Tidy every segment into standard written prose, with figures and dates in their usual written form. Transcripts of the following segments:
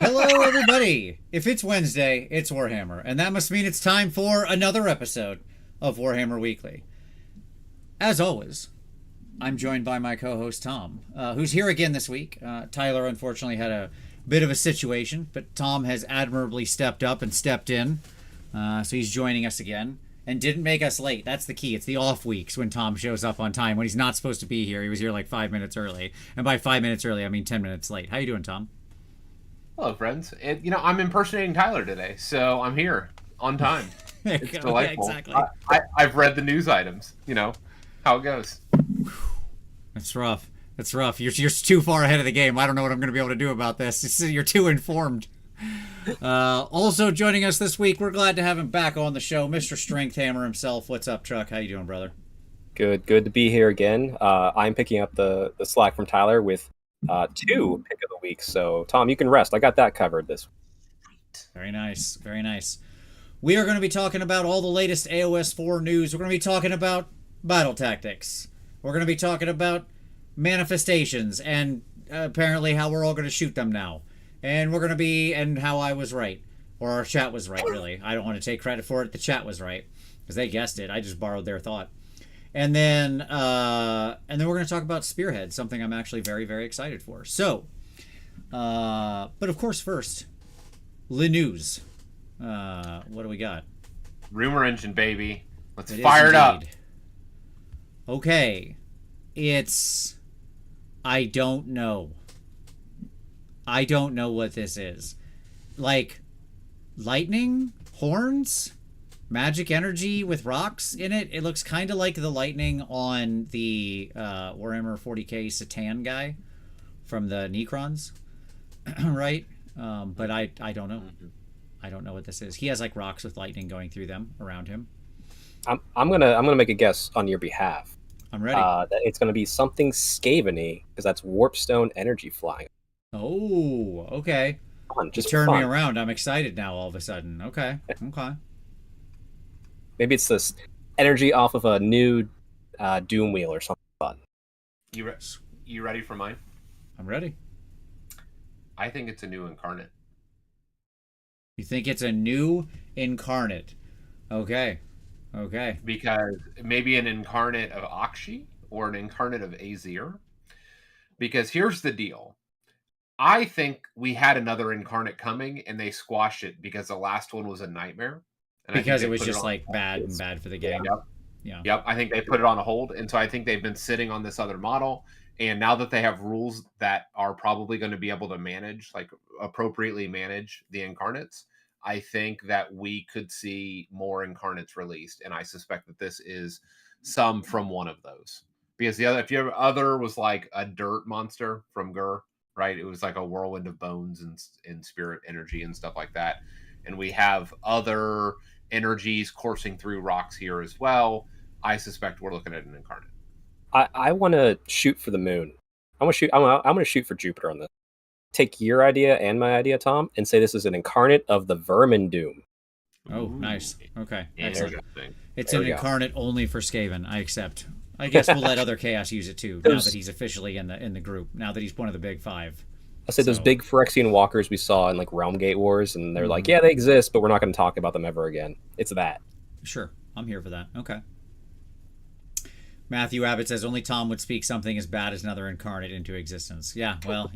Hello, everybody! If it's Wednesday, it's Warhammer, and that must mean it's time for another episode of Warhammer Weekly. As always, I'm joined by my co host Tom, who's here again this week. Tyler unfortunately had a bit of a situation, but Tom has admirably stepped up and stepped in, so he's joining us again. And didn't make us late. That's the key. It's the off weeks when Tom shows up on time when he's not supposed to be here. He was here like 5 minutes early, and by 5 minutes early, I mean 10 minutes late. How you doing, Tom? Hello, friends. I'm impersonating Tyler today, so I'm here on time. There you It's go. Yeah, delightful. exactly. I've read the news items. You know how it goes. That's rough. That's rough. You're too far ahead of the game. I don't know what I'm going to be able to do about this. You're too informed. Also joining us this week, we're glad to have him back on the show, Mr. Strength Hammer himself. What's up, Chuck? How you doing, brother? Good to be here again. I'm picking up the slack from Tyler with two pick of the week. So Tom, you can rest. I got that covered this week. Very nice. Very nice. We are going to be talking about all the latest AoS 4 news. We're going to be talking about battle tactics. We're going to be talking about manifestations and apparently how we're all going to shoot them now. And we're going to be, and how I was right. Or our chat was right, really. I don't want to take credit for it. The chat was right. Because they guessed it. I just borrowed their thought. And then we're going to talk about Spearhead, something I'm actually very, very excited for. So, but of course, first, the news. What do we got? Rumor engine, baby. Let's It fire is it up. indeed. Okay. It's. I don't know. I don't know what this is. Like, lightning? Horns? Magic energy with rocks in it? It looks kind of like the lightning on the Warhammer 40k Satan guy from the Necrons, right? But I don't know. I don't know what this is. He has like rocks with lightning going through them around him. I'm gonna make a guess on your behalf. I'm ready. That it's gonna be something Skaven-y because that's Warpstone energy flying. Oh, okay. Fun, You just turned me fun. around. I'm excited now all of a sudden. Okay. Okay. Maybe it's this energy off of a new Doom wheel or something fun. You re- you ready for mine? I'm ready. I think it's a new incarnate. You think it's a new incarnate? Okay. Okay. Because maybe an incarnate of Akshi or an incarnate of Azir. Because here's the deal. I think we had another incarnate coming and they squashed it because the last one was a nightmare. And Because they it was put just on like hold. bad and bad for the game. Yep. Yeah. Yep. I think they put it on a hold. And so I think they've been sitting on this other model. And now that they have rules that are probably going to be able to manage, like appropriately manage the incarnates, I think that we could see more incarnates released. And I suspect that this is some from one of those. Because the other, if your other was like a dirt monster from Gur, right? It was like a whirlwind of bones and spirit energy and stuff like that. And we have other energies coursing through rocks here as well. I suspect we're looking at an incarnate. I want to shoot for the moon. I want to shoot. I'm going to shoot for Jupiter on this. Take your idea and my idea, Tom, and say this is an incarnate of the Vermin Doom. Oh, Ooh, nice. Okay. Excellent. interesting. It's There an we go. incarnate only for Skaven. I accept. I guess we'll let other Chaos use it too, now that he's officially in the group. Now that he's one of the big five. I said those So- big Phyrexian walkers we saw in like Realm Gate Wars, and they're like, yeah, they exist, but we're not going to talk about them ever again. It's that. Sure, I'm here for that. Okay. Matthew Abbott says only Tom would speak something as bad as another incarnate into existence. Yeah, well,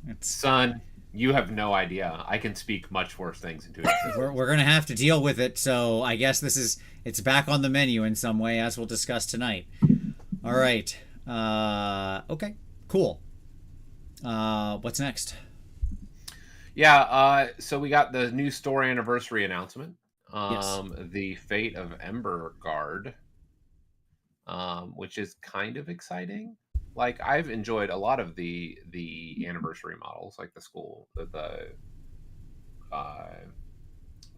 it's Son, you have no idea. I can speak much worse things into existence. we're gonna have to deal with it. So I guess it's back on the menu in some way, as we'll discuss tonight. All right. Okay. Cool. What's next? Yeah, so we got the new store anniversary announcement. Yes. The Fate of Ember Guard, which is kind of exciting. Like I've enjoyed a lot of the anniversary models, like the school, the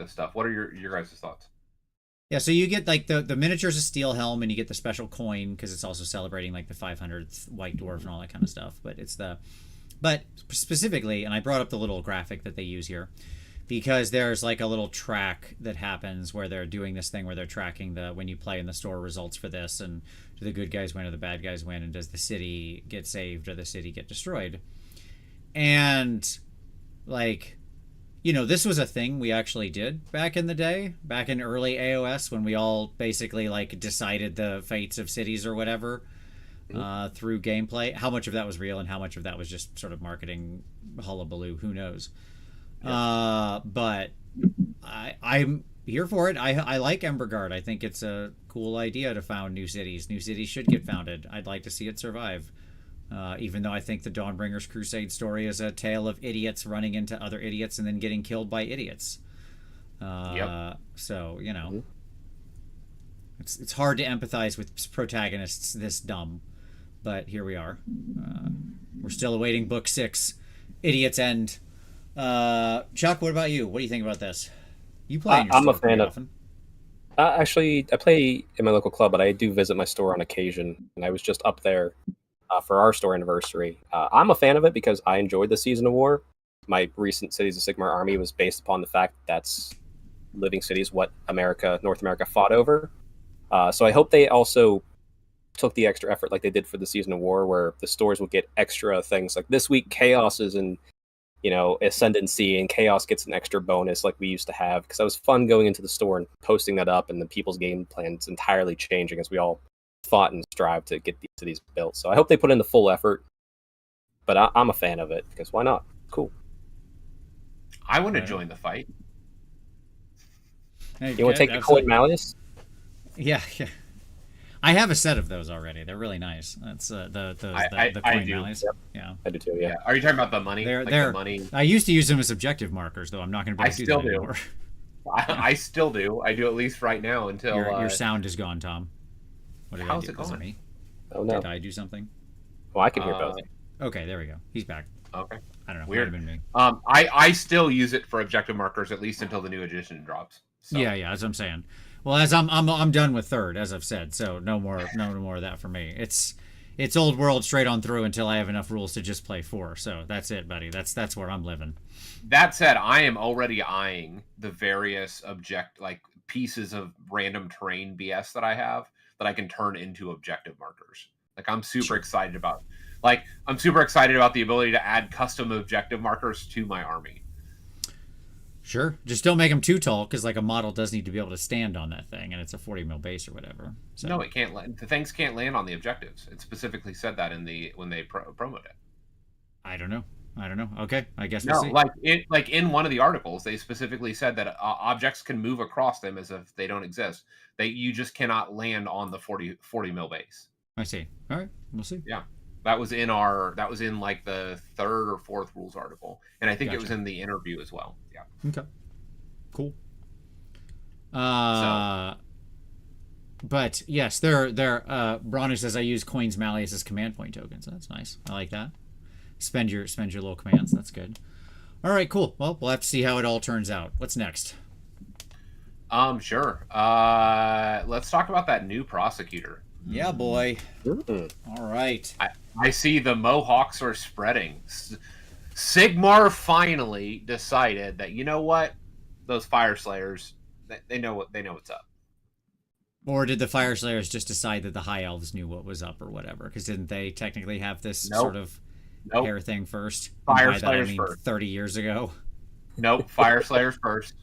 stuff. What are your guys' thoughts? Yeah, so you get like the miniatures of Steel Helm, and you get the special coin because it's also celebrating like the 500th White Dwarf and all that kind of stuff. But specifically, and I brought up the little graphic that they use here because there's like a little track that happens where they're doing this thing where they're tracking the when you play in the store results for this, and do the good guys win or the bad guys win, and does the city get saved or the city get destroyed? And like, this was a thing we actually did back in the day, back in early AoS, when we all basically like decided the fates of cities or whatever through gameplay. How much of that was real and how much of that was just sort of marketing hullabaloo, who knows? But I'm here for it. I like Emberguard. I think it's a cool idea to found new cities. New cities should get founded. I'd like to see it survive. Even though I think the Dawnbringers Crusade story is a tale of idiots running into other idiots and then getting killed by idiots. So, it's hard to empathize with protagonists this dumb. But here we are. We're still awaiting Book 6, Idiot's End. Chuck, what about you? What do you think about this? You play in your I'm a store fan pretty of. often. Actually, I play in my local club, but I do visit my store on occasion, and I was just up there for our store anniversary. I'm a fan of it because I enjoyed the Season of War. My recent Cities of Sigmar army was based upon the fact that's living cities, what North America fought over. So I hope they also took the extra effort like they did for the Season of War, where the stores will get extra things. Like this week, Chaos is in, Ascendancy, and Chaos gets an extra bonus like we used to have. Because that was fun going into the store and posting that up, and the people's game plans entirely changing as we all fought and strived to get these cities built. So I hope they put in the full effort. But I'm a fan of it because why not? Cool. I want to join the fight. Hey, You want to take the Coin Malleus? Yeah. I have a set of those already. They're really nice. That's the Coin Malleus. Yep. Yeah, I do too. Yeah. Are you talking about the money? They're the money. I used to use them as objective markers, though. I'm not going to be able to do that anymore. I still do. I do, at least right now, until your sound is gone, Tom. What did I do? Was it me? Oh no! Did I do something? Well, I can hear both. Okay, there we go. He's back. Okay. I don't know. Weird. Might have been me. I still use it for objective markers at least until the new edition drops. So. Yeah, that's what I'm saying. Well, as I'm done with third, as I've said, so no more of that for me. It's old world straight on through until I have enough rules to just play 4. So that's it, buddy. That's where I'm living. That said, I am already eyeing the various pieces of random terrain BS that I have that I can turn into objective markers. Like I'm super excited about. I'm super excited about the ability to add custom objective markers to my army. Sure. Just don't make them too tall, because a model does need to be able to stand on that thing, and it's a 40 mil base or whatever. So. No, it can't. The things can't land on the objectives. It specifically said that when they promoted it. I don't know. Okay, I guess we'll see. In one of the articles, they specifically said that objects can move across them as if they don't exist. You just cannot land on the 40 mil base. I see. All right, we'll see. Yeah. That was in the 3rd or 4th rules article, and I think it was in the interview as well. Yeah. Okay. Cool. But yes, they're Bronner says I use Coins Malleus as command point tokens. That's nice. I like that. Spend your little commands. That's good. All right, cool. Well, we'll have to see how it all turns out. What's next? Sure. Let's talk about that new prosecutor. Yeah, boy. All right. I see the Mohawks are spreading. Sigmar finally decided that, you know what? Those Fire Slayers, they know what's up. Or did the Fire Slayers just decide that the High Elves knew what was up or whatever? Because didn't they technically have this sort of hair thing first? Fire Slayers first. 30 years ago. Nope, Fire Slayers first.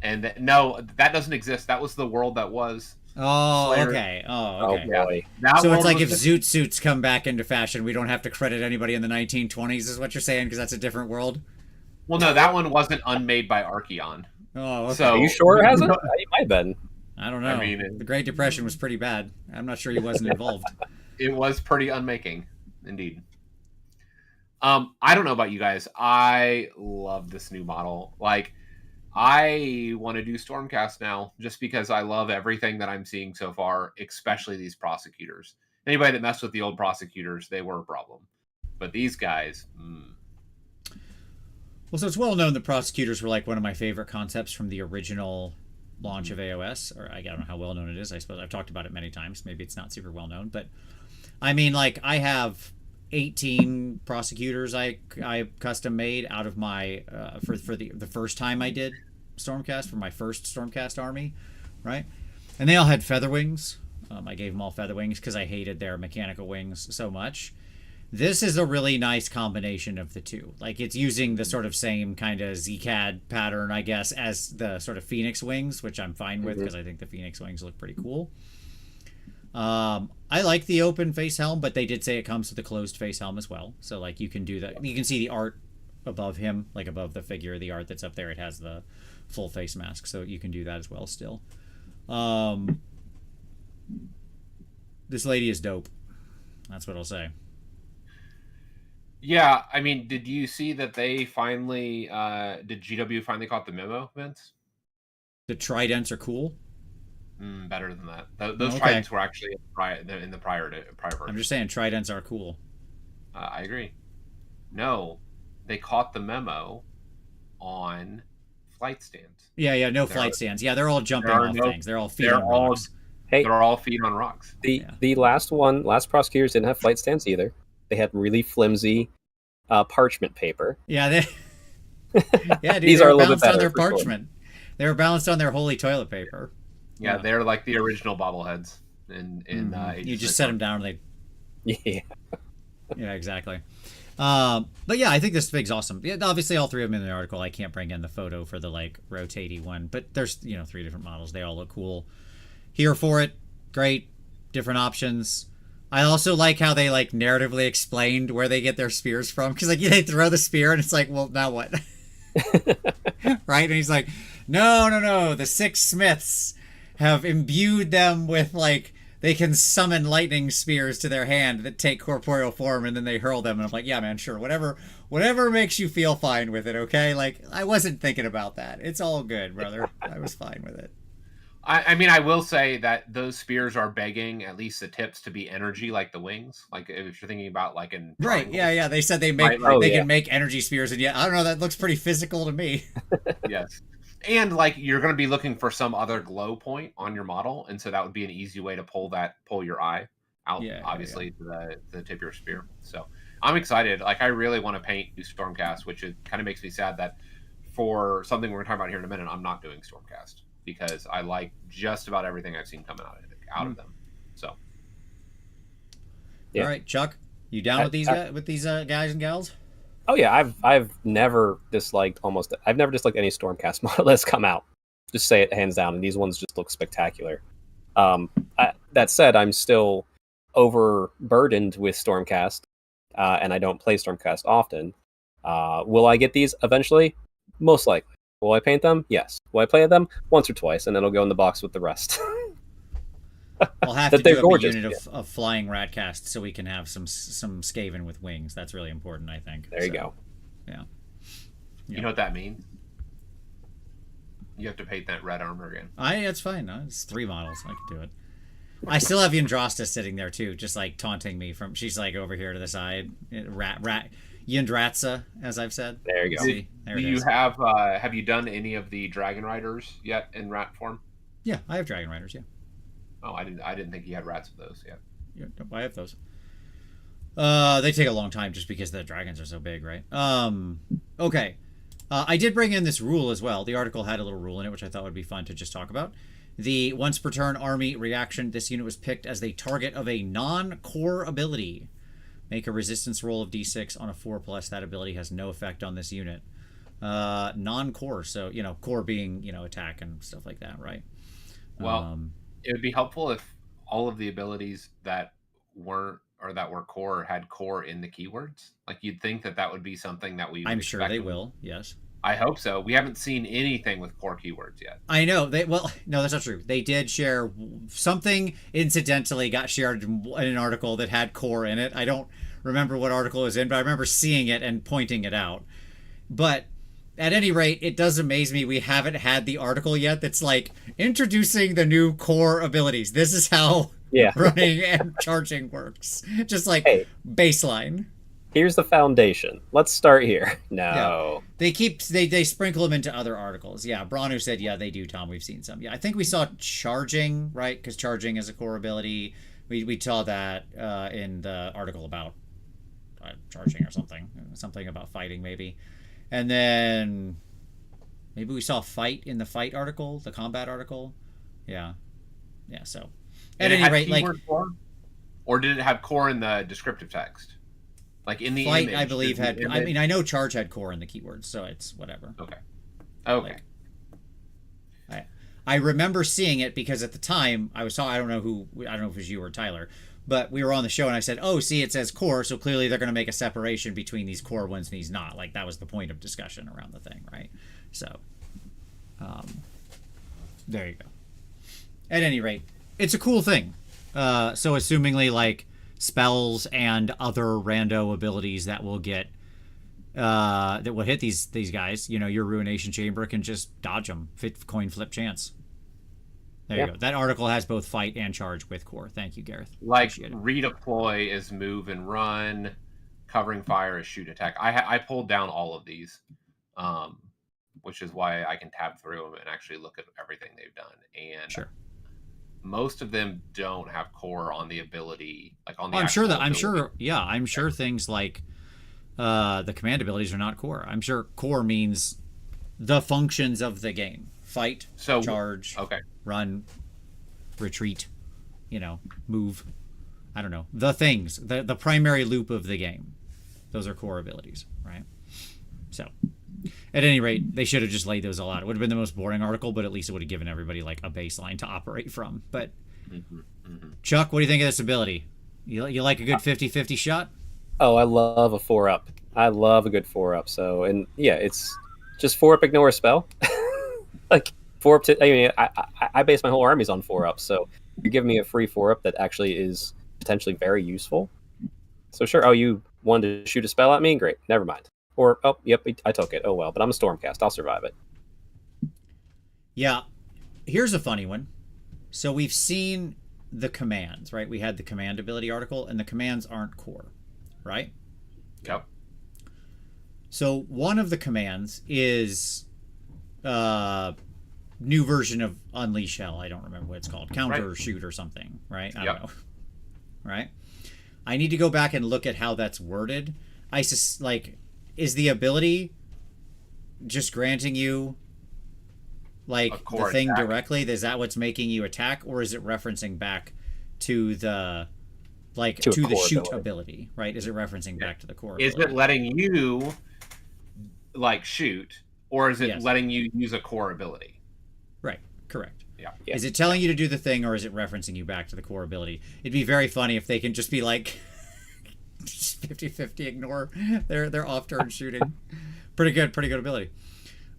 And no, that doesn't exist. That was the world that was. Oh, Slayer. okay. Oh, okay. Oh, boy. So it's like if zoot suits come back into fashion, we don't have to credit anybody in the 1920s, is what you're saying, because that's a different world? Well, no, that one wasn't unmade by Archeon. Oh, okay. So, are you sure it hasn't? It might have been. I don't know. I mean, the Great Depression was pretty bad. I'm not sure he wasn't involved. It was pretty unmaking, indeed. I don't know about you guys. I love this new model. I want to do Stormcast now just because I love everything that I'm seeing so far, especially these prosecutors. Anybody that messed with the old prosecutors, they were a problem. But these guys... Well, so it's well known that prosecutors were one of my favorite concepts from the original launch of AoS. Or I don't know how well known it is. I suppose I've talked about it many times. Maybe it's not super well known. But, I mean, I have 18 prosecutors I custom made out of my... for the first time I did Stormcast, for my first Stormcast army, right? And they all had feather wings. I gave them all feather wings because I hated their mechanical wings so much. This is a really nice combination of the two. Like, it's using the sort of same kind of ZCAD pattern, I guess, as the sort of Phoenix wings, which I'm fine with because I think the Phoenix wings look pretty cool. I like the open face helm, but they did say it comes with a closed face helm as well. So, like, you can do that. You can see the art above him, like above the figure, the art that's up there. It has the full face mask, so you can do that as well still. This lady is dope. That's what I'll say. Yeah, I mean, did you see that they finally did GW finally caught the memo, Vince? The tridents are cool. Better than that. Those Okay. tridents were actually in the prior version. I'm just saying tridents are cool. I agree. No, they caught the memo on flight stands. Yeah, no flight stands. Yeah, they're all jumping off things. They're all feet on rocks. Hey, they're all feet on rocks. The last prosecutors didn't have flight stands either. They had really flimsy parchment paper. Yeah, dude, these are a little bit better on their for parchment. Sure. They were balanced on their holy toilet paper. Yeah, they're like the original bobbleheads in you just set them down and yeah. Yeah, exactly. But yeah, I think this fig's awesome. Yeah, obviously all three of them in the article. I can't bring in the photo for the like rotatey one, but there's 3 different models. They all look cool. Here for it. Great. Different options. I also like how they like narratively explained where they get their spears from, because like they throw the spear and it's like, well, now what? Right? And he's like, no, the 6 smiths have imbued them with like they can summon lightning spears to their hand that take corporeal form, and then they hurl them. And I'm like, yeah, man, sure, whatever makes you feel fine with it, okay? Like, I wasn't thinking about that. It's all good, brother. I was fine with it. I mean, I will say that those spears are begging at least the tips to be energy, like the wings. Like if you're thinking about like in right, yeah. They said they make can make energy spears, and yeah, I don't know. That looks pretty physical to me. Yes, and like you're going to be looking for some other glow point on your model, and so that would be an easy way to pull your eye out, obviously to the tip of your spear. So I'm excited. Like I really want to paint new Stormcast, which it kind of makes me sad that for something we're going to talk about here in a minute, I'm not doing Stormcast, because I like just about everything I've seen coming out of them. So, all right, Chuck, you down with these guys and gals? Oh yeah, I've never disliked any Stormcast model that's come out. Just say it hands down, and these ones just look spectacular. That said, I'm still overburdened with Stormcast, and I don't play Stormcast often. Will I get these eventually? Most likely. Will I paint them? Yes. Will I play them? Once or twice, and then it'll go in the box with the rest. We'll have to do a unit of flying ratcast so we can have some Skaven with wings. That's really important, I think. There you go. Yeah. You know what that means? You have to paint that red armor again. That's fine. It's 3 models. I can do it. I still have Yndrasta sitting there too, just like taunting me from. She's like over here to the side. Yndratsa, as I've said. There you go. See, do you have you done any of the Dragon Riders yet in rat form? Yeah, I have Dragon Riders. Yeah. Oh, I didn't think you had rats of those yet. Yeah, I have those. They take a long time just because the dragons are so big, right? Okay. I did bring in this rule as well. The article had a little rule in it, which I thought would be fun to just talk about. The once per turn army reaction. This unit was picked as the target of a non-core ability. Make a resistance roll of d6 on a 4+. That ability has no effect on this unit. Non-core, so core being attack and stuff like that, right? Well, it would be helpful if all of the abilities that were core had core in the keywords. Like you'd think that would be something that I'm sure they will. Yes. I hope so. We haven't seen anything with core keywords yet. I know. No, that's not true. They did share something incidentally got shared in an article that had core in it. I don't remember what article it was in, but I remember seeing it and pointing it out. But at any rate, it does amaze me we haven't had the article yet that's like introducing the new core abilities. This is how running and charging works. Just like baseline. Here's the foundation. Let's start here. No. Yeah. They sprinkle them into other articles. Yeah, Branu said, yeah, they do, Tom. We've seen some. Yeah, I think we saw charging, right? Because charging is a core ability. We saw that in the article about charging or something. Something about fighting, maybe. And then maybe we saw fight in the fight article, the combat article. Yeah. Yeah, so. At any rate, like... Core? Or did it have core in the descriptive text? Like in the Flight, image, I believe, does the had. I image- mean, I know Charge had core in the keywords, so it's whatever. Okay. Like, I remember seeing it because at the time I was I don't know if it was you or Tyler, but we were on the show and I said, "Oh, see, it says core, so clearly they're going to make a separation between these core ones and these not." Like that was the point of discussion around the thing, right? So, there you go. At any rate, it's a cool thing. So, assumingly, like spells and other rando abilities that will get that will hit these guys. You know, your Ruination Chamber can just dodge them. Coin flip chance. There you go. That article has both fight and charge with core. Thank you, Gareth. Like redeploy is move and run, covering fire is shoot attack. I pulled down all of these, which is why I can tab through them and actually look at everything they've done. And sure, most of them don't have core on the ability, like on the. I'm sure things like the command abilities are not core. I'm sure core means the functions of the game: fight, charge, run, retreat, move. I don't know, the things, the primary loop of the game. Those are core abilities, right? So at any rate, they should have just laid those all out. It would have been the most boring article, but at least it would have given everybody like a baseline to operate from. But Chuck, what do you think of this ability? You like a good 50-50 shot? Oh, I love a 4-up. I love a good 4-up. So, and yeah, it's just 4-up ignore a spell. Like 4-up I base my whole armies on 4-ups. So you're giving me a free 4-up that actually is potentially very useful. So sure, you wanted to shoot a spell at me? Great, never mind. Or, yep, I took it. Oh well, but I'm a Stormcast. I'll survive it. Yeah. Here's a funny one. So we've seen the commands, right? We had the command ability article, and the commands aren't core, right? Yep. So one of the commands is new version of Unleash Hell. I don't remember what it's called. Counter shoot or something, right? I don't know. Right? I need to go back and look at how that's worded. Is the ability just granting you like the thing attack directly? Is that what's making you attack, or is it referencing back to the to the shoot ability, right? Is it referencing back to the core ability? Is it letting you like shoot, or is it letting you use a core ability? Right. Correct. Yeah. Is it telling you to do the thing, or is it referencing you back to the core ability? It'd be very funny if they can just be like 50-50 ignore their off turn shooting. Pretty good ability.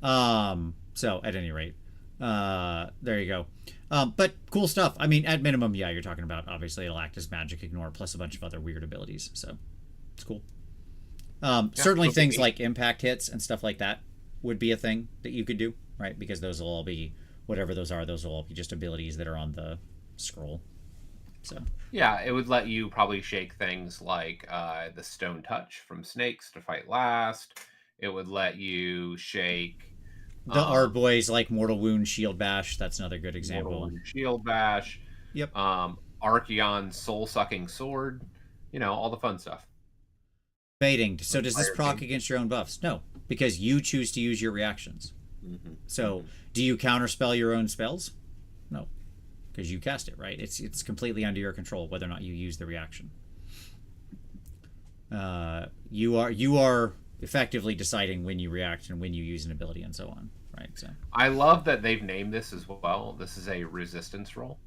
So at any rate, there you go. But cool stuff. I mean, at minimum, you're talking about obviously it'll act as magic ignore plus a bunch of other weird abilities. So it's cool. Certainly things like impact hits and stuff like that would be a thing that you could do, right? Because those will all be whatever those are. Those will all be just abilities that are on the scroll. So yeah, it would let you probably shake things like the Stone Touch from Snakes to fight last. It would let you shake the Ardboys like Mortal Wound, Shield Bash. That's another good example. Mortal Wound, Shield Bash. Yep. Archeon Soul Sucking Sword. All the fun stuff. Baiting. So does this proc against your own buffs? No, because you choose to use your reactions. Mm-hmm. So do you counterspell your own spells? No, because you cast it, right? It's completely under your control whether or not you use the reaction. You are effectively deciding when you react and when you use an ability and so on, right? So I love that they've named this as well. This is a resistance roll.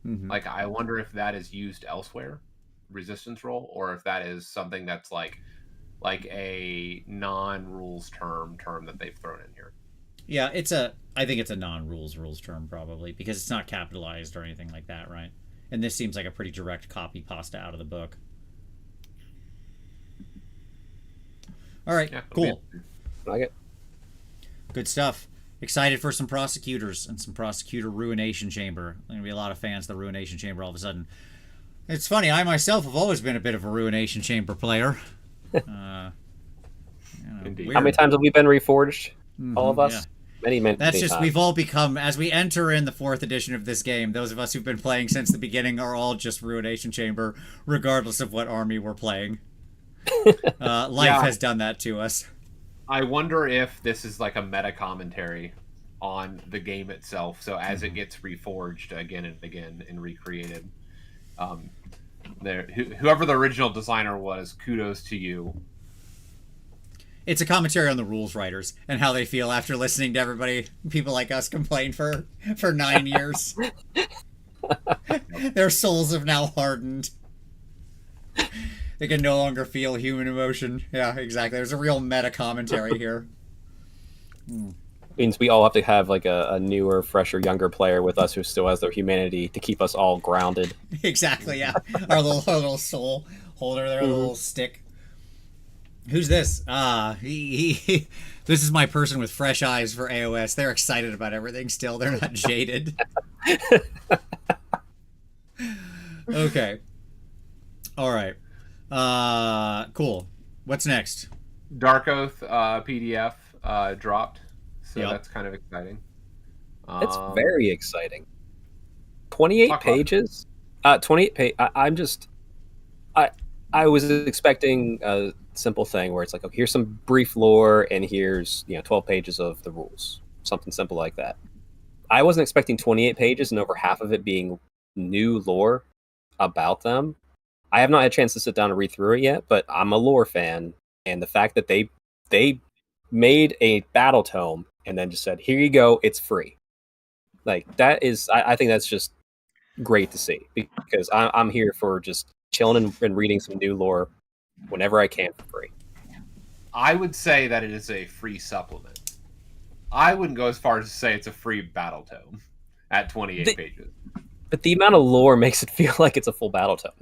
Mm-hmm. Like I wonder if that is used elsewhere, resistance roll, or if that is something that's like a non-rules term that they've thrown in here. Yeah, I think it's a non-rules term probably because it's not capitalized or anything like that, right? And this seems like a pretty direct copy pasta out of the book. All right, cool. Like it. Good stuff. Excited for some prosecutors and some prosecutor Ruination Chamber. There's gonna be a lot of fans of the Ruination Chamber all of a sudden. It's funny, I myself have always been a bit of a Ruination Chamber player. Indeed. How many times have we been reforged? All of us? Yeah. Many That's just times. We've all become, as we enter in the 4th edition of this game, those of us who've been playing since the beginning are all just Ruination Chamber, regardless of what army we're playing. Life has done that to us. I wonder if this is like a meta commentary on the game itself. So as it gets reforged again and again and recreated, there, whoever the original designer was, kudos to you. It's a commentary on the rules writers and how they feel after listening to people like us complain for 9 years. Their souls have now hardened. They can no longer feel human emotion. Yeah, exactly. There's a real meta commentary here. Means we all have to have like a newer, fresher, younger player with us who still has their humanity to keep us all grounded. Exactly, yeah. Our little soul holder, their little stick. Who's this? This is my person with fresh eyes for AoS. They're excited about everything still. They're not jaded. Okay. All right. Cool. What's next? Dark Oath PDF dropped, so Yep. that's kind of exciting. It's very exciting. 28 pages. 28 page. I was expecting a simple thing where it's like, okay, here's some brief lore and here's 12 pages of the rules, something simple like that. I wasn't expecting 28 pages and over half of it being new lore about them. I have not had a chance to sit down and read through it yet, but I'm a lore fan, and the fact that they made a battle tome and then just said, here you go, it's free. Like, that is, I think that's just great to see, because I'm here for just chilling and reading some new lore whenever I can for free. I would say that it is a free supplement. I wouldn't go as far as to say it's a free battle tome at 28 pages. But the amount of lore makes it feel like it's a full battle tome.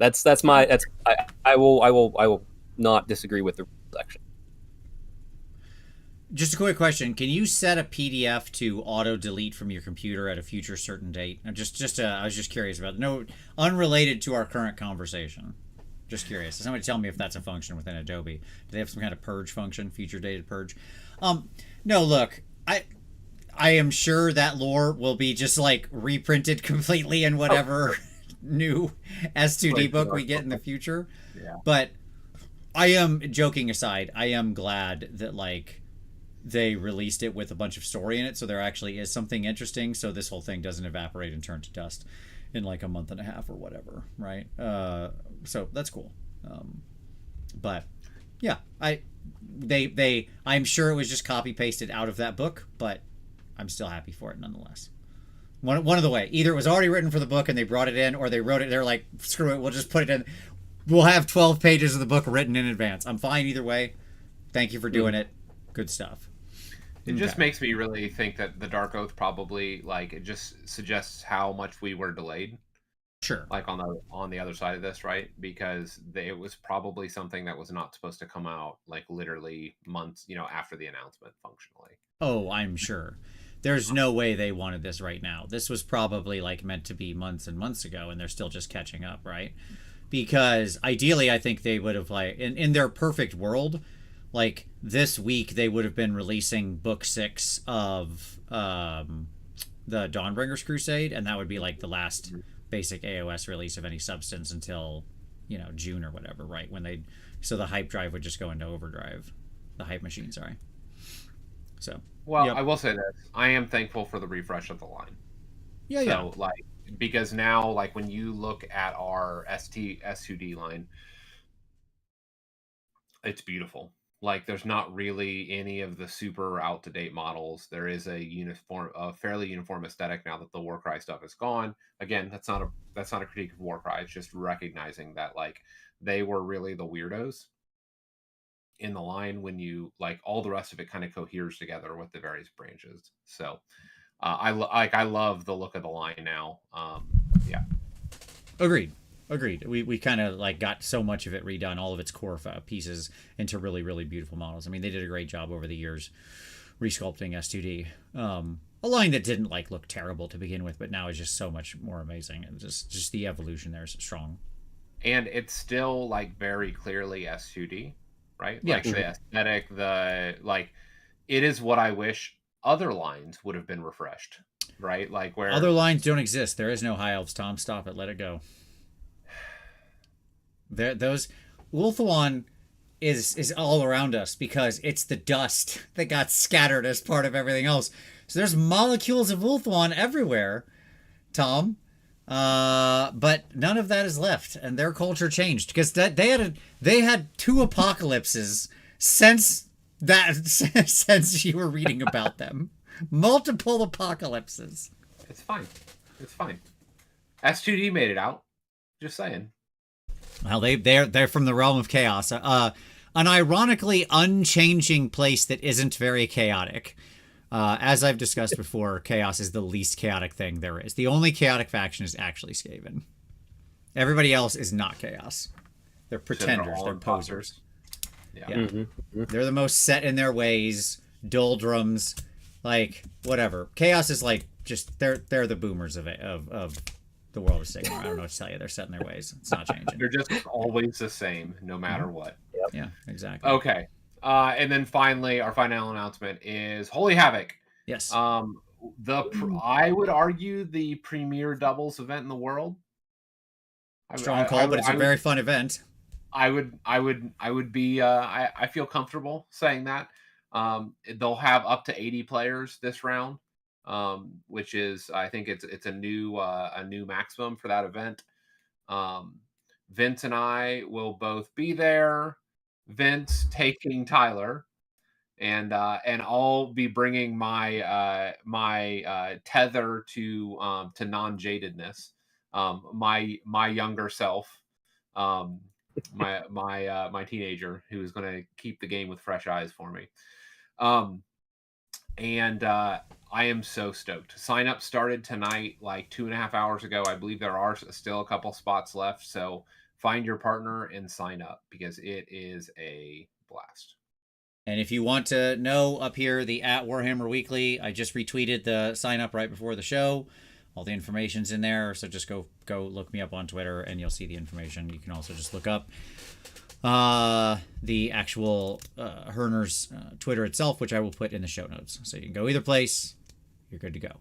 I will not disagree with the section. Just a quick question: can you set a PDF to auto delete from your computer at a future certain date? I was just curious about it. No, unrelated to our current conversation. Just curious. Somebody tell me if that's a function within Adobe. Do they have some kind of purge function, future dated purge? No. Look, I am sure that lore will be just like reprinted completely in whatever new S2D book we get in the future. Yeah. But I am, joking aside, I am glad that they released it with a bunch of story in it, so there actually is something interesting, so this whole thing doesn't evaporate and turn to dust in like a month and a half or whatever, right? So that's cool. But yeah, I'm sure it was just copy pasted out of that book, but I'm still happy for it nonetheless. One of the way, either it was already written for the book and they brought it in, or they wrote it. They're like, screw it, we'll just put it in. We'll have 12 pages of the book written in advance. I'm fine either way. Thank you for doing it. Good stuff. It just makes me really think that the Dark Oath probably, like, it just suggests how much we were delayed. Sure. Like on the other side of this, right? Because it was probably something that was not supposed to come out like literally months, after the announcement functionally. Oh, I'm sure. There's no way they wanted this right now. This was probably like meant to be months and months ago, and they're still just catching up, right? Because ideally, I think they would have, like, in their perfect world, like this week they would have been releasing book 6 of the Dawnbringers Crusade, and that would be like the last basic AoS release of any substance until June or whatever, right? So the hype drive would just go into overdrive, the hype machine, sorry. So well, I will say this: I am thankful for the refresh of the line. So because now, like, when you look at our S2D line, it's beautiful. Like, there's not really any of the super out-to-date models. There is a fairly uniform aesthetic now that the Warcry stuff is gone. Again, that's not a critique of Warcry. It's just recognizing that, like, they were really the weirdos in the line when you, like, all the rest of it kind of coheres together with the various branches. So I love the look of the line now. Yeah. Agreed. We kind of like got so much of it redone, all of its core pieces into really, really beautiful models. I mean, they did a great job over the years resculpting S2D. A line that didn't like look terrible to begin with, but now is just so much more amazing, and just the evolution there is strong. And it's still like very clearly S2D, right? Yeah, like the aesthetic, it is what I wish other lines would have been refreshed, right? Like, where other lines don't exist. There is no High Elves. Tom, stop it. Let it go. Those Ulthuan is all around us because it's the dust that got scattered as part of everything else. So there's molecules of Ulthuan everywhere, Tom. But none of that is left, and their culture changed because they had 2 apocalypses since that since you were reading about them. Multiple apocalypses. It's fine. It's fine. S2D made it out. Just saying. Well, they're from the realm of chaos. An ironically unchanging place that isn't very chaotic. As I've discussed before, chaos is the least chaotic thing there is. The only chaotic faction is actually Skaven. Everybody else is not chaos. They're pretenders. They're posers. Yeah. Mm-hmm. They're the most set in their ways. Doldrums, like whatever. Chaos is like just they're the boomers of the world of Sigmar. I don't know what to tell you. They're set in their ways. It's not changing. They're just always the same, no matter what. Yep. Yeah, exactly. Okay. And then finally, our final announcement is Holy Havoc. Yes. I would argue the premier doubles event in the world. Strong call, but it's a very fun event. I would be. I feel comfortable saying that. They'll have up to 80 players this round, which is I think it's a new maximum for that event. Vince and I will both be there. Vince taking Tyler, and I'll be bringing my tether to non-jadedness, my younger self, my teenager who is going to keep the game with fresh eyes for me, and I am so stoked. Sign up started tonight, like 2.5 hours ago. I believe there are still a couple spots left, so find your partner and sign up because it is a blast. And if you want to know, up here, the @Warhammer Weekly, I just retweeted the sign up right before the show. All the information's in there, so just go look me up on Twitter and you'll see the information. You can also just look up the actual Herner's Twitter itself, which I will put in the show notes. So you can go either place. You're good to go.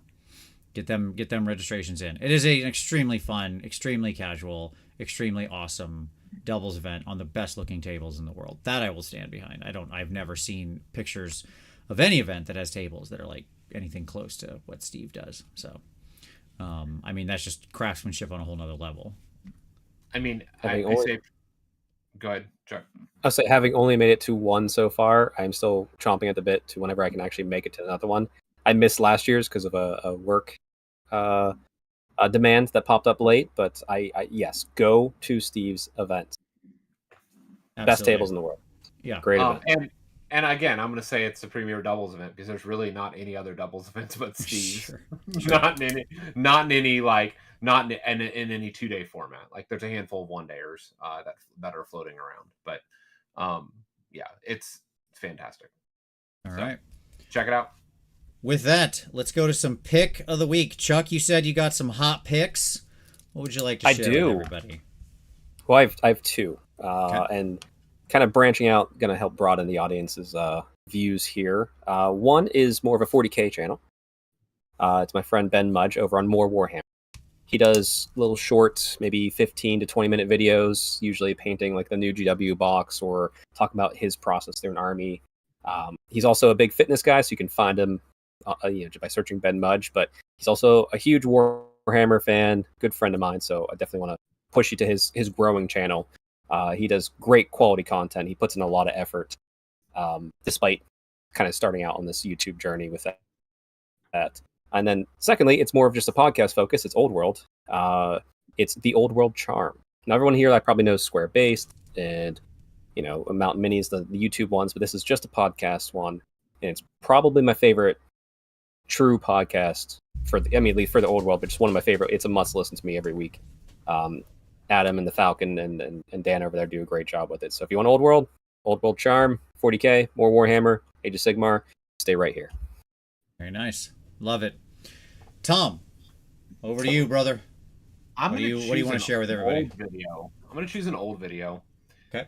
Get them registrations in. It is an extremely fun, extremely casual, extremely awesome doubles event on the best looking tables in the world. That I will stand behind. I've never seen pictures of any event that has tables that are like anything close to what Steve does. So, I mean, that's just craftsmanship on a whole nother level. I mean, I say, go ahead, Chuck. I'll say, having only made it to one so far, I'm still chomping at the bit to whenever I can actually make it to another one. I missed last year's because of a work demand that popped up late, but I yes, go to Steve's event. Absolutely. Best tables in the world. Yeah, great event. And again, I'm going to say it's the premier doubles event because there's really not any other doubles events but Steve's. Sure. Not in any 2-day format. Like there's a handful of 1-dayers that are floating around, but yeah, it's fantastic. All right, check it out. With that, let's go to some pick of the week. Chuck, you said you got some hot picks. What would you like to share with everybody? Well, I have two, and kind of branching out, going to help broaden the audience's views here. One is more of a 40K channel. It's my friend Ben Mudge over on More Warhammer. He does little short, maybe 15 to 20-minute videos, usually painting like the new GW box or talking about his process through an army. He's also a big fitness guy, so you can find him by searching Ben Mudge, but he's also a huge Warhammer fan, good friend of mine, so I definitely want to push you to his growing channel. He does great quality content. He puts in a lot of effort, despite kind of starting out on this YouTube journey with that. And then secondly, it's more of just a podcast focus. It's Old World. It's the Old World charm. Now everyone here I probably knows Square Based and Mountain Minis, the YouTube ones, but this is just a podcast one, and it's probably my favorite true podcast for the Old World, but just one of my favorite. It's a must listen to me every week. Adam and the Falcon and Dan over there do a great job with it. So if you want Old World charm, 40K, more Warhammer, Age of Sigmar, stay right here. Very nice. Love it. Tom, over to you, brother. What do you want to share with everybody? I'm going to choose an old video. Okay.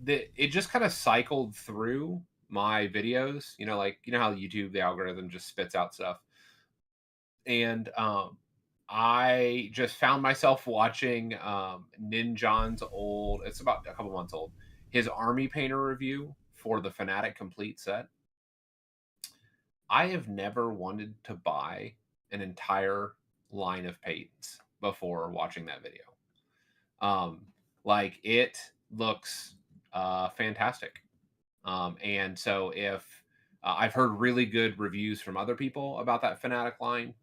It just kind of cycled through my videos, how YouTube, the algorithm just spits out stuff. And I just found myself watching Ninjon's old, it's about a couple months old, his Army Painter review for the Fanatic Complete set. I have never wanted to buy an entire line of paints before watching that video. Like, it looks fantastic. And so if I've heard really good reviews from other people about that Fanatic line,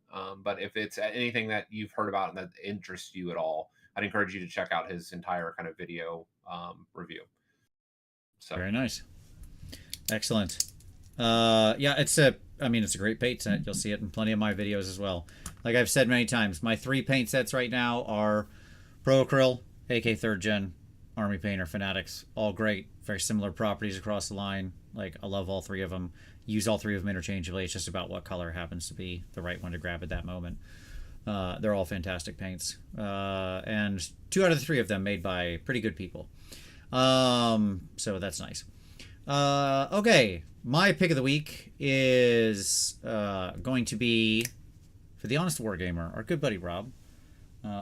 but if it's anything that you've heard about and that interests you at all, I'd encourage you to check out his entire kind of video review. So very nice, excellent. Yeah, it's a great paint set. You'll see it in plenty of my videos as well. Like I've said many times, my 3 paint sets right now are Pro Acryl, AK 3rd Gen, Army Painter, Fanatics. All great. Very similar properties across the line. Like, I love all 3 of them. Use all 3 of them interchangeably. It's just about what color happens to be the right one to grab at that moment. They're all fantastic paints. And 2 out of the 3 of them made by pretty good people. So that's nice. Okay. My pick of the week is going to be, for the Honest Wargamer, our good buddy Rob.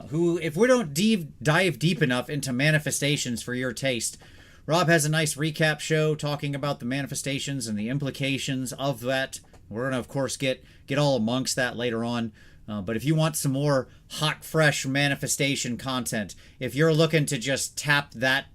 Who, if we don't dive deep enough into manifestations for your taste, Rob has a nice recap show talking about the manifestations and the implications of that. We're going to, of course, get all amongst that later on. But if you want some more hot, fresh manifestation content, if you're looking to just tap that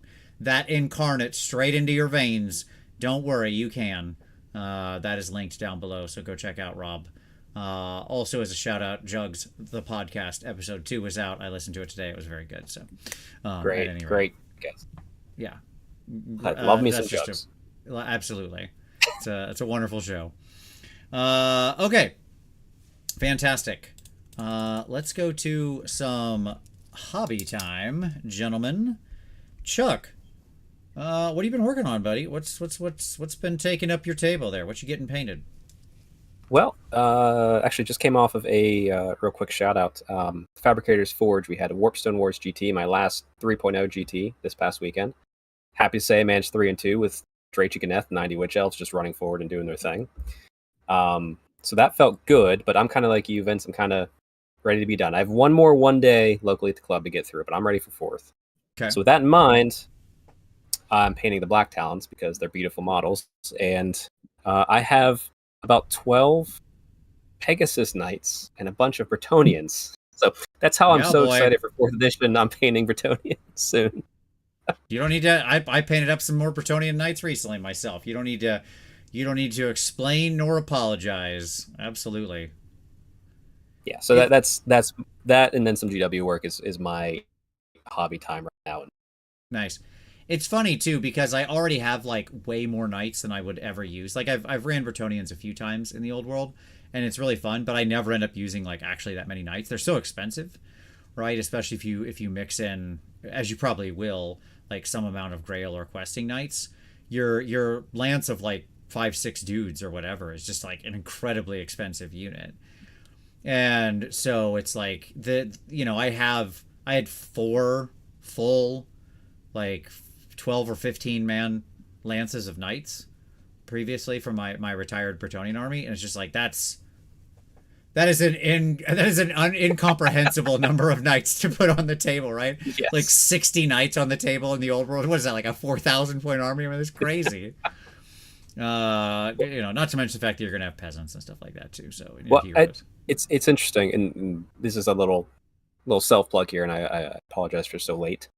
incarnate straight into your veins, don't worry, you can. That is linked down below, so go check out Rob. Also, as a shout out, Jugs, the podcast, episode 2 was out. I listened to it today. It was very good. So great guess. Yeah, I love me some Jugs. Absolutely, it's a wonderful show. Okay, fantastic. Let's go to some hobby time, gentlemen. Chuck, what have you been working on, buddy? What's been taking up your table there? What you getting painted? Well, actually just came off of a real quick shout out. Fabricators Forge, we had a Warpstone Wars GT, my last 3.0 GT this past weekend. Happy to say I managed 3 and 2 with Drachy Ganeth, 90 Witch Elves just running forward and doing their thing. So that felt good, but I'm kind of like you, Vince. I'm kind of ready to be done. I have one more one day locally at the club to get through, but I'm ready for 4th. Okay. So with that in mind, I'm painting the Black Talons because they're beautiful models. And I have about 12 Pegasus Knights and a bunch of Bretonians. So that's how I'm so excited for 4th edition. I'm painting Bretonians soon. You don't need to. I painted up some more Bretonian Knights recently myself. You don't need to explain nor apologize. Absolutely. Yeah. So that's that, and then some GW work is my hobby time right now. Nice. It's funny too because I already have like way more knights than I would ever use. Like I've ran Bretonians a few times in the old world, and it's really fun. But I never end up using like actually that many knights. They're so expensive, right? Especially if you mix in, as you probably will, like some amount of Grail or questing knights. Your lance of like 5-6 dudes or whatever is just like an incredibly expensive unit. And so it's like I had 4 full like 12 or 15 man lances of knights previously from my retired Bretonian army, and it's just like that is an incomprehensible number of knights to put on the table, right? Yes. Like 60 knights on the table in the old world. What is that, like a 4,000 point army? I mean, it's crazy. Not to mention the fact that you're gonna have peasants and stuff like that too. So it's interesting, and this is a little self plug here, and I apologize for so late.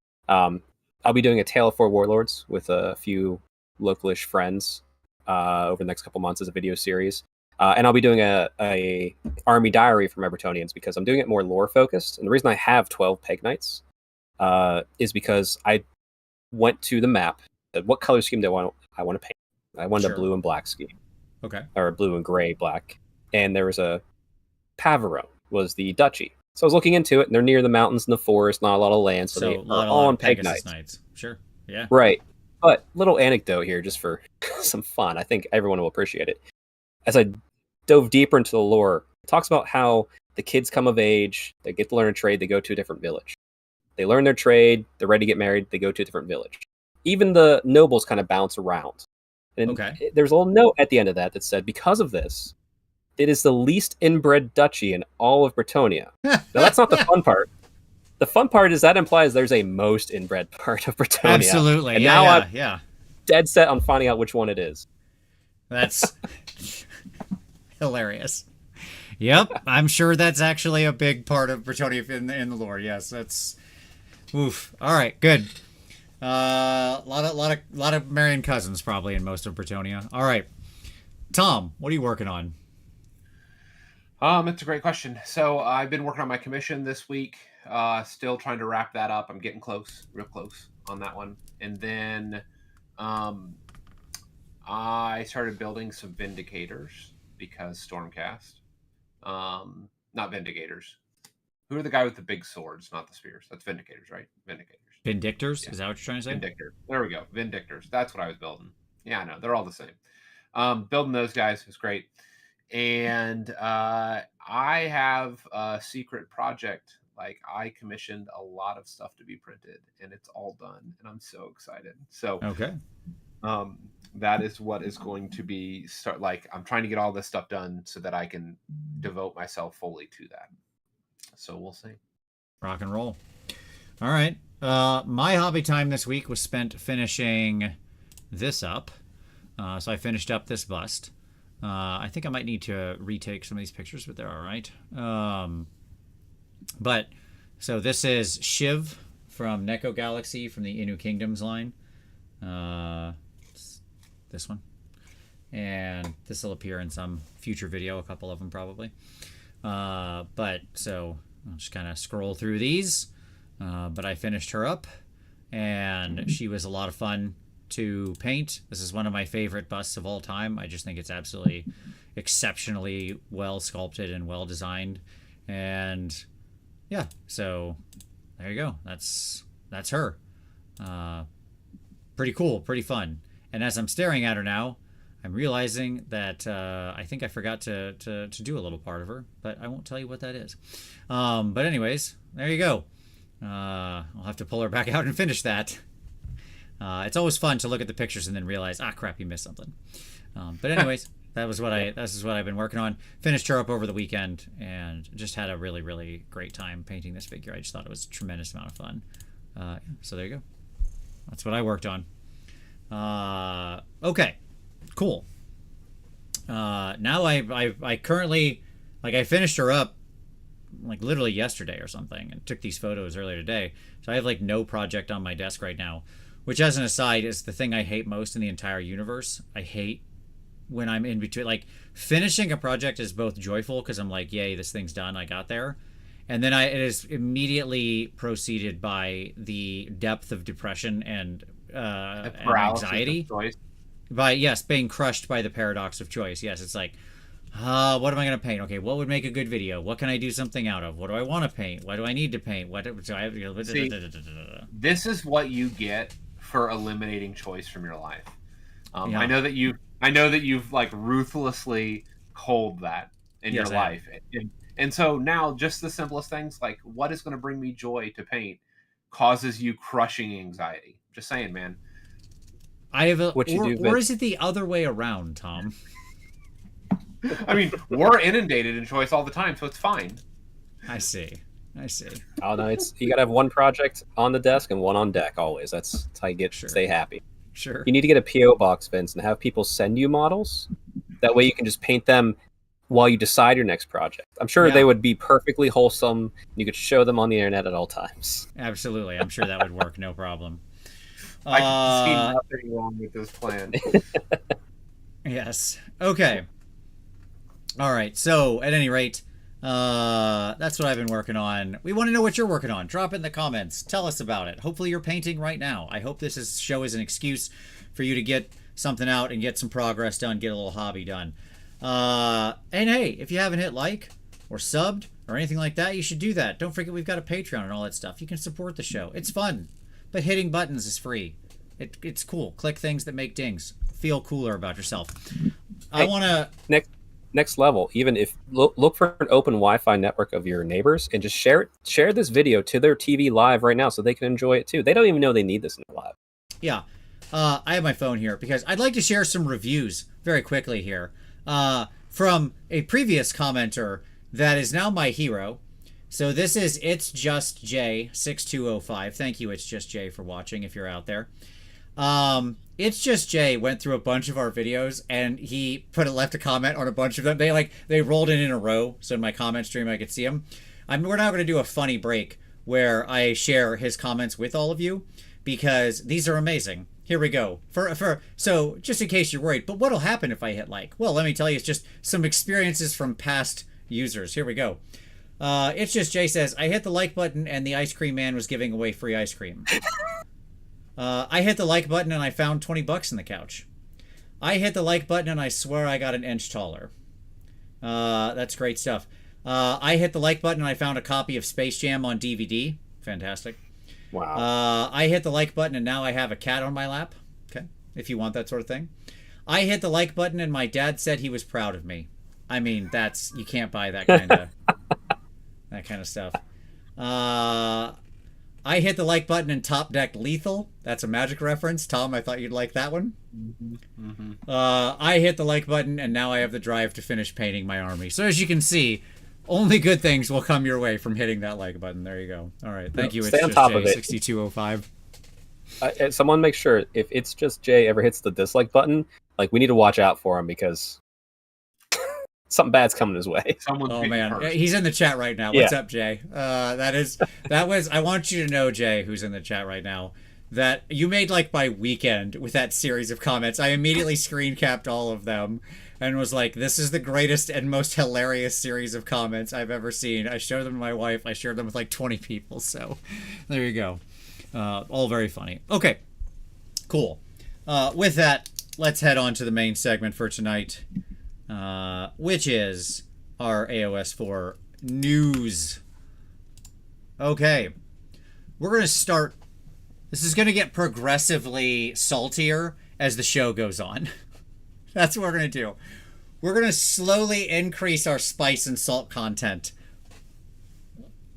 I'll be doing a Tale of 4 Warlords with a few localish friends over the next couple months as a video series. And I'll be doing a army diary for my Bretonians because I'm doing it more lore focused. And the reason I have 12 Peg Knights is because I went to the map, said, what color scheme do I want to paint? I wanted a blue and black scheme. Okay. Or blue and gray black. And there was a Pavarone was the duchy. So I was looking into it, and they're near the mountains and the forest, not a lot of land, so they are all on Peg Knights. Sure, yeah. Right. But little anecdote here, just for some fun. I think everyone will appreciate it. As I dove deeper into the lore, it talks about how the kids come of age, they get to learn a trade, they go to a different village. They learn their trade, they're ready to get married, they go to a different village. Even the nobles kind of bounce around. And there's a little note at the end of that said, because of this, it is the least inbred duchy in all of Bretonia. Now, that's not the fun part. The fun part is that implies there's a most inbred part of Bretonia. Absolutely. And I'm dead set on finding out which one it is. That's hilarious. Yep, I'm sure that's actually a big part of Bretonia in the lore. Yes, that's. Oof. All right, good. Lot of Marion cousins probably in most of Bretonia. All right, Tom, what are you working on? It's a great question. So I've been working on my commission this week. Still trying to wrap that up. I'm getting close, real close on that one. And then, I started building some Vindicators because Stormcast. Not Vindicators. Who are the guy with the big swords, not the spears? That's Vindicators, right? Vindicators. Vindictors? Yeah. Is that what you're trying to say? Vindictor. There we go. Vindictors. That's what I was building. Yeah, I know. They're all the same. Building those guys was great. And I have a secret project. Like, I commissioned a lot of stuff to be printed, and it's all done, and I'm so excited. So Okay. that is what is going to be I'm trying to get all this stuff done so that I can devote myself fully to that. So we'll see. Rock and roll. All right. My hobby time this week was spent finishing this up. So I finished up this bust. I think I might need to retake some of these pictures, but they're all right. But so this is Shiv from Neko Galaxy from the Inu Kingdoms line. This one. And this will appear in some future video, a couple of them probably. But so I'll just kind of scroll through these. But I finished her up, and she was a lot of fun to paint. This is one of my favorite busts of all time. I just think it's absolutely exceptionally well sculpted and well designed. And yeah, so there you go. That's her. Pretty cool, pretty fun. And as I'm staring at her now, I'm realizing that I think I forgot to do a little part of her, but I won't tell you what that is. But anyways, there you go. I'll have to pull her back out and finish that. It's always fun to look at the pictures and then realize, crap, you missed something. But anyways, this is what I've been working on. Finished her up over the weekend and just had a really, really great time painting this figure. I just thought it was a tremendous amount of fun. So there you go. That's what I worked on. Okay, cool. Now I currently, like, I finished her up like literally yesterday or something and took these photos earlier today. So I have like no project on my desk right now, which as an aside is the thing I hate most in the entire universe. I hate when I'm in between. Like, finishing a project is both joyful because I'm like, yay, this thing's done, I got there. And then it is immediately preceded by the depth of depression and anxiety. Being crushed by the paradox of choice. Yes, it's like, what am I going to paint? Okay, what would make a good video? What can I do something out of? What do I want to paint? What do I need to paint? See, this is what you get for eliminating choice from your life. Yeah. I know that you've like ruthlessly culled that in your life. And so now just the simplest things, like what is going to bring me joy to paint, causes you crushing anxiety. Just saying, man. Or is it the other way around, Tom? I mean, we're inundated in choice all the time, so it's fine. I see. Oh no, you gotta have one project on the desk and one on deck always. That's how you stay happy. Sure. You need to get a PO box, Vince, and have people send you models. That way you can just paint them while you decide your next project. I'm sure they would be perfectly wholesome. You could show them on the internet at all times. Absolutely. I'm sure that would work, no problem. I can see nothing wrong with this plan. Yes. Okay. All right. So, at any rate, that's what I've been working on. We want to know what you're working on. Drop it in the comments. Tell us about it. Hopefully you're painting right now. I hope this show is an excuse for you to get something out and get some progress done, get a little hobby done. And hey, if you haven't hit like or subbed or anything like that, you should do that. Don't forget we've got a Patreon and all that stuff. You can support the show. It's fun, but hitting buttons is free. It's cool. Click things that make dings. Feel cooler about yourself. I want to... Next level, even if look for an open Wi-Fi network of your neighbors and just share this video to their TV live right now so they can enjoy it too. They don't even know they need this in their live. Yeah. I have my phone here because I'd like to share some reviews very quickly here from a previous commenter that is now my hero. So this is It's Just J 6205. Thank you, It's Just J, for watching if you're out there. It's Just Jay went through a bunch of our videos and he left a comment on a bunch of them. They rolled in a row, so in my comment stream I could see them. We're now going to do a funny break where I share his comments with all of you because these are amazing. Here we go. So just in case you're worried, but what'll happen if I hit like? Well, let me tell you, it's just some experiences from past users. Here we go. It's Just Jay says, I hit the like button and the ice cream man was giving away free ice cream. I hit the like button and I found $20 in the couch. I hit the like button and I swear I got an inch taller. That's great stuff. I hit the like button and I found a copy of Space Jam on DVD. Fantastic. Wow. I hit the like button and now I have a cat on my lap. Okay, if you want that sort of thing. I hit the like button and my dad said he was proud of me. I mean, you can't buy that kind of stuff. I hit the like button and top decked Lethal. That's a Magic reference. Tom, I thought you'd like that one. I hit the like button and now I have the drive to finish painting my army. So as you can see, only good things will come your way from hitting that like button. There you go. All right. Thank you. Stay It's on Just top Jay, of it. 6205. Someone make sure if It's Just Jay ever hits the dislike button, like we need to watch out for him because something bad's coming his way. Someone's Oh getting man, hurt. he's in the chat right now. What's up, Jay? I want you to know, Jay, who's in the chat right now, that you made like my weekend with that series of comments. I immediately screen capped all of them and was like, this is the greatest and most hilarious series of comments I've ever seen. I showed them to my wife. I shared them with like 20 people. So there you go. All very funny. Okay, cool. With that, let's head on to the main segment for tonight, which is our AoS 4 news. Okay, we're going to start. This is going to get progressively saltier as the show goes on. That's what we're going to do. We're going to slowly increase our spice and salt content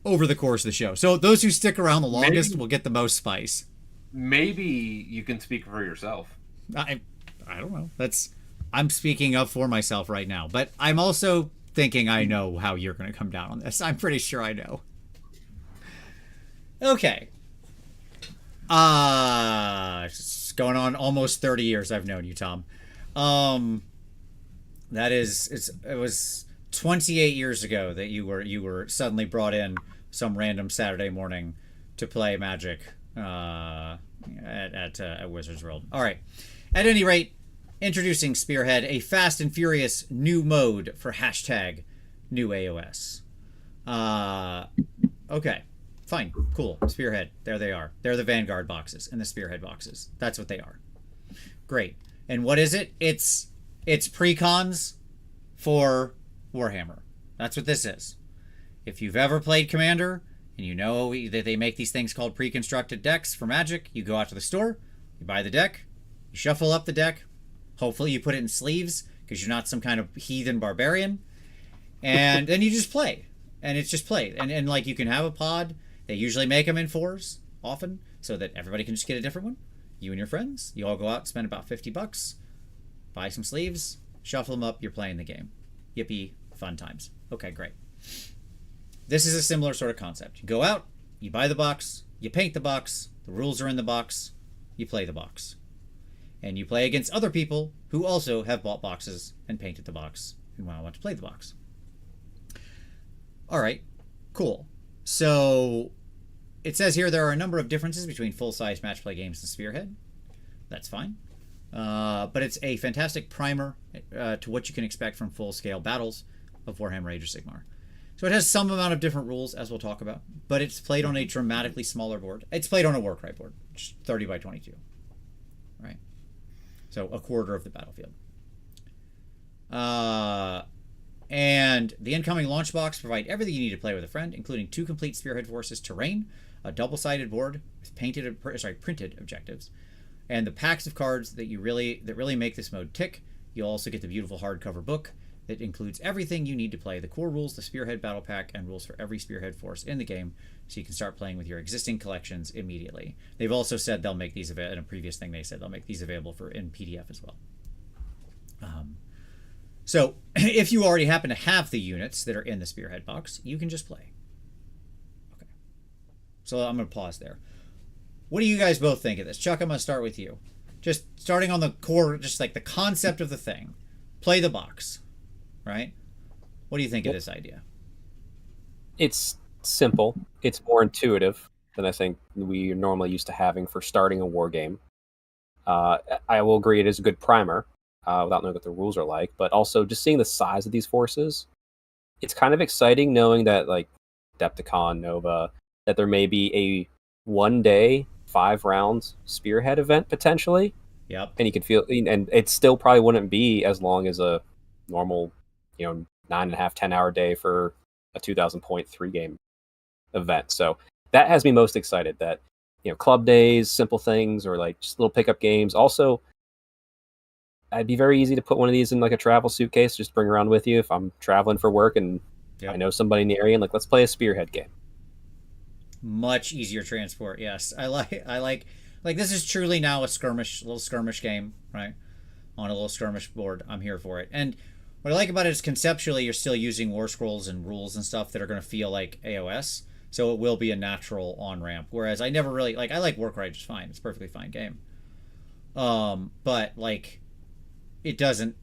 over the course of the show. So those who stick around the longest will get the most spice. Maybe you can speak for yourself. I don't know. I'm speaking up for myself right now, but I'm also thinking I know how you're going to come down on this. I'm pretty sure I know. Okay. It's going on almost 30 years I've known you, Tom. It was 28 years ago that you were suddenly brought in some random Saturday morning to play Magic at Wizards World. All right. At any rate, introducing Spearhead, a fast and furious new mode for hashtag new AoS. Okay. Fine. Cool. Spearhead. There they are. They're the Vanguard boxes and the Spearhead boxes. That's what they are. Great. And what is it? It's precons for Warhammer. That's what this is. If you've ever played Commander and you know that they make these things called pre-constructed decks for Magic, you go out to the store, you buy the deck, you shuffle up the deck, hopefully you put it in sleeves because you're not some kind of heathen barbarian, and then you just play. And it's just play. And like you can have a pod. They usually make them in 4s often so that everybody can just get a different one. You and your friends, you all go out, spend about $50, buy some sleeves, shuffle them up, you're playing the game. Yippee, fun times. Okay, great. This is a similar sort of concept. You go out, you buy the box, you paint the box, the rules are in the box, you play the box. And you play against other people who also have bought boxes and painted the box and want to play the box. All right, cool. So it says here there are a number of differences between full-size match play games and Spearhead. That's fine. But it's a fantastic primer to what you can expect from full-scale battles of Warhammer Age of Sigmar. So it has some amount of different rules, as we'll talk about, but it's played on a dramatically smaller board. It's played on a Warcry board, which is 30 by 22. Right? So a quarter of the battlefield. And the incoming launch box provide everything you need to play with a friend, including 2 complete Spearhead forces terrain, a double-sided board with printed objectives, and the packs of cards that really make this mode tick. You'll also get the beautiful hardcover book that includes everything you need to play, the core rules, the Spearhead battle pack, and rules for every Spearhead force in the game, so you can start playing with your existing collections immediately. They've also said they'll make these available. In a previous thing, they said they'll make these available in PDF as well. So if you already happen to have the units that are in the Spearhead box, you can just play. Okay. So I'm going to pause there. What do you guys both think of this? Chuck, I'm going to start with you. just starting on the core, just like the concept of the thing. Play the box, right? What do you think of this idea? It's simple. It's more intuitive than I think we are normally used to having for starting a war game. I will agree it is a good primer without knowing what the rules are like, but also just seeing the size of these forces, it's kind of exciting knowing that like Depticon, Nova, that there may be a 1 day 5 rounds spearhead event potentially, Yep. and you can feel, and it still probably wouldn't be as long as a normal, 9.5, 10 hour day for a 2,000 point 3 game event. So that has me most excited that, club days, simple things, or like just little pickup games. Also, it'd be very easy to put one of these in like a travel suitcase, just bring around with you if I'm traveling for work and I know somebody in the area and like, let's play a spearhead game. Much easier transport. Yes. I like this is truly now a little skirmish game, right? On a little skirmish board. I'm here for it. And what I like about it is conceptually you're still using war scrolls and rules and stuff that are going to feel like AoS. So it will be a natural on-ramp. Whereas I never really I like Warcry just fine. It's a perfectly fine game. But like it doesn't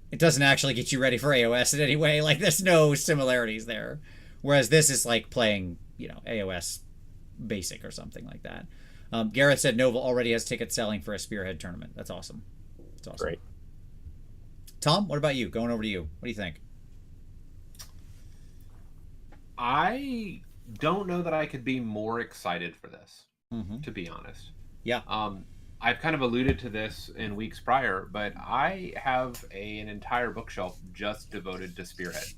actually get you ready for AoS in any way. Like there's no similarities there. Whereas this is like playing, AoS basic or something like that. Garrett said Nova already has tickets selling for a Spearhead tournament. That's awesome. That's awesome. Great. Tom, what about you? Going over to you. What do you think? I don't know that I could be more excited for this, to be honest. Yeah. I've kind of alluded to this in weeks prior, but I have an entire bookshelf just devoted to Spearhead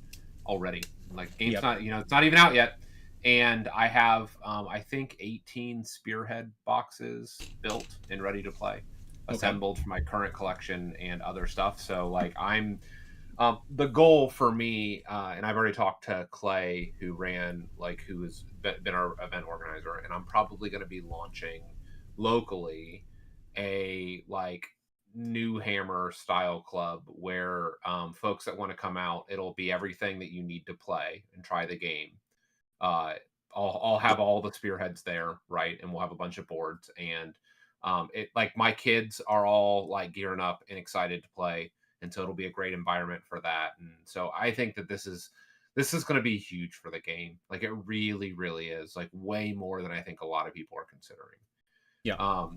already. Like game's not, it's not even out yet. And I have, I think 18 Spearhead boxes built and ready to play, assembled for my current collection and other stuff. So like the goal for me, and I've already talked to Clay, who has been our event organizer, and I'm probably going to be launching locally a like new Hammer style club where folks that want to come out, it'll be everything that you need to play and try the game. I'll have all the spearheads there, right? And we'll have a bunch of boards, and it like my kids are all like gearing up and excited to play, and so it'll be a great environment for that. And so I think that this is going to be huge for the game. Like it really, really is, like way more than I think a lot of people are considering. Yeah.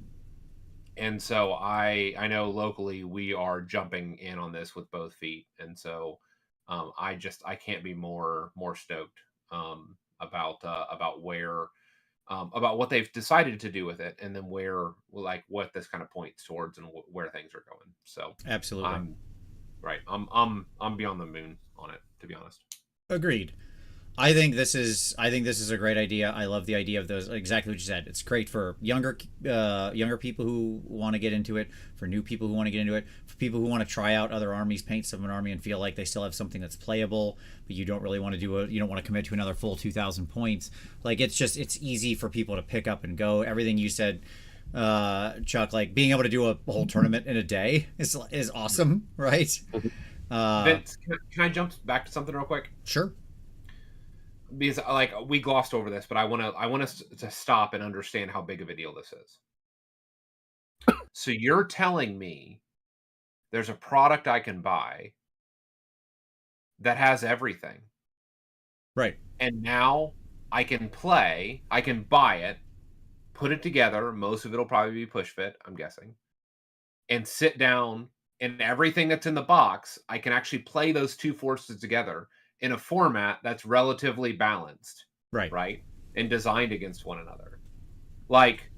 And so I know locally we are jumping in on this with both feet, and so I can't be more stoked about what they've decided to do with it, and then what this kind of points towards and where things are going. So absolutely, I'm beyond the moon on it, to be honest. Agreed. I think this is a great idea. I love the idea of those. Exactly what you said. It's great for younger people who want to get into it, for new people who want to get into it, for people who want to try out other armies, paint some of an army, and feel like they still have something that's playable, but you don't really want to you don't want to commit to another full 2,000 points. Like it's easy for people to pick up and go. Everything you said, Chuck, like being able to do a whole tournament in a day is awesome, right? Vince, can I jump back to something real quick? Sure. Because like we glossed over this, but I want us to stop and understand how big of a deal this is. So you're telling me there's a product I can buy that has everything, right? And now I can buy it, put it together. Most of it'll probably be push fit, I'm guessing, and sit down, and everything that's in the box, I can actually play those two forces together in a format that's relatively balanced, right, and designed against one another. Like,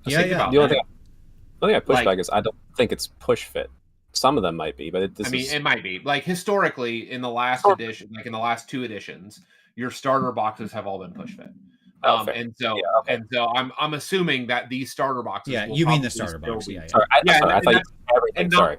the only thing I push back is I don't think it's push fit. Some of them might be, but it might be. Like historically, in the last edition, like in the last two editions, your starter boxes have all been push fit. And so I'm assuming that these starter boxes. Yeah, you mean the starter box? Yeah. Sorry, I thought everything. Sorry,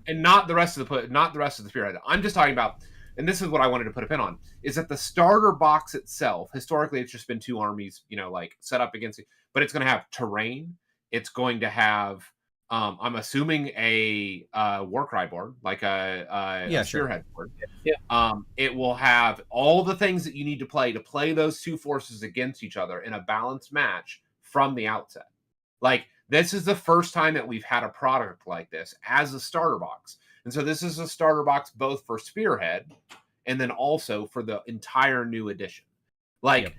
and not the rest of the spearhead. I'm just talking about, and this is what I wanted to put a pin on, is that the starter box itself, historically, it's just been two armies, like set up against it, but it's going to have terrain. It's going to have, I'm assuming a Warcry board, like a spearhead board. Yeah. It will have all the things that you need to play those two forces against each other in a balanced match from the outset. Like This is the first time that we've had a product like this as a starter box. And so this is a starter box both for Spearhead and then also for the entire new edition. Like,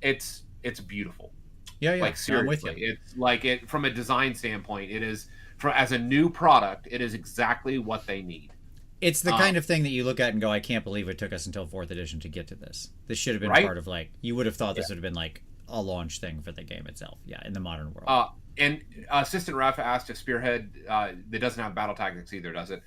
it's beautiful. Yeah, Like, seriously, I'm with you. it's like, it from a design standpoint, it is as a new product, it is exactly what they need. It's the kind of thing that you look at and go, I can't believe it took us until 4th edition to get to this. This should have been part of, like, you would have thought this would have been like a launch thing for the game itself. Yeah, in the modern world. And Assistant Ref asked if Spearhead that doesn't have battle tactics either, does it?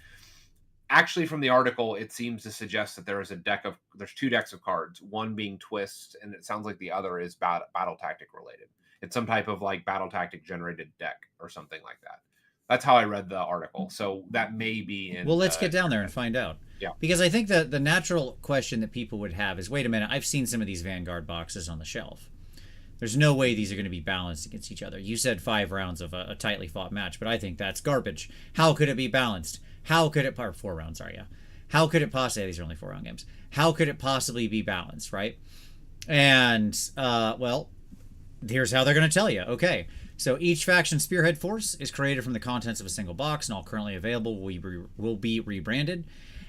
Actually, from the article, it seems to suggest that there's 2 decks of cards, one being Twist, and it sounds like the other is battle tactic related. It's some type of like battle tactic generated deck or something like that. That's how I read the article. So that may be in. Well, let's get down there and find out. Yeah. Because I think that the natural question that people would have is, wait a minute, I've seen some of these Vanguard boxes on the shelf. There's no way these are going to be balanced against each other. You said 5 rounds of a tightly fought match, but I think that's garbage. How could it be balanced? How could it... Or 4 rounds, sorry, yeah. How could it possibly... These are only 4-round games. How could it possibly be balanced, right? And, well, here's how they're going to tell you. Okay, so each faction Spearhead force is created from the contents of a single box, and all currently available will be rebranded.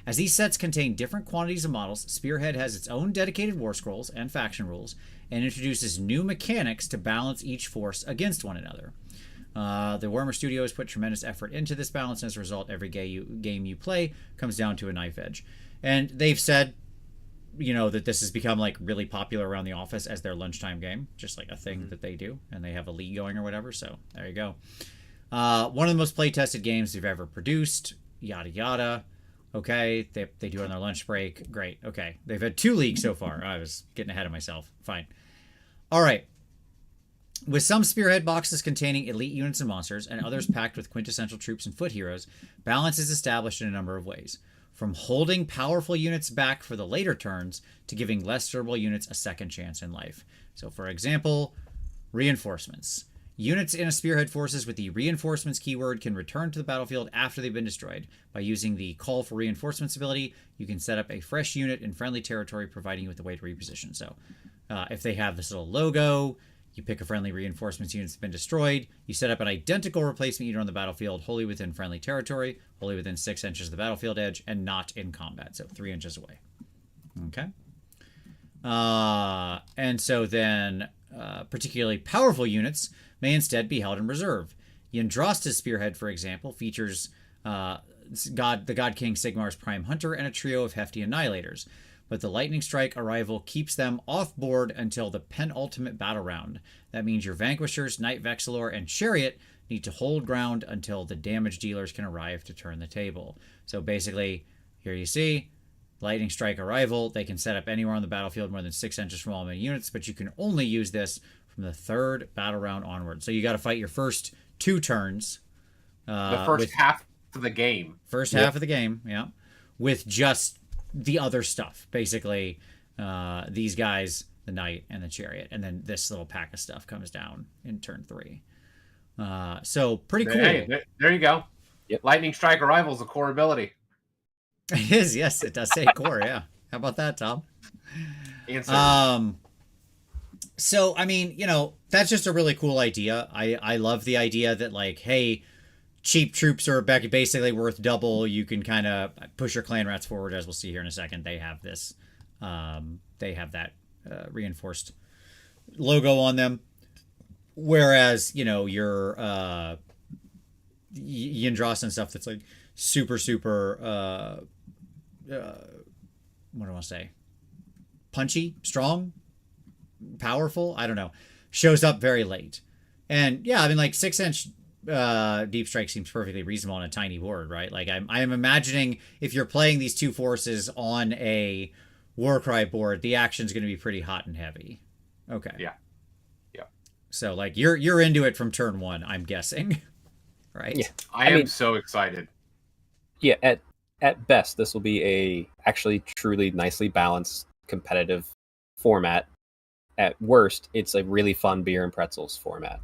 As these sets contain different quantities of models, Spearhead has its own dedicated war scrolls and faction rules, and introduces new mechanics to balance each force against one another. The Warhammer Studios put tremendous effort into this balance, and as a result, every game you play comes down to a knife edge. And they've said, you know, that this has become like really popular around the office as their lunchtime game, just like a thing that they do, and they have a league going or whatever. So there you go. One of the most play-tested games they've ever produced. Yada yada. Okay, they do it on their lunch break. Great. Okay, they've had 2 leagues so far. I was getting ahead of myself. Fine. All right. With some Spearhead boxes containing elite units and monsters, and others packed with quintessential troops and foot heroes, balance is established in a number of ways. From holding powerful units back for the later turns to giving less durable units a second chance in life. So, for example, reinforcements. Units in a Spearhead forces with the reinforcements keyword can return to the battlefield after they've been destroyed. By using the call for reinforcements ability, you can set up a fresh unit in friendly territory, providing you with a way to reposition. So, if they have this little logo, you pick a friendly reinforcements unit that's been destroyed. You set up an identical replacement unit on the battlefield, wholly within friendly territory, wholly within 6 inches of the battlefield edge, and not in combat, so 3 inches away. Okay. And so then, particularly powerful units may instead be held in reserve. Yndrasta's Spearhead, for example, features the God King Sigmar's Prime Hunter and a trio of hefty Annihilators. But the Lightning Strike arrival keeps them off board until the penultimate battle round. That means your Vanquishers, Knight Vexilor, and Chariot need to hold ground until the damage dealers can arrive to turn the table. So basically, here you see, Lightning Strike arrival. They can set up anywhere on the battlefield more than 6 inches from all enemy units, but you can only use this from the 3rd battle round onward. So you got to fight your first 2 turns. The first half of the game. First half of the game, yeah. With just the other stuff, basically these guys, the Knight and the Chariot, and then this little pack of stuff comes down in turn 3. So pretty cool. Hey, there you go. Yep. Lightning Strike arrival is a core ability. It is, yes, it does say core. Yeah, how about that, Tom? Answer. So I mean, you know, that's just a really cool idea. I love the idea that, like, hey, cheap troops are basically worth double. You can kind of push your clan rats forward, as we'll see here in a second. They have this. They have that reinforced logo on them. Whereas, you know, your Yndrasta and stuff that's like super, what do I want to say? Punchy, strong, powerful, I don't know, shows up very late. And yeah, I mean, like 6-inch deep strike seems perfectly reasonable on a tiny board, right? Like I'm imagining if you're playing these 2 forces on a Warcry board, the action's going to be pretty hot and heavy. Okay. Yeah. So like you're into it from turn 1, I'm guessing, right? Yeah. I mean, so excited. Yeah, at best, this will be a actually truly nicely balanced competitive format. At worst, it's a really fun beer and pretzels format.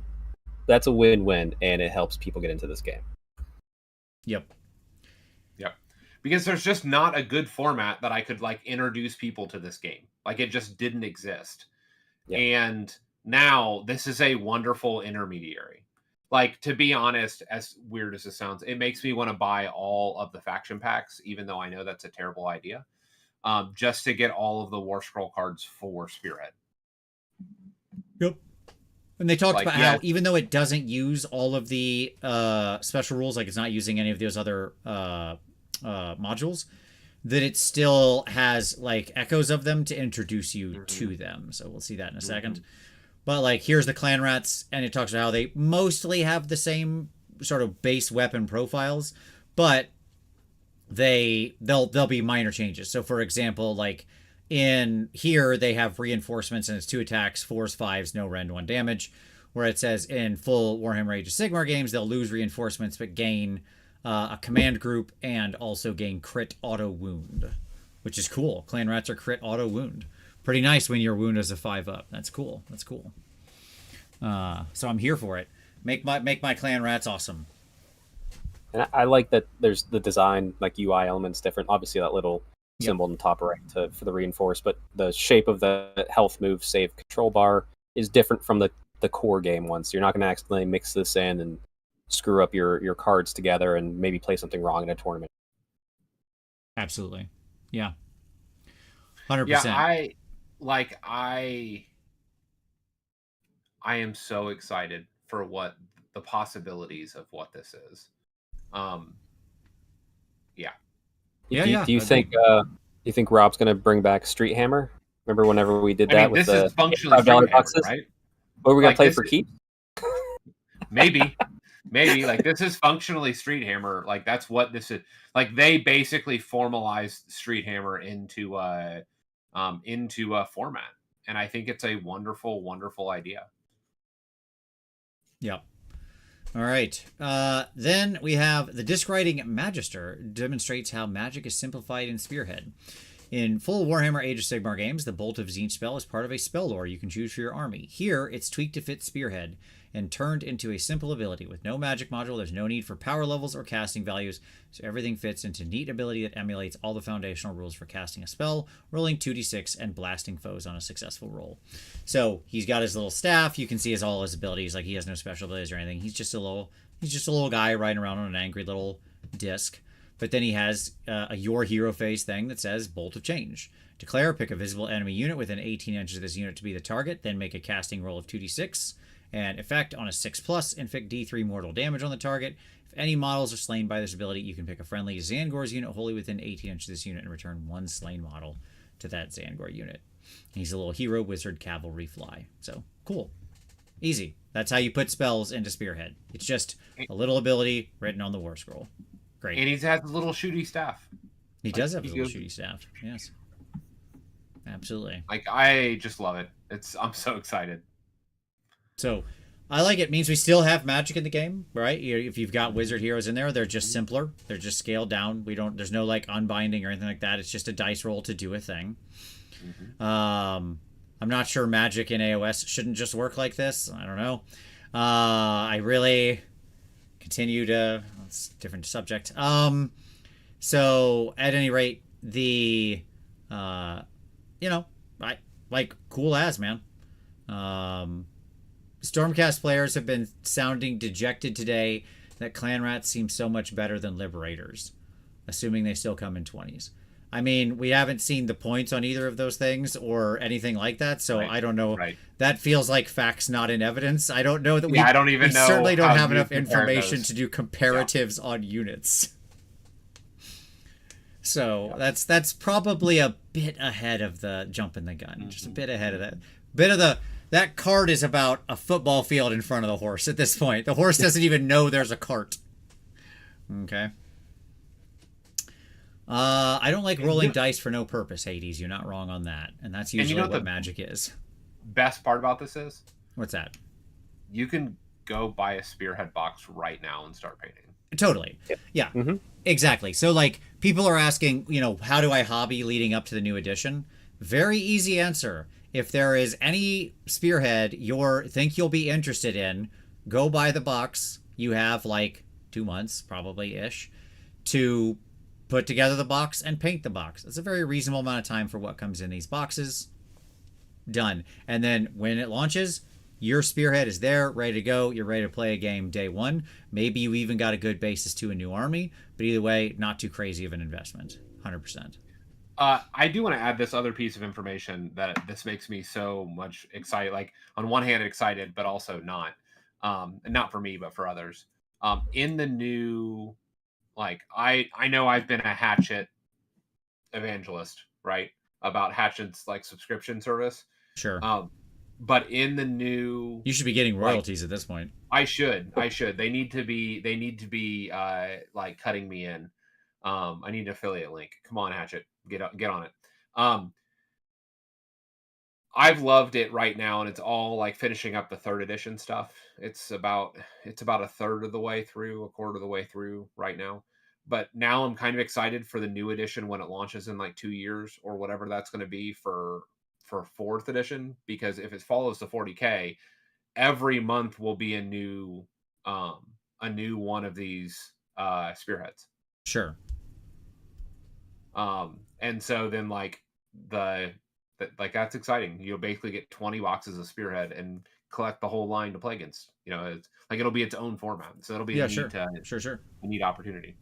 That's a win-win, and it helps people get into this game. Yep. Because there's just not a good format that I could like introduce people to this game. Like, it just didn't exist. Yep. And now this is a wonderful intermediary. Like, to be honest, as weird as this sounds, it makes me want to buy all of the faction packs, even though I know that's a terrible idea. Just to get all of the War Scroll cards for Spearhead. Yep. And they talked Like, about yeah. how even though it doesn't use all of the special rules, like it's not using any of those other modules, that it still has like echoes of them to introduce you to them. So we'll see that in a second. But like, here's the clan rats, and it talks about how they mostly have the same sort of base weapon profiles, but there'll be minor changes. So for example, like in here they have reinforcements and it's 2 attacks, 4s, 5s, no rend, 1 damage. Where it says in full Warhammer Age of Sigmar games they'll lose reinforcements but gain a command group and also gain crit auto wound, which is cool. Clan rats are crit auto wound. Pretty nice when your wound is a 5-up. That's cool. That's cool. So I'm here for it. Make my clan rats awesome. And I like that there's the design, like UI elements different. Obviously, that little symbol in the top right for the reinforce, but the shape of the health, move, save, control bar is different from the core game one. So you're not going to accidentally mix this in and screw up your cards together and maybe play something wrong in a tournament. Absolutely. Yeah. 100%. Yeah, I am so excited for what the possibilities of what this is. Do you think Rob's going to bring back Street Hammer? Remember whenever we did that with this is functionally $5 Street boxes? Hammer, right? What are we going to play for keeps? Maybe. Like, this is functionally Street Hammer. Like, that's what this is. Like, they basically formalized Street Hammer into a format, and I think it's a wonderful, wonderful idea. Yep. All right. Then we have the Disc Writing Magister demonstrates how magic is simplified in Spearhead. In full Warhammer Age of Sigmar games, the Bolt of Tzeentch spell is part of a spell lore you can choose for your army. Here, it's tweaked to fit Spearhead and turned into a simple ability. With no magic module, there's no need for power levels or casting values, so everything fits into neat ability that emulates all the foundational rules for casting a spell, rolling 2d6, and blasting foes on a successful roll. So he's got his little staff. You can see all his abilities. Like, he has no special abilities or anything. He's just a little guy riding around on an angry little disc. But then he has a Your Hero phase thing that says Bolt of Change. Declare, pick a visible enemy unit within 18 inches of this unit to be the target, then make a casting roll of 2d6. And effect on a 6+, inflict d3 mortal damage on the target. If any models are slain by this ability, you can pick a friendly Zangor's unit wholly within 18 inches of this unit and return 1 slain model to that Zangor unit. He's a little hero, wizard, cavalry, fly. So, cool. Easy. That's how you put spells into Spearhead. It's just a little ability written on the War Scroll. Great. And he has a little shooty staff. He does have a little shooty staff. Yes. Absolutely. Like, I just love it. I'm so excited. So, I like it. It means we still have magic in the game, right? If you've got wizard heroes in there, they're just simpler. They're just scaled down. There's no like unbinding or anything like that. It's just a dice roll to do a thing. I'm not sure magic in AoS shouldn't just work like this. I don't know. I really continue to... It's a different subject. So, at any rate, the... I like cool as, man. Stormcast players have been sounding dejected today that clan rats seem so much better than liberators, assuming they still come in 20s. I mean, we haven't seen the points on either of those things or anything like that, so I don't know. Right. That feels like facts, not in evidence. I don't know that we. I don't even know. We certainly don't have enough information to do comparatives on units. So that's probably a bit ahead of the jump in the gun, just a bit ahead of that. That cart is about a football field in front of the horse at this point. The horse doesn't even know there's a cart. Okay. I don't like rolling dice for no purpose, Hades. You're not wrong on that. And that's usually what magic is. Best part about this is? What's that? You can go buy a Spearhead box right now and start painting. Totally. Yeah. Exactly. So, like, people are asking, how do I hobby leading up to the new edition? Very easy answer. If there is any Spearhead you think you'll be interested in, go buy the box. You have, like, 2 months, probably-ish, to put together the box and paint the box. It's a very reasonable amount of time for what comes in these boxes. Done. And then when it launches, Your spearhead is there, ready to go. You're ready to play a game day one. Maybe you even got a good basis to a new army, but either way, not too crazy of an investment. 100%. I do want to add this other piece of information that this makes me so much excited. Like on one hand, excited, but also not. Not for me, but for others. In the new, like I know I've been a Hatchet evangelist, right? About Hatchet's like subscription service. Sure. But in the new, you should be getting royalties at this point. I should. They need to be like cutting me in. I need an affiliate link. Come on, Hatchet, get on it. I've loved it right now, and it's all like finishing up the 3rd edition stuff. It's about a third of the way through, a quarter of the way through right now. But now I'm kind of excited for the new edition when it launches in like 2 years or whatever that's going to be for 4th edition, because if it follows the 40K, every month will be a new one of these spearheads. Sure. And so then like that's exciting. You'll basically get 20 boxes of spearhead and collect the whole line to play against. It's like it'll be its own format. So it'll be a neat opportunity.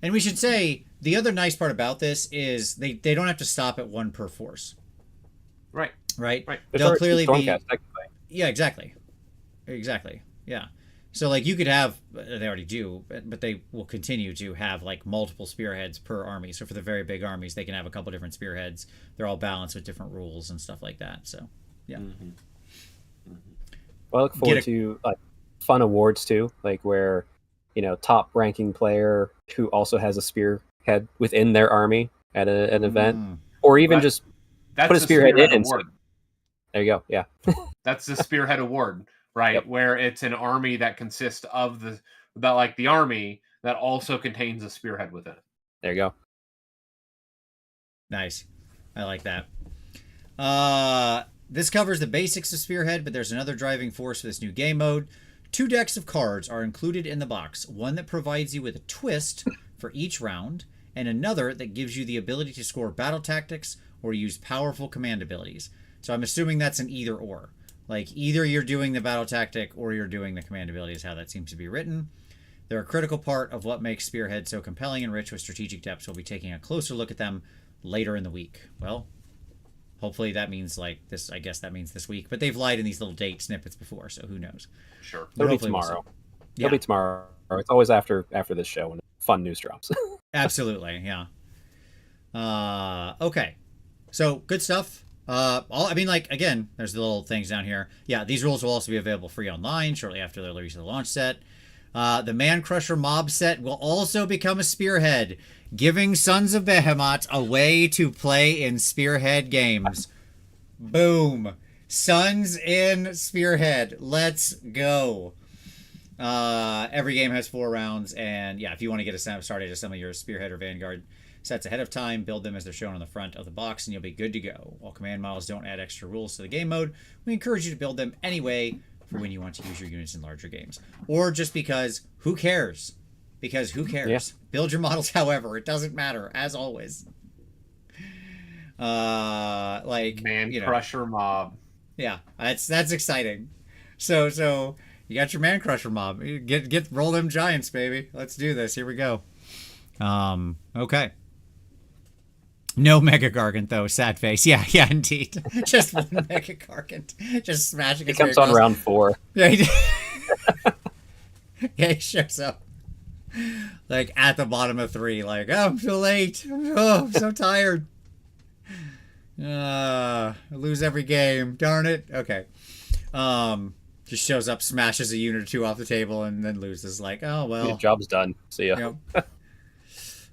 And we should say the other nice part about this is they don't have to stop at 1 per force. Right. They'll clearly be. Yeah, exactly. Yeah. So like you could have, they already do, but they will continue to have like multiple spearheads per army. So for the very big armies, they can have a couple different spearheads. They're all balanced with different rules and stuff like that. So yeah. Well, I look forward to like fun awards too, like where top ranking player who also has a spearhead within their army at an event, or even just put a spearhead in. There you go. Yeah. That's the spearhead award. Right, yep. Where it's an army that consists of the army that also contains a spearhead within it. There you go. Nice. I like that. This covers the basics of spearhead, but there's another driving force for this new game mode. 2 decks of cards are included in the box. One that provides you with a twist for each round, and another that gives you the ability to score battle tactics or use powerful command abilities. So I'm assuming that's an either or. Like, either you're doing the battle tactic or you're doing the command ability is how that seems to be written. They're a critical part of what makes Spearhead so compelling and rich with strategic depth. We'll be taking a closer look at them later in the week. Well, hopefully that means like this. I guess that means this week. But they've lied in these little date snippets before, so who knows? Sure. It'll be tomorrow. It'll be tomorrow. It's always after this show when fun news drops. Absolutely, yeah. Okay. So, good stuff. Again, there's the little things down here. Yeah, these rules will also be available free online shortly after the release of the launch set. The Man Crusher mob set will also become a spearhead, giving Sons of Behemoth a way to play in spearhead games. Boom. Sons in spearhead. Let's go. Every game has 4 rounds, and yeah, if you want to get started to some of your spearhead or vanguard sets ahead of time, build them as they're shown on the front of the box, and you'll be good to go. While command models don't add extra rules to the game mode, we encourage you to build them anyway for when you want to use your units in larger games. Or just because, who cares? Because who cares? Yeah. Build your models however. It doesn't matter, as always. Crusher mob. Yeah, that's exciting. So you got your Man Crusher mob. Roll them giants, baby. Let's do this. Here we go. Okay. No Mega Gargant, though. Sad face. Yeah, indeed. Just one Mega Gargant. Just smashing his He comes on round 4. Yeah, he shows up. Like, at the bottom of 3. Like, oh, I'm so late. I'm so tired. I lose every game. Darn it. Okay. Just shows up, smashes a unit or 2 off the table, and then loses. Like, oh, well. Your job's done. See ya. Yep.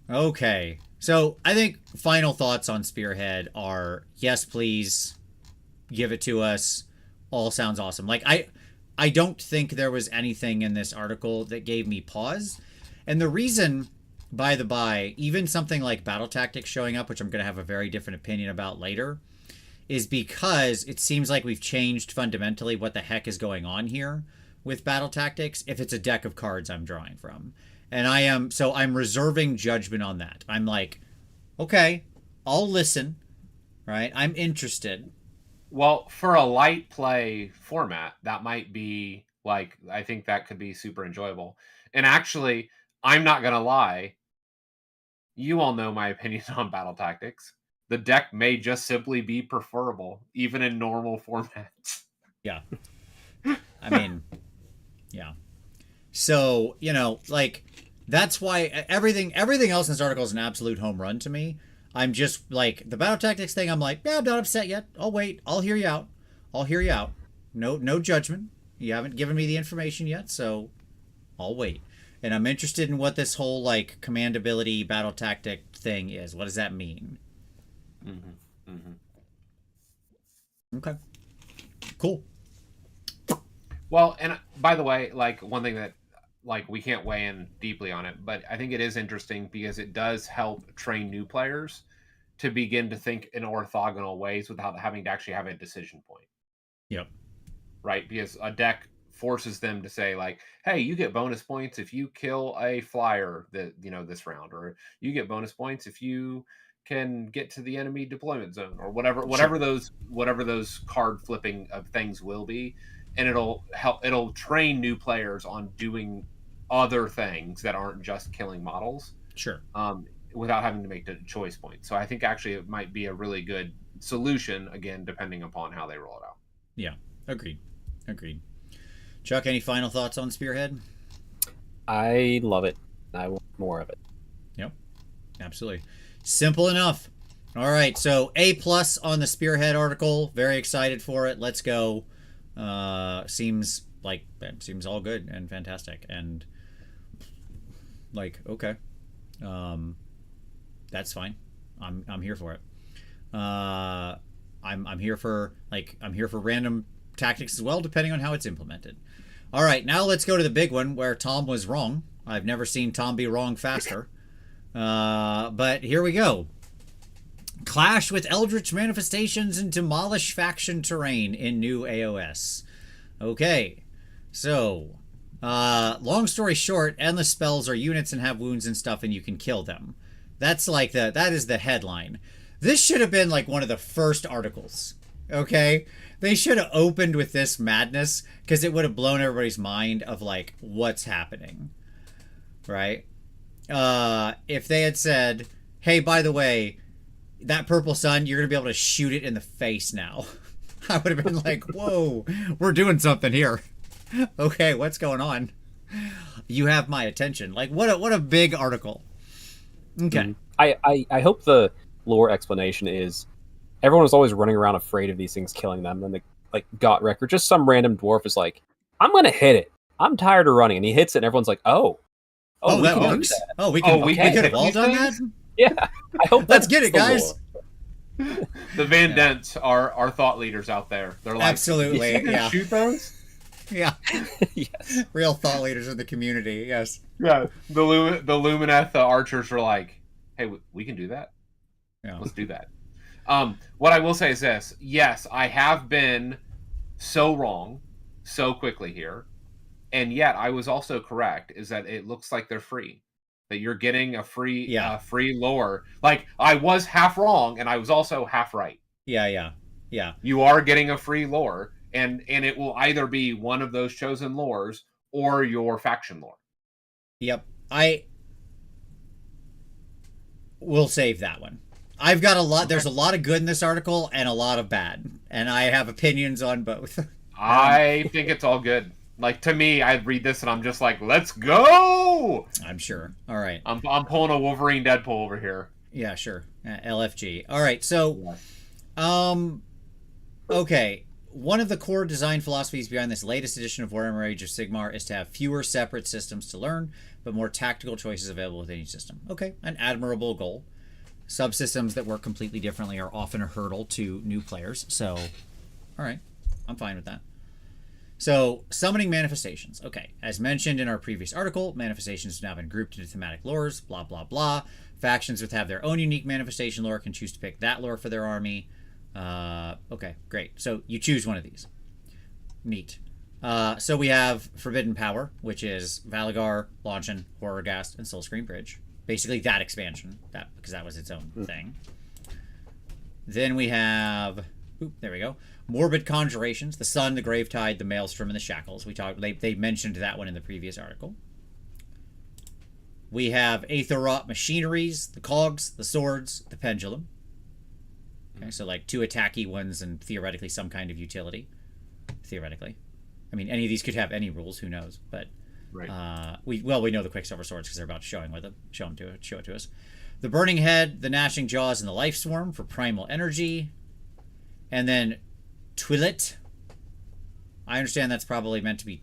Okay. So I think final thoughts on Spearhead are, yes, please give it to us. All sounds awesome. Like, I don't think there was anything in this article that gave me pause. And the reason, by the by, even something like battle tactics showing up, which I'm going to have a very different opinion about later, is because it seems like we've changed fundamentally what the heck is going on here with battle tactics if it's a deck of cards I'm drawing from. And I'm reserving judgment on that. I'm like, okay, I'll listen, right? I'm interested. Well, for a light play format, that might be like, I think that could be super enjoyable. And actually, I'm not gonna lie, you all know my opinion on battle tactics. The deck may just simply be preferable, even in normal formats. Yeah. I mean, yeah. So, like, that's why everything else in this article is an absolute home run to me. I'm just like, the battle tactics thing, I'm like, yeah, I'm not upset yet. I'll wait. I'll hear you out. No judgment. You haven't given me the information yet, so I'll wait. And I'm interested in what this whole, like, command ability battle tactic thing is. What does that mean? Mm-hmm. Mm-hmm. Okay. Cool. Well, and by the way, like, one thing that, like, we can't weigh in deeply on it, but I think it is interesting because it does help train new players to begin to think in orthogonal ways without having to actually have a decision point. Yep. Right? Because a deck forces them to say, like, hey, you get bonus points if you kill a flyer this round, or you get bonus points if you can get to the enemy deployment zone, or whatever those card flipping of things will be. And it'll train new players on doing other things that aren't just killing models. Sure. Without having to make the choice point. So I think actually it might be a really good solution, again, depending upon how they roll it out. Yeah. Agreed. Chuck, any final thoughts on Spearhead? I love it. I want more of it. Yep. Absolutely. Simple enough. All right. So A+ on the Spearhead article. Very excited for it. Let's go. Seems all good and fantastic, and like, okay, that's fine. I'm here for it. I'm here for random tactics as well, depending on how it's implemented. All right, now let's go to the big one where Tom was wrong. I've never seen Tom be wrong faster. But here we go. Clash with Eldritch manifestations and demolish faction terrain in new AoS. Okay, so long story short, endless spells are units and have wounds and stuff, and you can kill them. That is the headline. This should have been like one of the first articles. Okay, they should have opened with this madness because it would have blown everybody's mind of like what's happening, right? If they had said, "Hey, by the way, that purple sun, you're going to be able to shoot it in the face now." I would have been like, whoa, we're doing something here. Okay, what's going on? You have my attention. Like, what a big article. Okay. I hope the lore explanation is everyone was always running around afraid of these things killing them. And the got wrecker, just some random dwarf is like, I'm going to hit it. I'm tired of running. And he hits it and everyone's like, oh, that works. That. We could have all done that. Yeah, I hope. Let's get it, guys. The Van Dents are thought leaders out there. They're like, absolutely, yeah. Shoot those. Yeah. Yes. Real thought leaders in the community. Yes. Yeah. The Lumineth archers were like, hey, we can do that. Yeah. Let's do that. What I will say is this: yes, I have been so wrong so quickly here, and yet I was also correct. Is that it looks like they're free. That you're getting a free free lore. Like, I was half wrong and I was also half right. Yeah. You are getting a free lore, and it will either be one of those chosen lores or your faction lore. Yep. I will save that one. I've got a lot. There's a lot of good in this article and a lot of bad, and I have opinions on both. I think it's all good. Like, to me, I read this and I'm just like, let's go! I'm sure. All right. I'm pulling a Wolverine Deadpool over here. Yeah, sure. LFG. All right. So, okay. One of the core design philosophies behind this latest edition of Warhammer Age of Sigmar is to have fewer separate systems to learn, but more tactical choices available within each system. Okay. An admirable goal. Subsystems that work completely differently are often a hurdle to new players. So, all right. I'm fine with that. So, summoning manifestations. Okay, as mentioned in our previous article, manifestations have now been grouped into thematic lores, blah, blah, blah. Factions that have their own unique manifestation lore can choose to pick that lore for their army. Okay, great. So, you choose one of these. Neat. So, we have Forbidden Power, which is Valagar, Launchin, Horrorghast, and Soulscream Bridge. Basically, that expansion, because that was its own thing. Then we have Oop, there we go. Morbid Conjurations, the Sun, the Gravetide, the Maelstrom, and the Shackles. They mentioned that one in the previous article. We have Aether-wrought Machineries, the Cogs, the Swords, the Pendulum. Okay, so like 2 attacky ones and theoretically some kind of utility. Theoretically. I mean, any of these could have any rules, who knows, but... Right. We know the Quicksilver Swords because they're about to show it to us. The Burning Head, the Gnashing Jaws, and the Life Swarm for primal energy. And then Twilit. I understand that's probably meant to be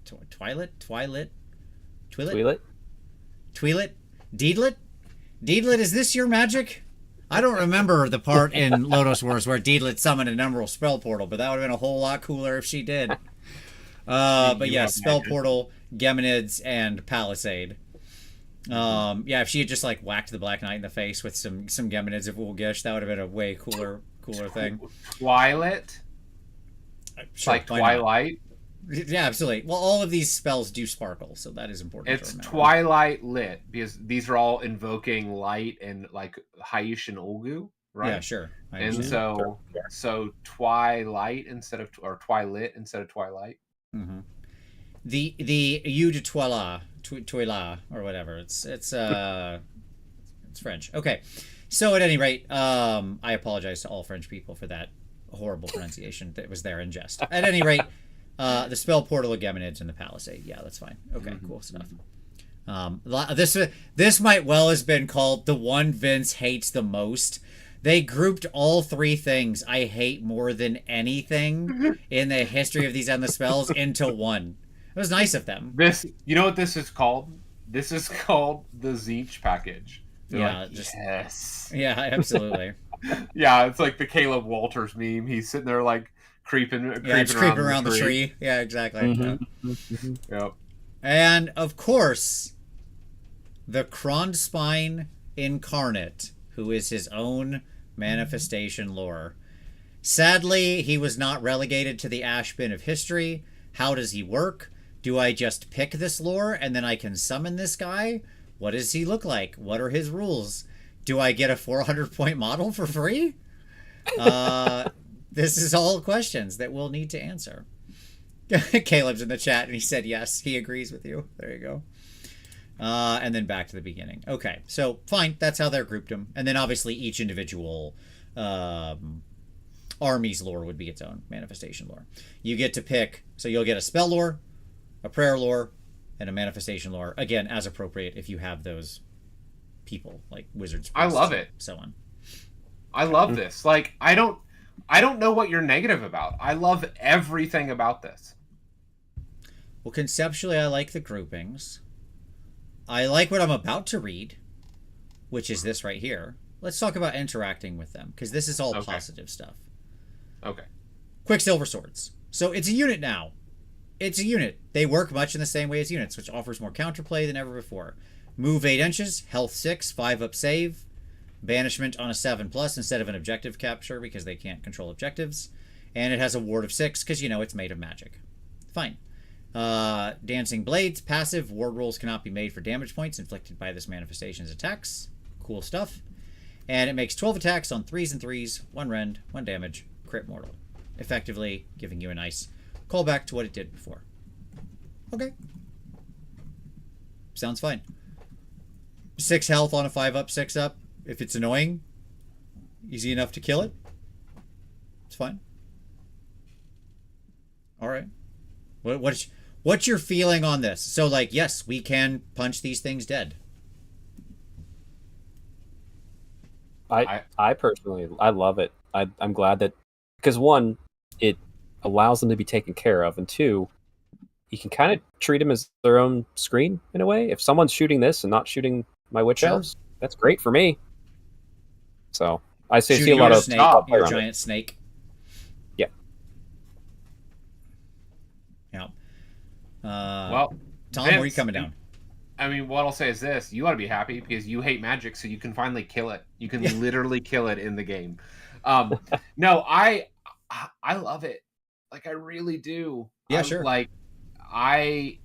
Twilit? Deedlit? Deedlit, is this your magic? I don't remember the part in Lodos Wars where Deedlit summoned an Emerald Spell Portal, but that would have been a whole lot cooler if she did. But yeah, Spell Portal, Geminids, and Palisade. Yeah, if she had just like whacked the Black Knight in the face with some Geminids of Ulgish, that would have been a way cooler thing. Twilight? Sure, like Twilight? Yeah, absolutely. Well, all of these spells do sparkle, so that is important. It's Twilight lit, because these are all invoking light and like Haish and Ulgu, right? Yeah, sure. And so Twilight instead of, or Twilit instead of Twilight. Mm-hmm. The Eau de Toila, or whatever. It's French. Okay. So at any rate, I apologize to all French people for that horrible pronunciation that was there in jest. At any rate, the Spell Portal of Geminids and the Palisade. Yeah, that's fine. Okay, cool stuff. This might well has been called the one Vince hates the most. They grouped all 3 things I hate more than anything in the history of these endless spells into one. It was nice of them. You know what this is called? This is called the Zinch package. They're yeah, like, just yes. Yeah, absolutely. Yeah, it's like the Caleb Walters meme. He's sitting there like creeping around the tree. Yeah, exactly. Mm-hmm. Yep. And of course, the Krondspine Incarnate, who is his own manifestation lore. Sadly, he was not relegated to the ash bin of history. How does he work? Do I just pick this lore and then I can summon this guy? What does he look like? What are his rules? Do I get a 400-point model for free? This is all questions that we'll need to answer. Caleb's in the chat and he said yes. He agrees with you. There you go. And then back to the beginning. Okay, so fine. That's how they're grouped them. And then obviously each individual army's lore would be its own manifestation lore. You get to pick, so you'll get a spell lore, a prayer lore, and a manifestation lore. Again, as appropriate if you have those people, like wizards. I love it. So on. I love this. Like, I don't know what you're negative about. I love everything about this. Well, conceptually, I like the groupings. I like what I'm about to read, which is this right here. Let's talk about interacting with them, because this is all positive stuff. Okay. Quicksilver Swords. So it's a unit now. It's a unit. They work much in the same way as units, which offers more counterplay than ever before. Move 8 inches, health 6, 5-up save, banishment on a 7+ instead of an objective capture because they can't control objectives, and it has a ward of 6 because, you know, it's made of magic. Fine. Dancing Blades, passive. Ward rolls cannot be made for damage points inflicted by this manifestation's attacks. Cool stuff. And it makes 12 attacks on 3s and 3s, 1 rend, 1 damage, crit mortal. Effectively giving you a nice callback to what it did before. Okay. Sounds fine. 6 health on a 5-up, 6-up. If it's annoying, easy enough to kill it. It's fine. All right. What's your feeling on this? So, like, yes, we can punch these things dead. I personally, I love it. I'm glad that, because 1, it allows them to be taken care of, and 2, you can kind of treat them as their own screen in a way. If someone's shooting this and not shooting my witch elves, that's great for me. So I see a lot of snake, your giant snake. Yeah. Yeah. Well, Tom, Vince, where are you coming down? I mean, what I'll say is this: you ought to be happy because you hate magic, so you can finally kill it. You can literally kill it in the game. No, I love it. Like, I really do. Yeah, sure. Like, I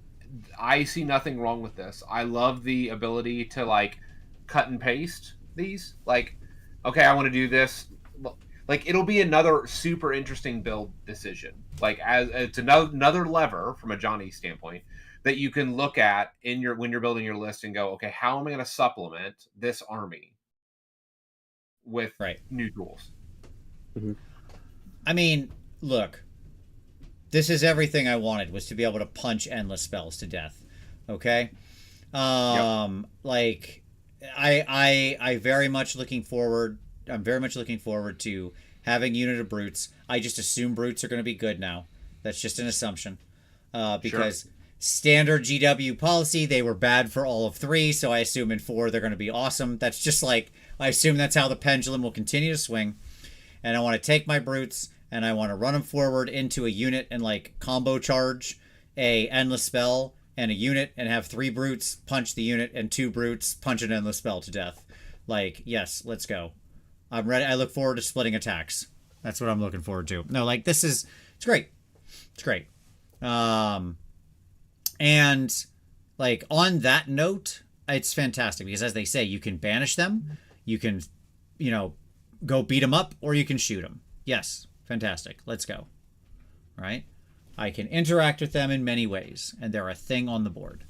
see nothing wrong with this. I love the ability to like cut and paste these. Like, okay, I want to do this. like it'll be another super interesting build decision. Like as it's another lever from a Johnny standpoint that you can look at in your when you're building your list and go, okay, how am I going to supplement this army with new tools? Mm-hmm. I mean, look, this is everything I wanted, was to be able to punch endless spells to death. Okay? Like I very much looking forward. I'm very much looking forward to having unit of brutes. I just assume brutes are going to be good now. That's just an assumption, because standard GW policy, they were bad for all of 3, so I assume in 4 they're going to be awesome. That's just like, I assume that's how the pendulum will continue to swing. And I want to take my brutes and I want to run them forward into a unit and like combo charge a endless spell and a unit and have 3 brutes punch the unit and 2 brutes punch an endless spell to death. Like, yes, let's go. I'm ready. I look forward to splitting attacks. That's what I'm looking forward to. No, like it's great. It's great. And like on that note, it's fantastic because as they say, you can banish them, you can, go beat them up, or you can shoot them. Yes. Fantastic. Let's go. Right? I can interact with them in many ways, and they're a thing on the board.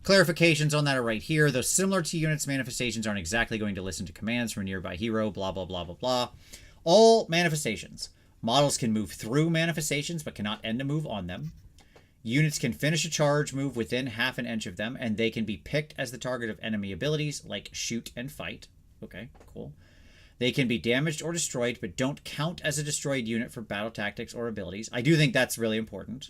Clarifications on that are right here. Though similar to units, manifestations aren't exactly going to listen to commands from a nearby hero, blah, blah, blah, blah, blah. All manifestations. Models can move through manifestations, but cannot end a move on them. Units can finish a charge move within half an inch of them, and they can be picked as the target of enemy abilities, like shoot and fight. Okay, cool. They can be damaged or destroyed, but don't count as a destroyed unit for battle tactics or abilities. I do think that's really important,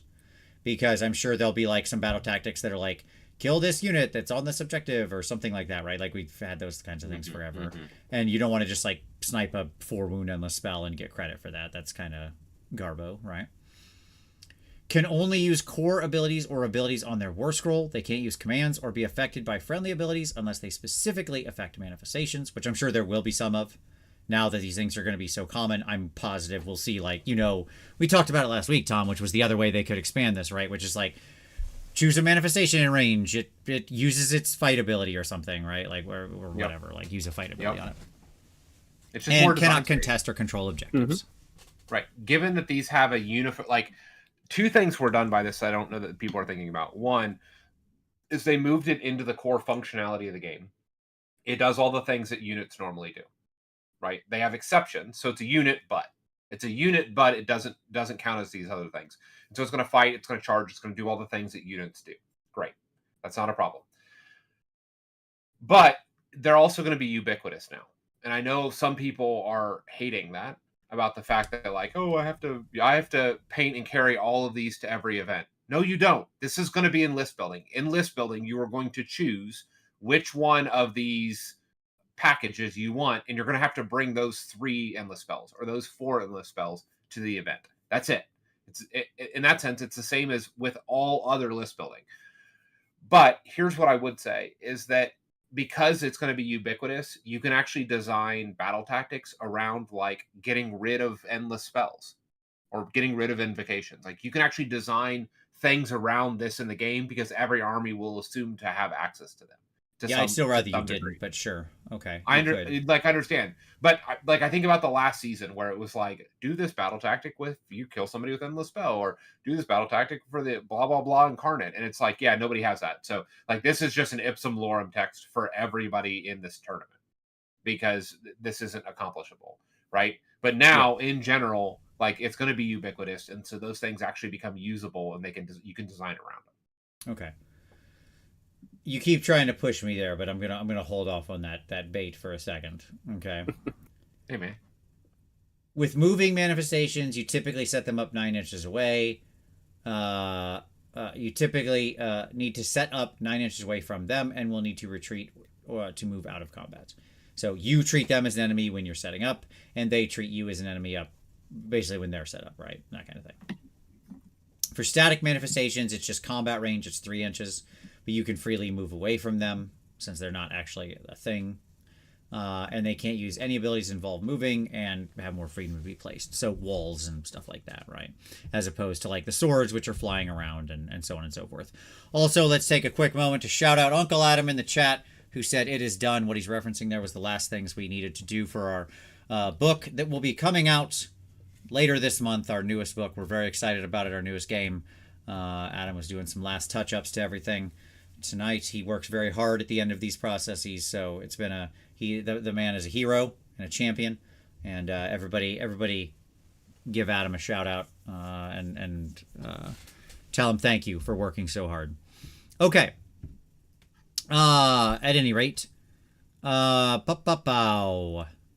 because I'm sure there'll be like some battle tactics that are like, kill this unit that's on this objective or something like that, right? Like we've had those kinds of things forever. And you don't want to just like snipe a 4 wound endless spell and get credit for that. That's kind of garbo, right? Can only use core abilities or abilities on their war scroll. They can't use commands or be affected by friendly abilities unless they specifically affect manifestations, which I'm sure there will be some of. Now that these things are going to be so common, I'm positive we'll see, like, we talked about it last week, Tom, which was the other way they could expand this, right? Which is like, choose a manifestation in range. It uses its fight ability or something, right? Like, or whatever. Like, use a fight ability on it. It's just and more cannot contest or control objectives. Right. Given that these have a uniform, like, 2 things were done by this I don't know that people are thinking about. One is they moved it into the core functionality of the game. It does all the things that units normally do. Right? They have exceptions, so it's a unit, but it doesn't count as these other things. And so it's going to fight, it's going to charge, it's going to do all the things that units do. Great, that's not a problem. But they're also going to be ubiquitous now, and I know some people are hating that about the fact that they're like, oh, I have to paint and carry all of these to every event. No, you don't. This is going to be in list building. In list building, you are going to choose which one of these packages you want, and you're going to have to bring those 3 endless spells or those 4 endless spells to the event. That's it. In that sense, it's the same as with all other list building. But here's what I would say is that because it's going to be ubiquitous, you can actually design battle tactics around like getting rid of endless spells or getting rid of invocations. Like you can actually design things around this in the game because every army will assume to have access to them. I'd still rather you didn't, but sure. Okay. I understand. But I think about the last season where it was like, do this battle tactic with you kill somebody with endless spell, or do this battle tactic for the blah, blah, blah incarnate. And it's like, yeah, nobody has that. So like, this is just an ipsum lorem text for everybody in this tournament because this isn't accomplishable. Right. But now in general, like it's going to be ubiquitous. And so those things actually become usable and you can design around them. Okay. You keep trying to push me there, but I'm gonna hold off on that bait for a second. Okay. Hey man. With moving manifestations, you typically set them up 9 inches away. You typically need to set up 9 inches away from them, and will need to retreat or to move out of combat. So you treat them as an enemy when you're setting up, and they treat you as an enemy up, basically when they're set up, right? That kind of thing. For static manifestations, it's just combat range. It's 3 inches. But you can freely move away from them since they're not actually a thing. And they can't use any abilities involved moving and have more freedom to be placed. So walls and stuff like that, right? As opposed to like the swords, which are flying around and so on and so forth. Also, let's take a quick moment to shout out Uncle Adam in the chat, who said it is done. What he's referencing there was the last things we needed to do for book that will be coming out later this month. Our newest book. We're very excited about it. Our newest game. Adam was doing some last touch-ups to everything tonight. He works very hard at the end of these processes, so it's been the man is a hero and a champion, and everybody give Adam a shout out and tell him thank you for working so hard. Okay. At any rate,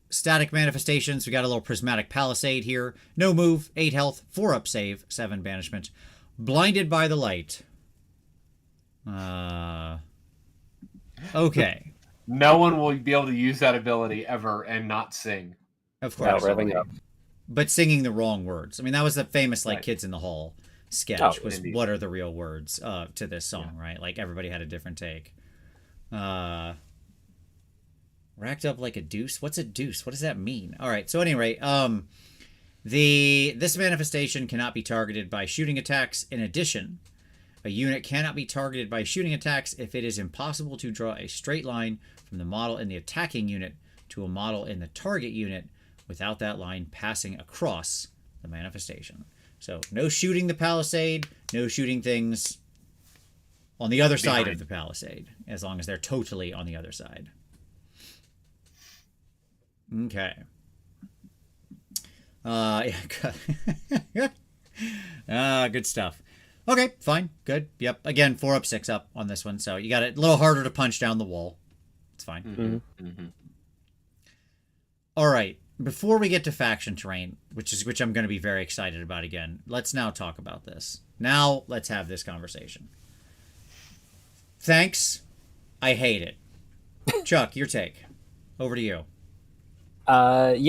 static manifestations. We got a little prismatic palisade here. No move, 8 health, 4 up save, 7 banishment. Blinded by the light. Okay. No one will be able to use that ability ever and not sing. Of course. Revving up. But singing the wrong words. I mean, that was the famous Right. Kids in the Hall sketch. Was indeed. what are the real words to this song, right? Like everybody had a different take. Racked up like a deuce. What's a deuce? What does that mean? All right. So anyway, this manifestation cannot be targeted by shooting attacks. In addition, a unit cannot be targeted by shooting attacks if it is impossible to draw a straight line from the model in the attacking unit to a model in the target unit without that line passing across the manifestation. So no shooting the palisade, no shooting things on the other side of the palisade, as long as they're totally on the other side. Okay. Good stuff. Okay, fine, good. Yep. Again, 4 up, 6 up on this one, so you got it a little harder to punch down the wall. It's fine. Mm-hmm. Mm-hmm. All right. Before we get to faction terrain, which I'm going to be very excited about again, let's now talk about this. Now let's have this conversation. Thanks. I hate it. Chuck, your take. Over to you. I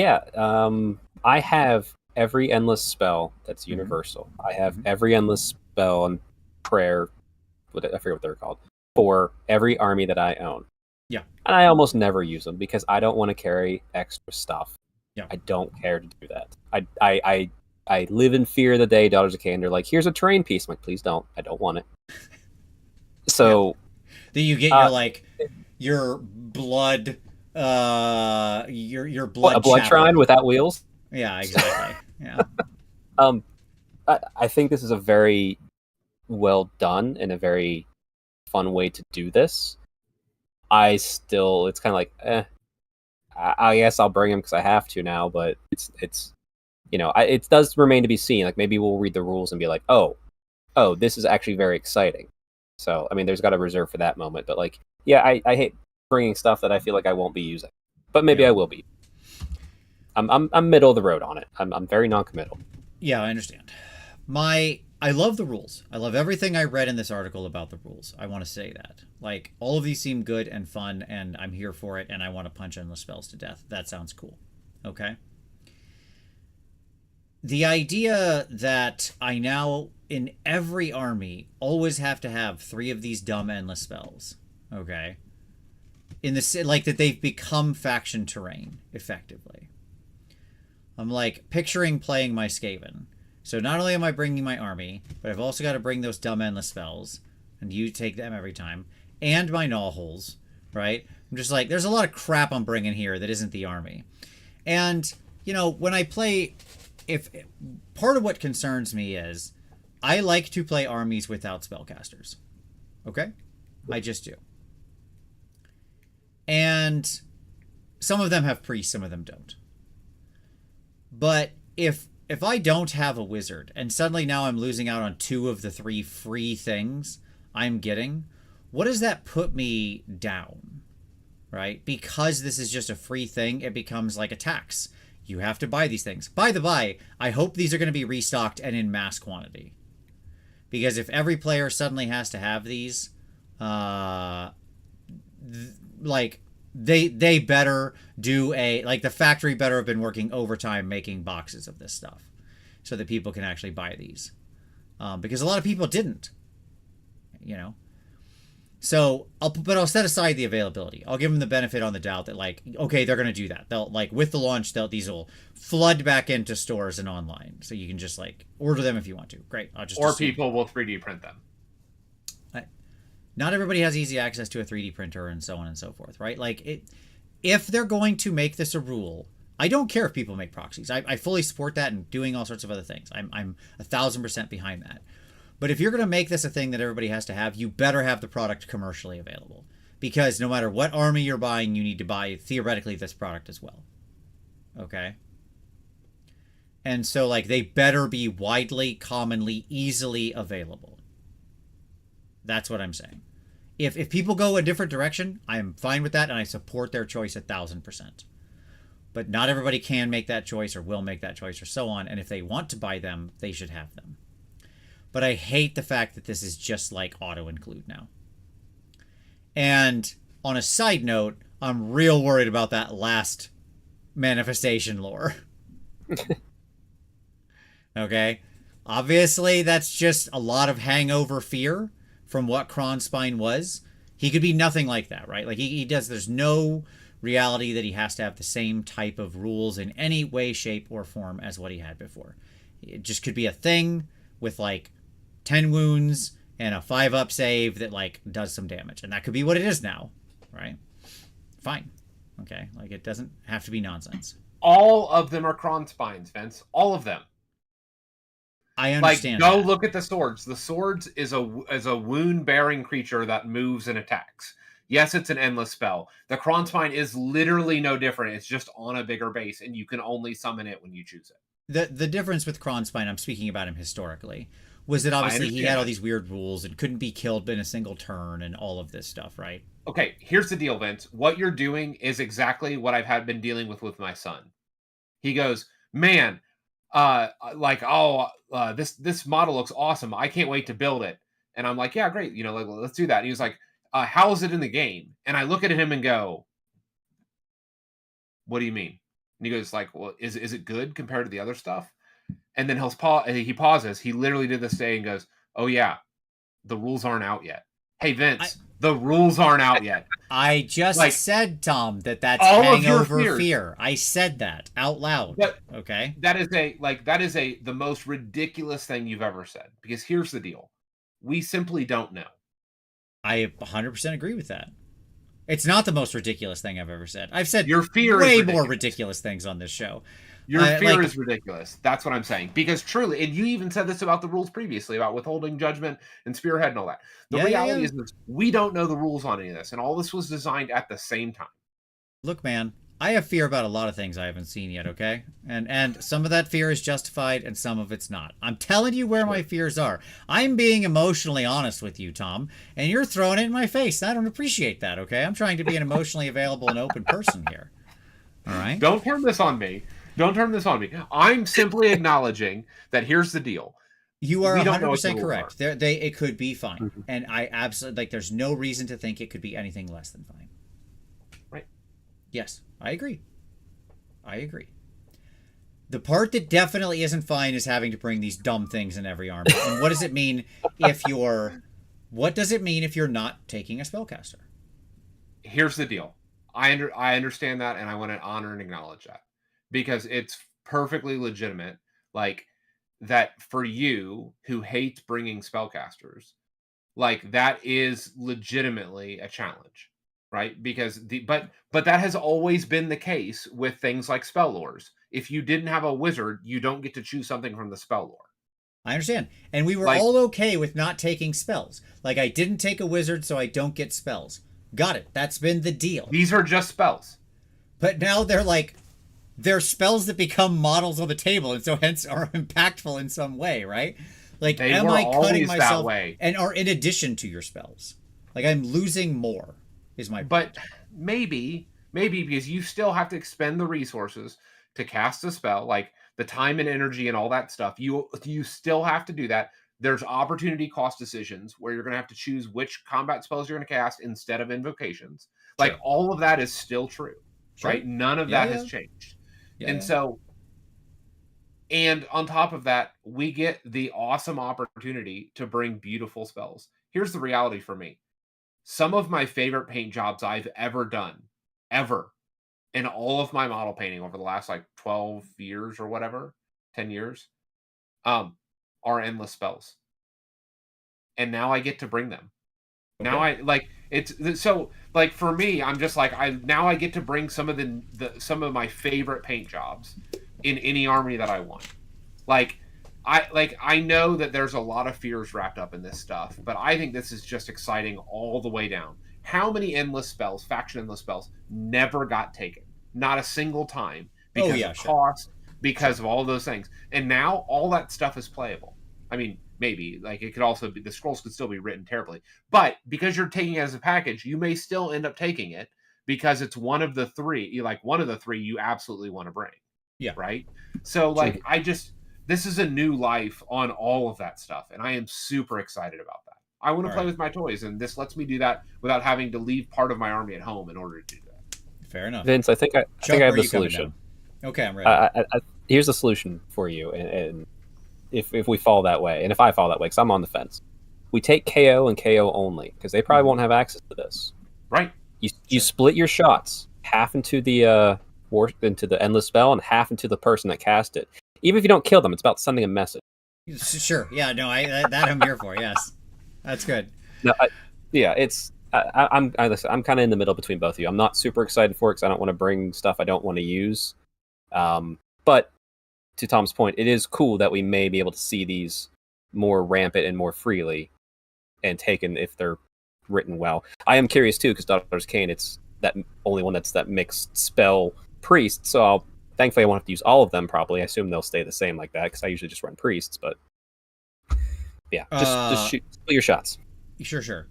have every endless spell that's universal. I have every endless spell and prayer, I forget what they're called, for every army that I own. Yeah. And I almost never use them because I don't want to carry extra stuff. Yeah. I don't care to do that. I live in fear of the day Daughters of Cain. They're like, here's a terrain piece. I'm like, please don't. I don't want it. So Then you get your blood your blood a blood chapel. shrine without wheels. Yeah, exactly. Yeah. I think this is a very well done and a very fun way to do this. It's kind of like, I guess I'll bring him because I have to now, but it's it does remain to be seen. Like maybe we'll read the rules and be like, oh, this is actually very exciting. So I mean, there's got to reserve for that moment. But like, yeah, I hate bringing stuff that I feel like I won't be using, but maybe I will be. I'm middle of the road on it. I'm very non-committal. Yeah, I understand. I love the rules. I love everything I read in this article about the rules. I want to say that. Like, all of these seem good and fun, and I'm here for it, and I want to punch endless spells to death. That sounds cool. Okay? The idea that I now, in every army, always have to have 3 of these dumb endless spells. Okay? Like, that they've become faction terrain, effectively. I'm, like, picturing playing my Skaven. So not only am I bringing my army, but I've also got to bring those dumb endless spells, and you take them every time, and my gnaw holes, right? I'm just like, there's a lot of crap I'm bringing here that isn't the army. And, when I play, part of what concerns me is, I like to play armies without spellcasters. Okay? I just do. And some of them have priests, some of them don't. But if I don't have a wizard, and suddenly now I'm losing out on 2 of the 3 free things I'm getting, what does that put me down? Right? Because this is just a free thing, it becomes like a tax. You have to buy these things. By the by, I hope these are going to be restocked and in mass quantity. Because if every player suddenly has to have these, they better do the factory better have been working overtime making boxes of this stuff so that people can actually buy these. Because a lot of people didn't, So I'll set aside the availability. I'll give them the benefit on the doubt that okay, they're going to do that. They'll with the launch, these will flood back into stores and online. So you can just order them if you want to. Great. Or people will 3D print them. Not everybody has easy access to a 3D printer and so on and so forth, right? If they're going to make this a rule I don't care if people make proxies. I fully support that and doing all sorts of other things. I'm 1,000% behind that. But if you're going to make this a thing that everybody has to have, you better have the product commercially available. Because no matter what army you're buying, you need to buy, theoretically, this product as well. Okay? And so, like, they better be widely, commonly, easily available. That's what I'm saying. If people go a different direction, I'm fine with that, and I support their choice 1,000%. But not everybody can make that choice or will make that choice or so on. And if they want to buy them, they should have them. But I hate the fact that this is just like auto-include now. And on a side note, I'm real worried about that last manifestation lore. Okay? Obviously, that's just a lot of hangover fear from what Kronspine was. He could be nothing like that, right? Like, he does, there's no reality that he has to have the same type of rules in any way, shape, or form as what he had before. It just could be a thing with, like, 10 wounds and a 5-up save that, like, does some damage. And that could be what it is now, right? Fine. Okay? Like, it doesn't have to be nonsense. All of them are Kronspines, Vince. All of them. I understand. Like, go look at the swords. The swords is a wound-bearing creature that moves and attacks. Yes, it's an endless spell. The Kronspine is literally no different. It's just on a bigger base, and you can only summon it when you choose it. The difference with Kronspine, I'm speaking about him historically, was that obviously he had all these weird rules and couldn't be killed in a single turn and all of this stuff, right? Okay, here's the deal, Vince. What you're doing is exactly what I've been dealing with my son. He goes, man, this model looks awesome. I can't wait to build it. And I'm like, yeah, great. You know, like, let's do that. And he was like, how is it in the game? And I look at him and go, what do you mean? And he goes like, well, is it good compared to the other stuff? And then he pauses. He literally did this day and goes, oh yeah, the rules aren't out yet. Hey, Vince, the ruals aren't out yet. I just said, Tom, that's hangover fear. I said that out loud. But okay. That is the most ridiculous thing you've ever said. Because here's the deal. We simply don't know. I 100% agree with that. It's not the most ridiculous thing I've ever said. I've said your fear way more ridiculous things on this show. Your fear is ridiculous. That's what I'm saying. Because truly, and you even said this about the rules previously, about withholding judgment and spearhead and all that. The reality is we don't know the rules on any of this, and all this was designed at the same time. Look, man, I have fear about a lot of things I haven't seen yet, okay? And some of that fear is justified, and some of it's not. I'm telling you where my fears are. I'm being emotionally honest with you, Tom, and you're throwing it in my face. I don't appreciate that, okay? I'm trying to be an emotionally available and open person here. All right? Don't turn this on me. Don't turn this on me. I'm simply acknowledging that here's the deal. You are 100% correct. It could be fine. Mm-hmm. And I absolutely, there's no reason to think it could be anything less than fine. Right. Yes, I agree. The part that definitely isn't fine is having to bring these dumb things in every army. And what does it mean if you're not taking a spellcaster? Here's the deal. I understand that, and I want to honor and acknowledge that. Because it's perfectly legitimate, like, that for you who hates bringing spellcasters, like, that is legitimately a challenge, right? Because but that has always been the case with things like spell lores. If you didn't have a wizard, you don't get to choose something from the spell lore. I understand. And we were all okay with not taking spells. Like, I didn't take a wizard, so I don't get spells. Got it. That's been the deal. These are just spells. But now they're spells that become models on the table, and so hence are impactful in some way, right? Like, am I cutting myself that way? And are in addition to your spells? Like, I'm losing more, is my point. But maybe because you still have to expend the resources to cast a spell, like the time and energy and all that stuff. You still have to do that. There's opportunity cost decisions where you're going to have to choose which combat spells you're going to cast instead of invocations. Like, all of that is still true, right? None of that has changed. And on top of that, we get the awesome opportunity to bring beautiful spells. Here's the reality for me. Some of my favorite paint jobs I've ever done, in all of my model painting over the last, 12 years or whatever, 10 years, are endless spells. And now I get to bring them. Okay. Now It's so like for me, I'm just like I get to bring some of some of my favorite paint jobs in any army that I want. Like I know that there's a lot of fears wrapped up in this stuff, but I think this is just exciting all the way down. How many endless spells, faction endless spells, never got taken? Not a single time because of cost, because of all those things. And now all that stuff is playable. I mean, maybe like it could also be, the scrolls could still be written terribly, but because you're taking it as a package, you may still end up taking it because it's one of the three. One of the three you absolutely want to bring. Yeah. Right. So like this is a new life on all of that stuff, and I am super excited about that. I want to play with my toys, and this lets me do that without having to leave part of my army at home in order to do that. Fair enough. Vince, I think I have the solution. Okay, I'm ready. Here's the solution for you, and if we fall that way, and if I fall that way, because I'm on the fence, we take KO and KO only, because they probably won't have access to this. Right. You split your shots, half into the into the endless spell, and half into the person that cast it. Even if you don't kill them, it's about sending a message. Sure. Yeah. No. That I'm here for. Yes. That's good. No. I'm kind of in the middle between both of you. I'm not super excited for it because I don't want to bring stuff I don't want to use. But to Tom's point, it is cool that we may be able to see these more rampant and more freely and taken if they're written well. I am curious too, because Daughter's Khaine, it's that only one that's that mixed spell priest. So thankfully I won't have to use all of them probably. I assume they'll stay the same like that because I usually just run priests. But yeah, just shoot your shots. Sure.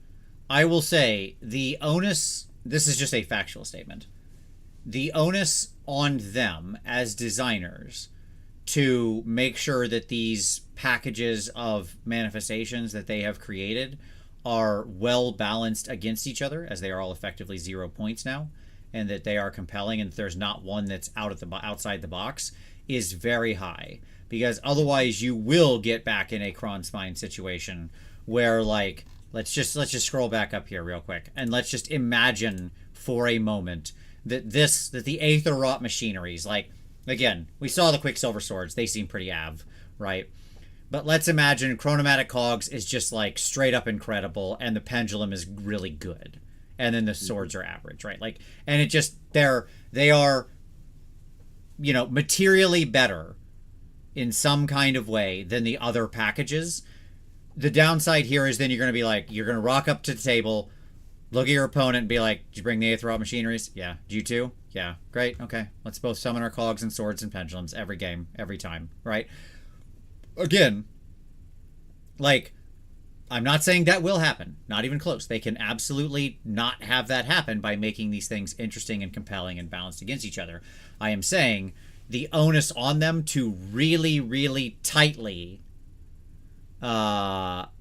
I will say the onus, this is just a factual statement, the onus on them as designers to make sure that these packages of manifestations that they have created are well balanced against each other, as they are all effectively 0 points now, and that they are compelling, and there's not one that's outside the box, is very high. Because otherwise you will get back in a Kronspine situation where, like, let's just scroll back up here real quick, and let's just imagine for a moment that the Aether Wrought machineries, like, again, we saw the Quicksilver swords, they seem pretty right? But let's imagine Chronomatic Cogs is just like straight up incredible, and the Pendulum is really good, and then the swords are average, right? Like, and it just they are, materially better in some kind of way than the other packages. The downside here is then you're going to be like, you're going to rock up to the table, look at your opponent and be like, did you bring the Aether Wrought machineries? Yeah. Do you too? Yeah. Great. Okay. Let's both summon our cogs and swords and pendulums every game, every time, right? Again, like, I'm not saying that will happen. Not even close. They can absolutely not have that happen by making these things interesting and compelling and balanced against each other. I am saying the onus on them to really, really tightly balance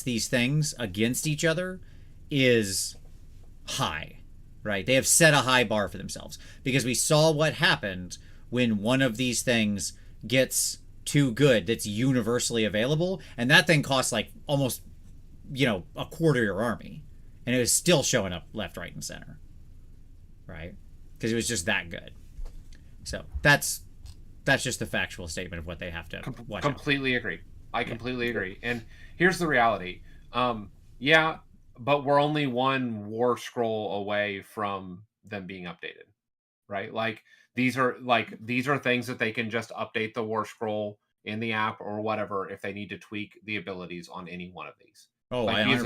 these things against each other is high, right? They have set a high bar for themselves, because we saw what happened when one of these things gets too good that's universally available, and that thing costs like almost a quarter of your army, and it was still showing up left, right, and center, right? Because it was just that good. So that's just the factual statement of what they have to watch completely out. Agree. I completely agree. And here's the reality. Yeah, but we're only one war scroll away from them being updated, right? Like these are things that they can just update the war scroll in the app or whatever if they need to tweak the abilities on any one of these. Oh, because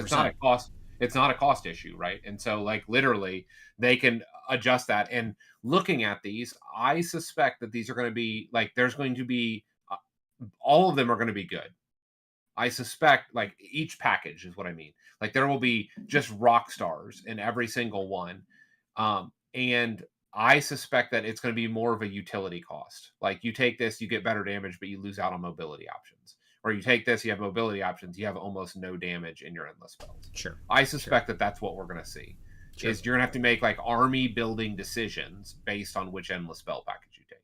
it's not a cost issue, right? And so like literally they can adjust that. And looking at these, I suspect that these are going to be like, there's going to be all of them are going to be good. I suspect, like, each package is what I mean. Like, there will be just rock stars in every single one. And I suspect that it's going to be more of a utility cost. Like, you take this, you get better damage, but you lose out on mobility options. Or you take this, you have mobility options, you have almost no damage in your endless spells. Sure. I suspect that that's what we're going to see. Sure. Is you're going to have to make, like, army building decisions based on which endless spell package you take.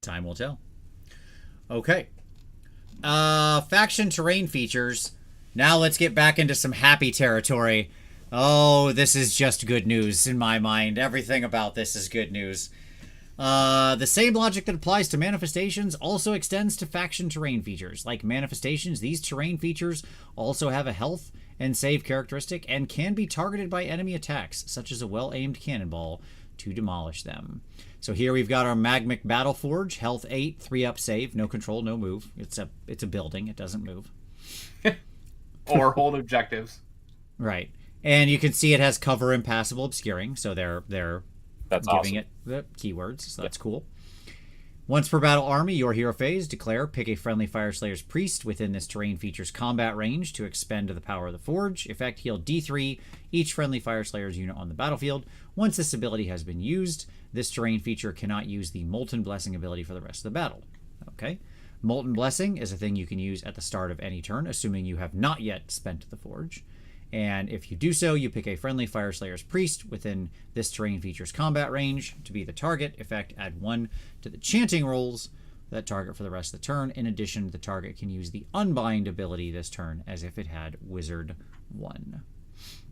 Time will tell. Okay. Faction terrain features. Now let's get back into some happy territory. Oh, this is just good news in my mind. Everything about this is good news. The same logic that applies to manifestations also extends to faction terrain features. Like manifestations, these terrain features also have a health and save characteristic, and can be targeted by enemy attacks, such as a well-aimed cannonball, to demolish them. So here we've got our Magmic Battleforge, health 8, 3-up save, no control, no move. It's a building, it doesn't move. Or hold objectives. Right. And you can see it has cover, impassable, obscuring, so they're That's giving awesome. it the keywords, so that's cool. Once per battle army, your hero phase, declare, pick a friendly Fireslayer's Priest within this terrain feature's combat range to expend the power of the Forge. Effect, heal D3 each friendly Fireslayer's unit on the battlefield. Once this ability has been used, this terrain feature cannot use the Molten Blessing ability for the rest of the battle. Okay. Molten Blessing is a thing you can use at the start of any turn, assuming you have not yet spent the Forge. And if you do so, you pick a friendly Fireslayer's Priest within this terrain feature's combat range to be the target. Effect, add 1 to the chanting rolls that target for the rest of the turn. In addition, the target can use the Unbind ability this turn as if it had Wizard 1.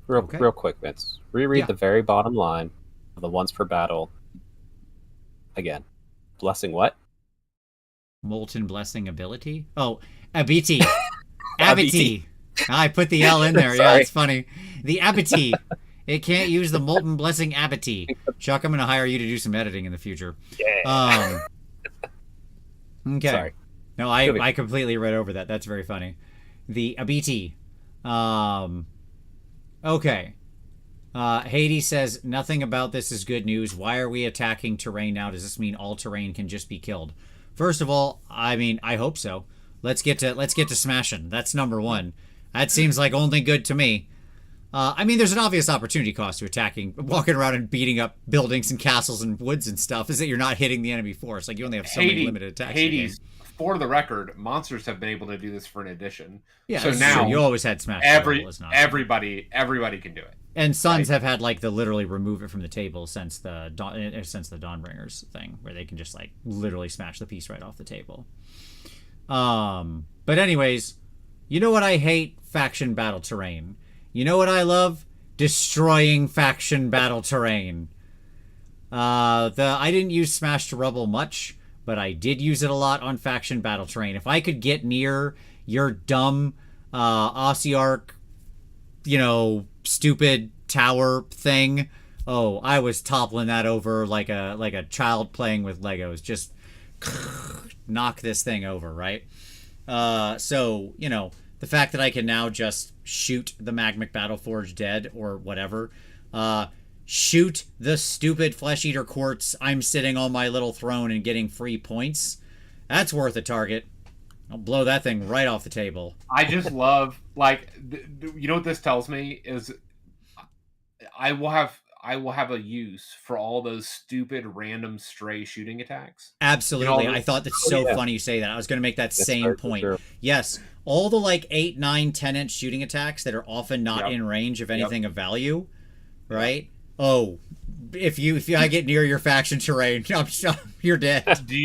Real quick, Vince. Reread the very bottom line of the once per battle. Again. Blessing what? Molten Blessing ability? Oh, Abiti. Abiti. I put the L in there. Yeah, it's funny. The Abiti. It can't use the Molten Blessing Abiti. Chuck, I'm going to hire you to do some editing in the future. Yeah. Okay. Sorry. No, I completely read over that. That's very funny. The Abiti. Okay. Hades says, nothing about this is good news. Why are we attacking terrain now? Does this mean all terrain can just be killed? First of all, I mean, I hope so. Let's get to smashing. That's number one. That seems like only good to me. I mean, there's an obvious opportunity cost to walking around and beating up buildings and castles and woods and stuff, is that you're not hitting the enemy force. Like, you only have so many limited attacks. Hades, for the record, monsters have been able to do this for an edition. Yeah, so now true. You always had smash. Everybody can do it. And Suns have had like the literally remove it from the table since the Dawnbringers thing, where they can just like literally smash the piece right off the table. But anyways, you know what I hate? Faction battle terrain. You know what I love? Destroying faction battle terrain. I didn't use Smash to Rubble much, but I did use it a lot on faction battle terrain. If I could get near your dumb Ossiarch, stupid tower thing, oh, I was toppling that over like a child playing with Legos. Just knock this thing over, right? So, the fact that I can now just shoot the Magmic Battleforge dead or whatever, shoot the stupid Flesh Eater Quartz I'm sitting on my little throne and getting free points, that's worth a target. I'll blow that thing right off the table. I just love, you know what this tells me is I will have a use for all those stupid random stray shooting attacks. Absolutely. I thought that's so funny you say that. I was going to make that same point. Sure. Yes. All the 8, 9, 10-inch shooting attacks that are often not in range of anything of value, right? Oh, if I get near your faction terrain, you're dead. Do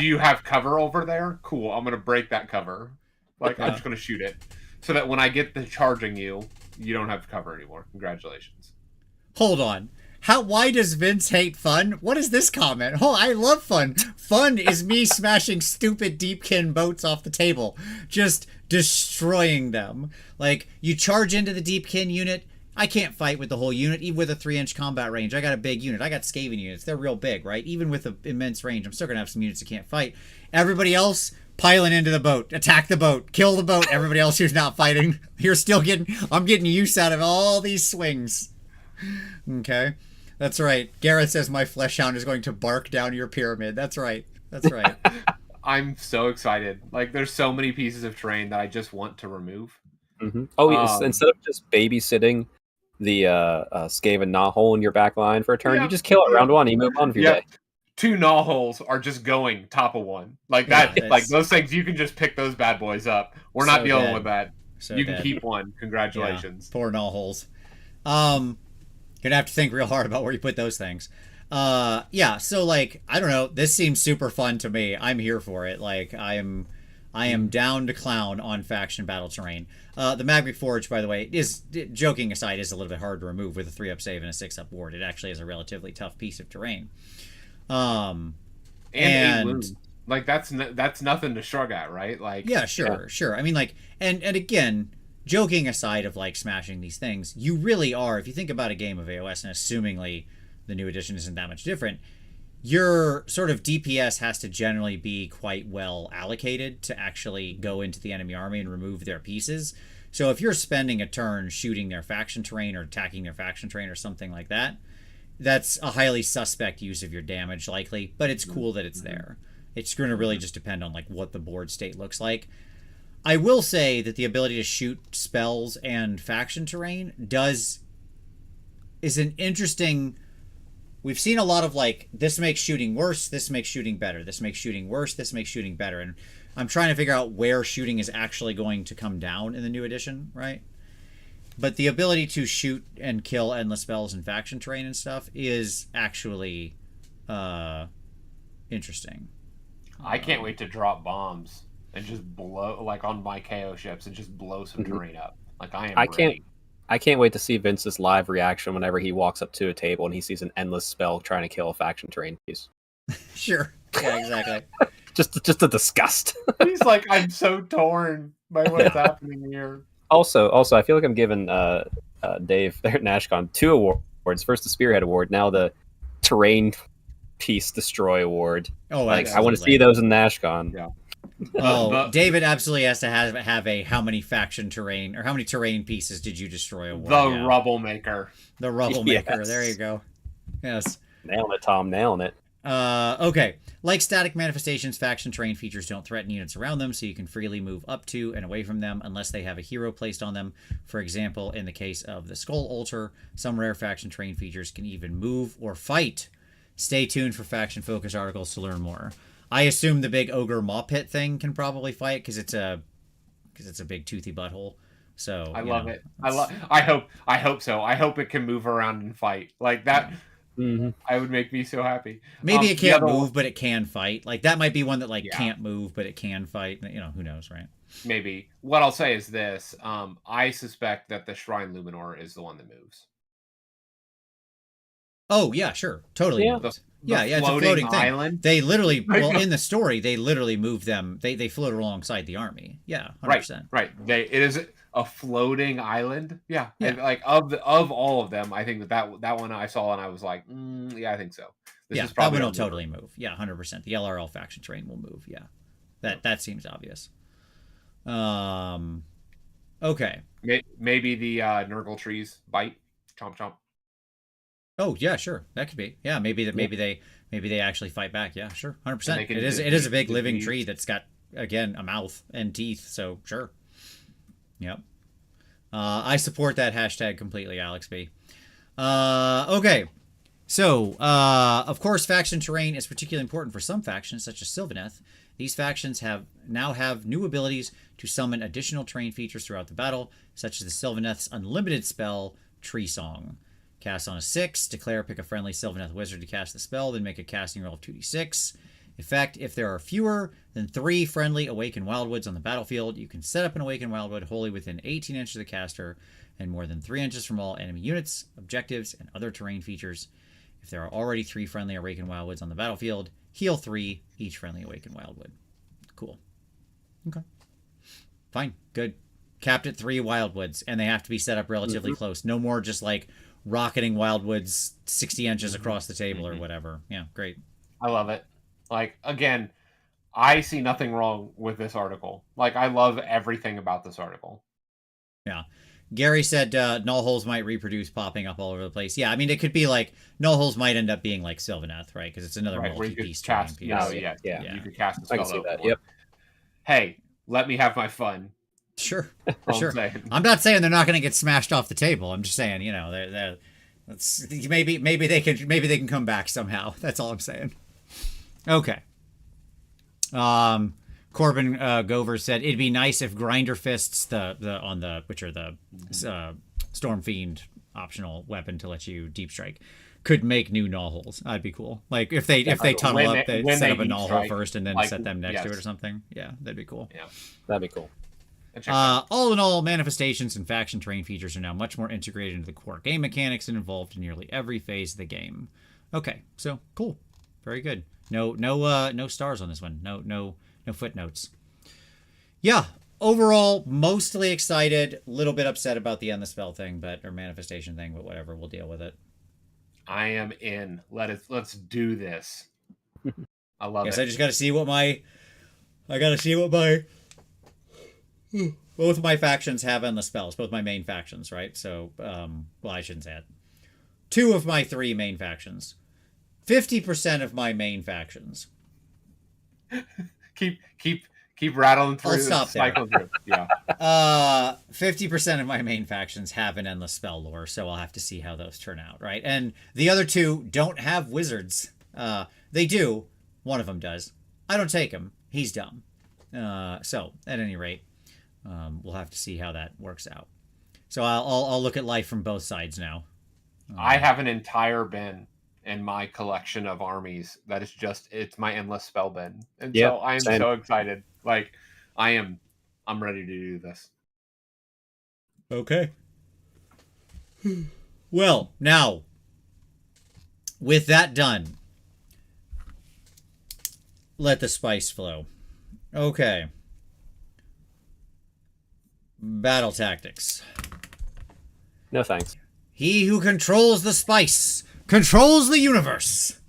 you have cover over there? Cool. I'm going to break that cover. I'm just going to shoot it so that when I get to charging you, you don't have cover anymore. Congratulations. Hold on. Why does Vince hate fun? What is this comment? Oh, I love fun. Fun is me smashing stupid Deepkin boats off the table. Just destroying them. You charge into the Deepkin unit. I can't fight with the whole unit, even with a 3-inch combat range. I got a big unit. I got Skaven units. They're real big, right? Even with an immense range, I'm still going to have some units that can't fight. Everybody else, piling into the boat. Attack the boat. Kill the boat. Everybody else who's not fighting, I'm getting use out of all these swings. Okay. That's right. Gareth says my flesh hound is going to bark down your pyramid. That's right. I'm so excited. There's so many pieces of terrain that I just want to remove. Mm-hmm. Oh, instead of just babysitting the Skaven Gnawhole in your back line for a turn, you just kill it round one and you move on with your day. 2 Gnawholes are just going top of one. Those things, you can just pick those bad boys up. We're not dealing with that. You can keep one. Congratulations. Yeah, poor Gnawholes. Gonna have to think real hard about where you put those things. So I don't know. This seems super fun to me. I'm here for it. I am down to clown on faction battle terrain. The Magmic Forge, by the way, joking aside, is a little bit hard to remove with a 3-up save and a 6-up ward. It actually is a relatively tough piece of terrain. And 8 wounds. That's nothing to shrug at, right? Sure. I mean, and again, joking aside of like smashing these things, you really are, if you think about a game of AoS, and assumingly the new edition isn't that much different, your sort of DPS has to generally be quite well allocated to actually go into the enemy army and remove their pieces. So if you're spending a turn shooting their faction terrain or attacking their faction terrain or something like that, that's a highly suspect use of your damage likely, but it's cool that it's there. It's going to really just depend on like what the board state looks like. I will say that the ability to shoot spells and faction terrain is an interesting. We've seen a lot of like, this makes shooting worse, this makes shooting better, this makes shooting worse, this makes shooting better. And I'm trying to figure out where shooting is actually going to come down in the new edition, right? But the ability to shoot and kill endless spells and faction terrain and stuff is actually interesting. I can't wait to drop bombs and just blow, like on my KO ships, and just blow some terrain up. Like I can't wait to see Vince's live reaction whenever he walks up to a table and he sees an endless spell trying to kill a faction terrain piece. Sure. Yeah, exactly. just a disgust. He's like, I'm so torn by what's happening here. Also, I feel like I'm giving Dave there at NashCon 2 awards. First, the Spearhead Award. Now, the Terrain Piece Destroy Award. Oh, like I want to see those in NashCon. Yeah. David absolutely has to have a how many faction terrain or how many terrain pieces did you destroy award. The Rubble Maker. The Rubble Maker. Yes. There you go. Yes. Nailing it, Tom. Nailing it. Okay. Like static manifestations, faction terrain features don't threaten units around them, so you can freely move up to and away from them unless they have a hero placed on them. For example, in the case of the Skull Altar, some rare faction terrain features can even move or fight. Stay tuned for faction focus articles to learn more. I assume the big ogre maw pit thing can probably fight because it's a big toothy butthole. So I love it. I hope so. I hope it can move around and fight like that. Mm-hmm. I would make me so happy. Maybe it can't move, but it can fight. Like that might be one that can't move, but it can fight. You know, who knows, right? Maybe. What I'll say is this: I suspect that the Shrine Luminor is the one that moves. Oh yeah, sure, totally. Yeah. Yeah, it's a floating thing. Island. They literally, in the story, they literally move them. They float alongside the army. Yeah, 100%. Right. It is a floating island. Yeah. Yeah. Like of all of them, I think that one I saw and I was like, yeah, I think so. This is probably that one will totally move. Yeah, 100%. The LRL faction terrain will move. Yeah, that seems obvious. Okay. Maybe the Nurgle trees bite. Chomp chomp. Oh yeah, sure. That could be. Yeah, maybe they actually fight back. Yeah, sure. 100%. It is a big living tree that's got, again, a mouth and teeth, so sure. Yep. I support that hashtag completely, Alex B. Okay. So, of course, faction terrain is particularly important for some factions, such as Sylvaneth. These factions now have new abilities to summon additional terrain features throughout the battle, such as the Sylvaneth's unlimited spell, Tree Song. Cast on a 6, declare, pick a friendly Sylvaneth wizard to cast the spell, then make a casting roll of 2d6. Effect, if there are fewer than 3 friendly Awakened Wildwoods on the battlefield, you can set up an Awakened Wildwood wholly within 18 inches of the caster and more than 3 inches from all enemy units, objectives, and other terrain features. If there are already 3 friendly Awakened Wildwoods on the battlefield, heal 3 each friendly Awakened Wildwood. Cool. Okay. Fine. Good. Capped at 3 Wildwoods, and they have to be set up relatively close. No more just like rocketing Wildwoods 60 inches across the table or whatever. Yeah, great. I love it. Like, again, I see nothing wrong with this article. Like, I love everything about this article. Yeah. Gary said null holes might reproduce popping up all over the place. Yeah, I mean, it could be like, null holes might end up being like Sylvaneth, right? Because it's another multi-piece terrain piece. Yeah. You could cast a spell. I can see that, yep. Hey, let me have my fun. Sure. Sure. I'm not saying they're not going to get smashed off the table. I'm just saying, you know, maybe they can come back somehow. That's all I'm saying. Okay. Corbin Gover said it'd be nice if Grinder Fists, which are the Storm Fiend optional weapon to let you deep strike, could make new null holes. That'd be cool. Like if they tunnel up, they set up a null hole first and then set them next to it or something. Yeah, that'd be cool. Yeah, that'd be cool. All in all, manifestations and faction terrain features are now much more integrated into the core game mechanics and involved in nearly every phase of the game. Okay, so cool, very good. No stars on this one. No footnotes. Yeah. overall, mostly excited. A little bit upset about the end the spell thing, or manifestation thing, but whatever. We'll deal with it. I am in. Let's do this. I love Guess it. I just got to see what my. I got to see what my. Both my factions have endless spells. Both my main factions, right? So, well, I shouldn't say it. 2 of my 3 main factions. 50% of my main factions. Keep rattling through. I'll stop cycle there. Through. Yeah. 50% of my main factions have an endless spell lore, so I'll have to see how those turn out, right? And the other 2 don't have wizards. They do. One of them does. I don't take him. He's dumb. So, at any rate, we'll have to see how that works out. So I'll look at life from both sides now. I have an entire bin in my collection of armies that is it's my endless spell bin, and so I am so excited. Like, I'm ready to do this. Okay. Well, now, with that done, let the spice flow. Okay. Battle tactics. No thanks. He who controls the spice controls the universe.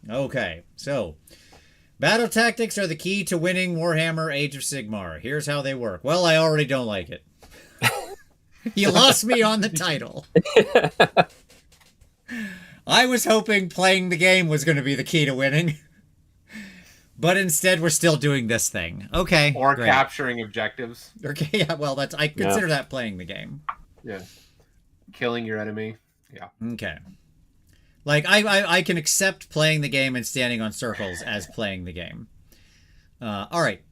Okay, so battle tactics are the key to winning Warhammer Age of Sigmar. Here's how they work. Well, I already don't like it. You lost me on the title. I was hoping playing the game was going to be the key to winning. But instead, we're still doing this thing. Okay. Or great. capturing objectives. Okay, yeah, well, I consider that playing the game. Yeah. Killing your enemy. Yeah. Okay. Like, I can accept playing the game and standing on circles as playing the game. All right.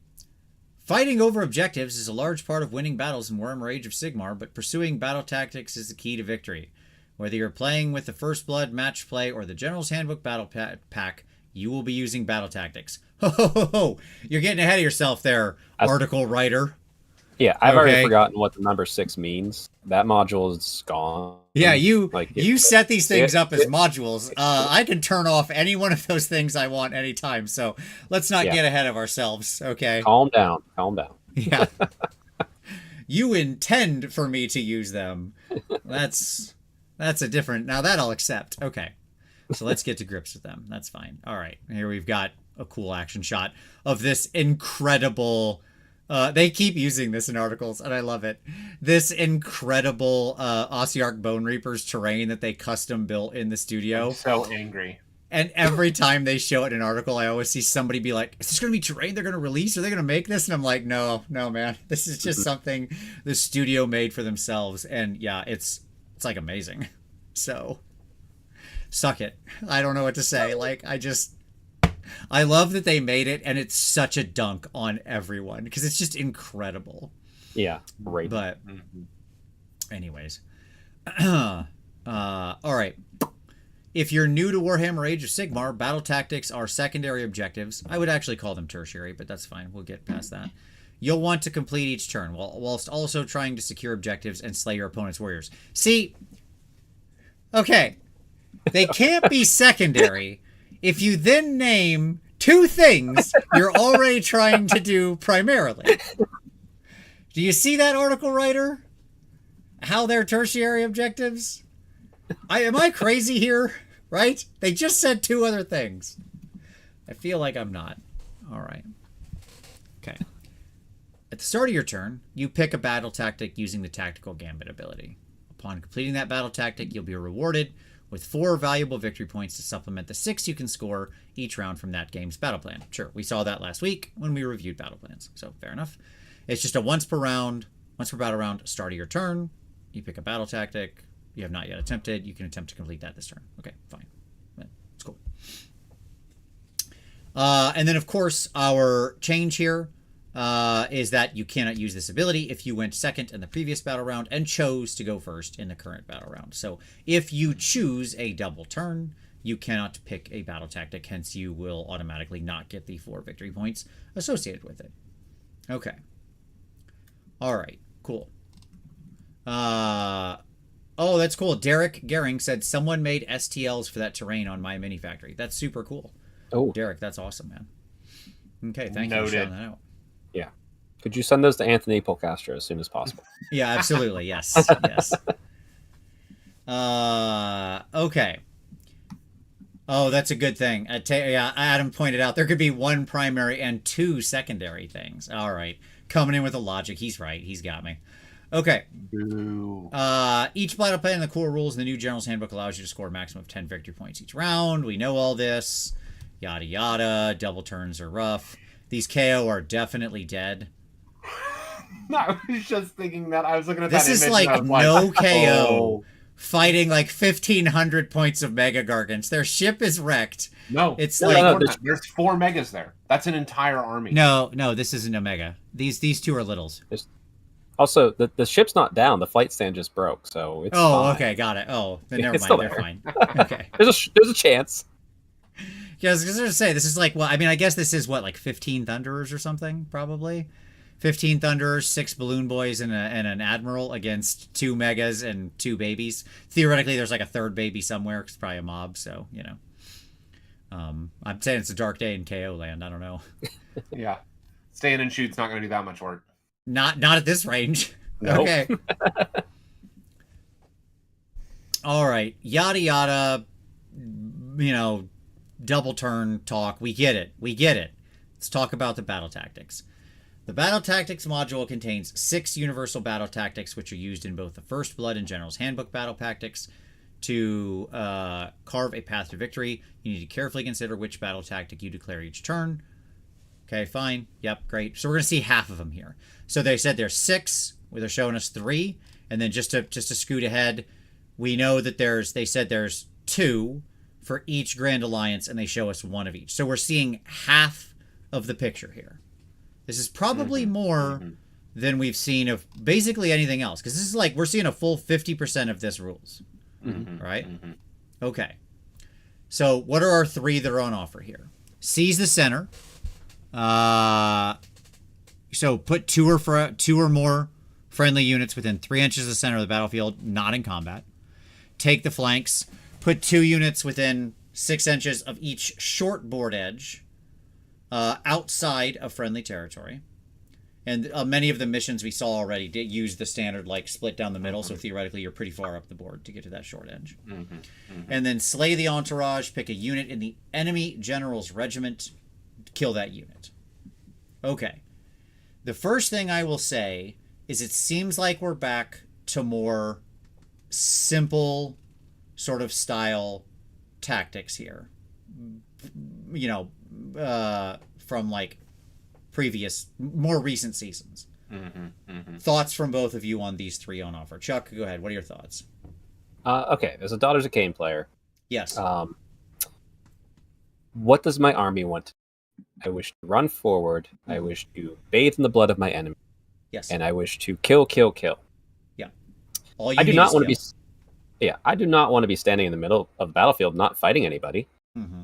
Fighting over objectives is a large part of winning battles in Warhammer Age of Sigmar, but pursuing battle tactics is the key to victory. Whether you're playing with the First Blood, Match Play, or the General's Handbook Battle Pack, you will be using battle tactics. Ho, ho, ho, ho. You're getting ahead of yourself there, article writer. Yeah, I've already forgotten what the number 6 means. That module is gone. Yeah, you set these things up as modules. I can turn off any one of those things I want anytime. So let's not get ahead of ourselves, okay? Calm down. Yeah. You intend for me to use them. That's a different... Now that I'll accept. Okay. So let's get to grips with them. That's fine. All right. Here we've got a cool action shot of this incredible... they keep using this in articles, and I love it. This incredible Ossiarch Bone Reapers terrain that they custom built in the studio. I'm so angry. And every time they show it in an article, I always see somebody be like, is this going to be terrain they're going to release? Are they going to make this? And I'm like, no, man. This is just something the studio made for themselves. And yeah, it's like amazing. So, suck it. I don't know what to say. Like, I love that they made it, and it's such a dunk on everyone because it's just incredible. Yeah, great. But, anyways, all right. If you're new to Warhammer Age of Sigmar, battle tactics are secondary objectives. I would actually call them tertiary, but that's fine. We'll get past that. You'll want to complete each turn, whilst also trying to secure objectives and slay your opponent's warriors. See, okay, they can't be secondary if you then name 2 things you're already trying to do primarily. Do you see that, article writer? How they're tertiary objectives? Am I crazy here? Right? They just said 2 other things. I feel like I'm not. All right. Okay. At the start of your turn, you pick a battle tactic using the Tactical Gambit ability. Upon completing that battle tactic, you'll be rewarded with 4 valuable victory points to supplement the 6 you can score each round from that game's battle plan. Sure, we saw that last week when we reviewed battle plans, so fair enough. It's just a once per battle round, start of your turn. You pick a battle tactic you have not yet attempted. You can attempt to complete that this turn. Okay, fine. It's cool. And then, of course, our change here is that you cannot use this ability if you went second in the previous battle round and chose to go first in the current battle round. So if you choose a double turn, you cannot pick a battle tactic. Hence, you will automatically not get the 4 victory points associated with it. Okay. All right. Cool. Oh, that's cool. Derek Gehring said someone made STLs for that terrain on my mini factory. That's super cool. Oh, Derek, that's awesome, man. Okay, thank you for shouting that out. Yeah. Could you send those to Anthony Polcastro as soon as possible? Yeah, absolutely. Yes. Yes. Okay. Oh, that's a good thing. Yeah, Adam pointed out there could be one primary and two secondary things. All right. Coming in with a logic. He's right. He's got me. Okay. Boo. Each battle plan and the core rules in the new General's Handbook allows you to score a maximum of 10 victory points each round. We know all this. Yada yada. Double turns are rough. These KO are definitely dead. I was just thinking that. I was looking at this that is image like and I was no like, KO. oh. Fighting like 1,500 points of Mega Gargants. Their ship is wrecked. No, it's there's 4 megas there. That's an entire army. No, this isn't a mega. These two are littles. Also, the ship's not down. The flight stand just broke, so it's fine. Okay, got it. Oh, then never It's mind. still They're there. fine. Okay. There's a chance. Yeah, I was going to say, this is like, well, I mean, I guess this is what, like 15 Thunderers or something, probably? 15 Thunderers, 6 Balloon Boys, and an Admiral against 2 Megas and 2 babies. Theoretically, there's like a third baby somewhere. It's probably a mob, so, you know. I'm saying it's a dark day in KO land. I don't know. Yeah. Staying and shoot's not going to do that much work. Not at this range. Nope. Okay. All right. Yada yada. You know, double turn talk. We get it. Let's talk about the battle tactics. The battle tactics module contains 6 universal battle tactics, which are used in both the First Blood and General's Handbook battle tactics. To carve a path to victory, you need to carefully consider which battle tactic you declare each turn. Okay, fine. Yep, great. So we're going to see half of them here. So they said there's 6, where they're showing us 3, and then just to scoot ahead, we know that they said there's 2 for each Grand Alliance, and they show us 1 of each. So we're seeing half of the picture here. This is probably more than we've seen of basically anything else, because this is like we're seeing a full 50% of this rules. Right? Okay. So what are our 3 that are on offer here? Seize the center. So put 2 or more friendly units within 3 inches of the center of the battlefield, not in combat. Take the flanks. Put 2 units within 6 inches of each short board edge, outside of friendly territory. And many of the missions we saw already did use the standard, like, split down the middle, so theoretically you're pretty far up the board to get to that short edge. And then slay the entourage, pick a unit in the enemy general's regiment, kill that unit. Okay. The first thing I will say is it seems like we're back to more simple sort of style tactics here. You know, from, like, previous, more recent seasons. Thoughts from both of you on these 3 on offer? Chuck, go ahead. What are your thoughts? Okay, as a Daughters of Cain player, Yes. what does my army want? I wish to run forward. I wish to bathe in the blood of my enemy. Yes. And I wish to kill. Yeah. All you I do need not is want to kill. be. Yeah, I do not want to be standing in the middle of the battlefield, not fighting anybody,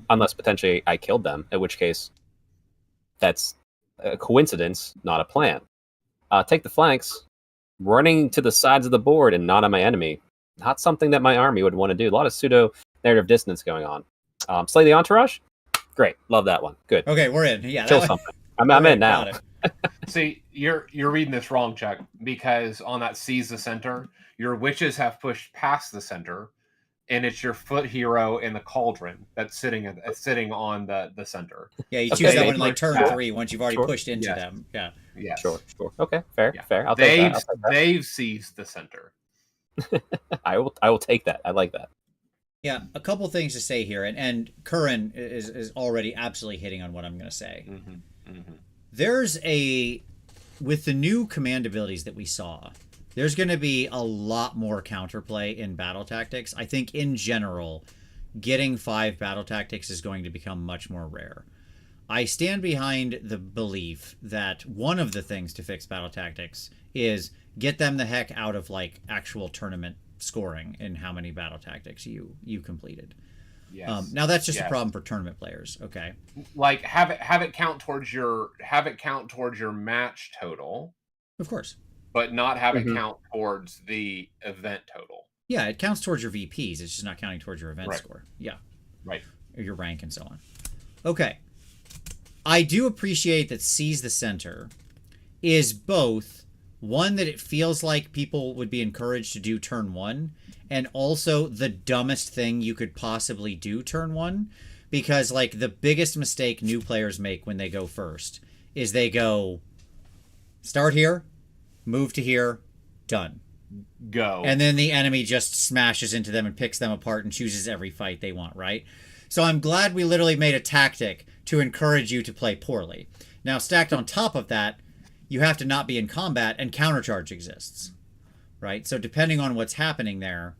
unless potentially I killed them. In which case, that's a coincidence, not a plan. Take the flanks, running to the sides of the board and not on my enemy. Not something that my army would want to do. A lot of pseudo narrative dissonance going on. Slay the entourage. Great, love that one. Good. Okay, we're in. Yeah. Kill something. I'm in now. See, you're reading this wrong, Chuck, because on that seize the center, your witches have pushed past the center, and it's your foot hero in the cauldron that's sitting on the center. Yeah, you choose that one in like turn 3 once you've already pushed into Yeah. them. Yeah. Yes. Sure. Okay, fair. Yeah. I'll take that. They've seized the center. I will take that. I like that. Yeah, a couple things to say here, and Curran is already absolutely hitting on what I'm going to say. There's with the new command abilities that we saw, there's going to be a lot more counterplay in battle tactics. I think in general, getting 5 battle tactics is going to become much more rare. I stand behind the belief that one of the things to fix battle tactics is get them the heck out of, like, actual tournament scoring in how many battle tactics you completed. Yes. Now that's just a problem for tournament players. Okay. Like have it count towards your match total. Of course. But not have it count towards the event total. Yeah, it counts towards your VPs. It's just not counting towards your event score. Yeah. Right. Or your rank and so on. Okay. I do appreciate that Seize the Center is both one that it feels like people would be encouraged to do turn one, and also the dumbest thing you could possibly do turn one, because like the biggest mistake new players make when they go first is they go start here, move to here, done. Go. And then the enemy just smashes into them and picks them apart and chooses every fight they want, right? So I'm glad we literally made a tactic to encourage you to play poorly. Now, stacked on top of that, you have to not be in combat, and countercharge exists, right? So depending on what's happening there,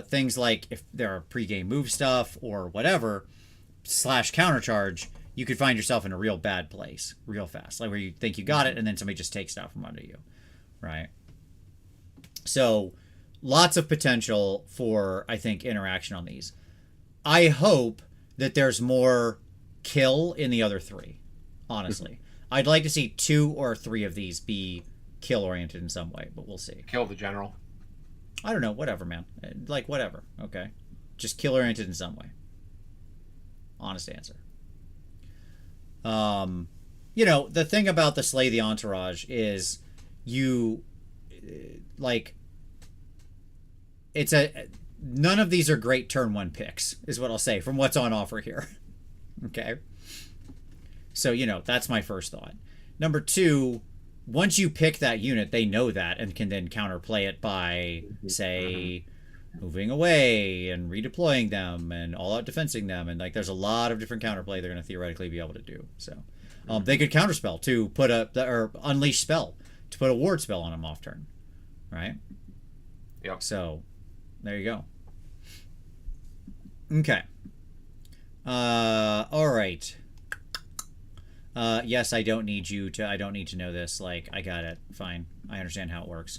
things like if there are pregame move stuff or whatever, / countercharge, you could find yourself in a real bad place real fast, like where you think you got it and then somebody just takes it out from under you, right? So lots of potential for, I think, interaction on these. I hope that there's more kill in the other three, honestly. I'd like to see 2 or 3 of these be kill oriented in some way, but we'll see. Kill the general. I don't know, whatever, man. Like, whatever, okay? Just kill oriented in some way. Honest answer. You know, the thing about the Slay the Entourage is you, like, none of these are great turn 1 picks, is what I'll say, from what's on offer here. Okay? So, you know, that's my first thought. Number 2, once you pick that unit, they know that and can then counterplay it by, say, moving away and redeploying them and all-out defensing them. And, like, there's a lot of different counterplay they're going to theoretically be able to do. So, they could counterspell to put or unleash spell to put a ward spell on them off turn. Right? Yep. So, there you go. Okay. All right. Yes, I don't need to know this. Like, I got it. Fine. I understand how it works.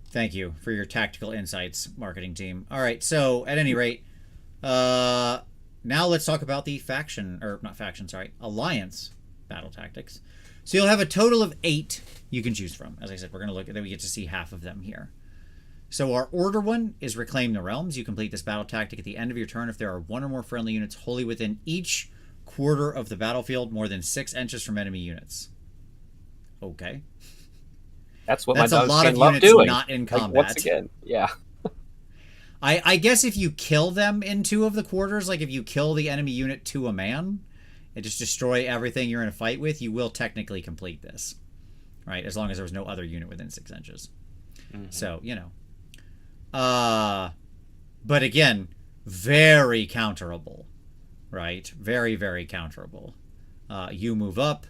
Thank you for your tactical insights, marketing team. All right, so at any rate, now let's talk about the alliance battle tactics. So you'll have a total of 8 you can choose from. As I said, we're going to look at that. We get to see half of them here. So our order one is Reclaim the Realms. You complete this battle tactic at the end of your turn if there are 1 or more friendly units wholly within each quarter of the battlefield more than 6 inches from enemy units. Okay. That's what That's my a dogs lot of love units doing. not in combat. Like, once again, yeah. I guess if you kill them in 2 of the quarters, like if you kill the enemy unit to a man and just destroy everything you're in a fight with, you will technically complete this. Right? As long as there was no other unit within 6 inches. Mm-hmm. So, you know. But again, very counterable. Right? Very, very counterable. You move up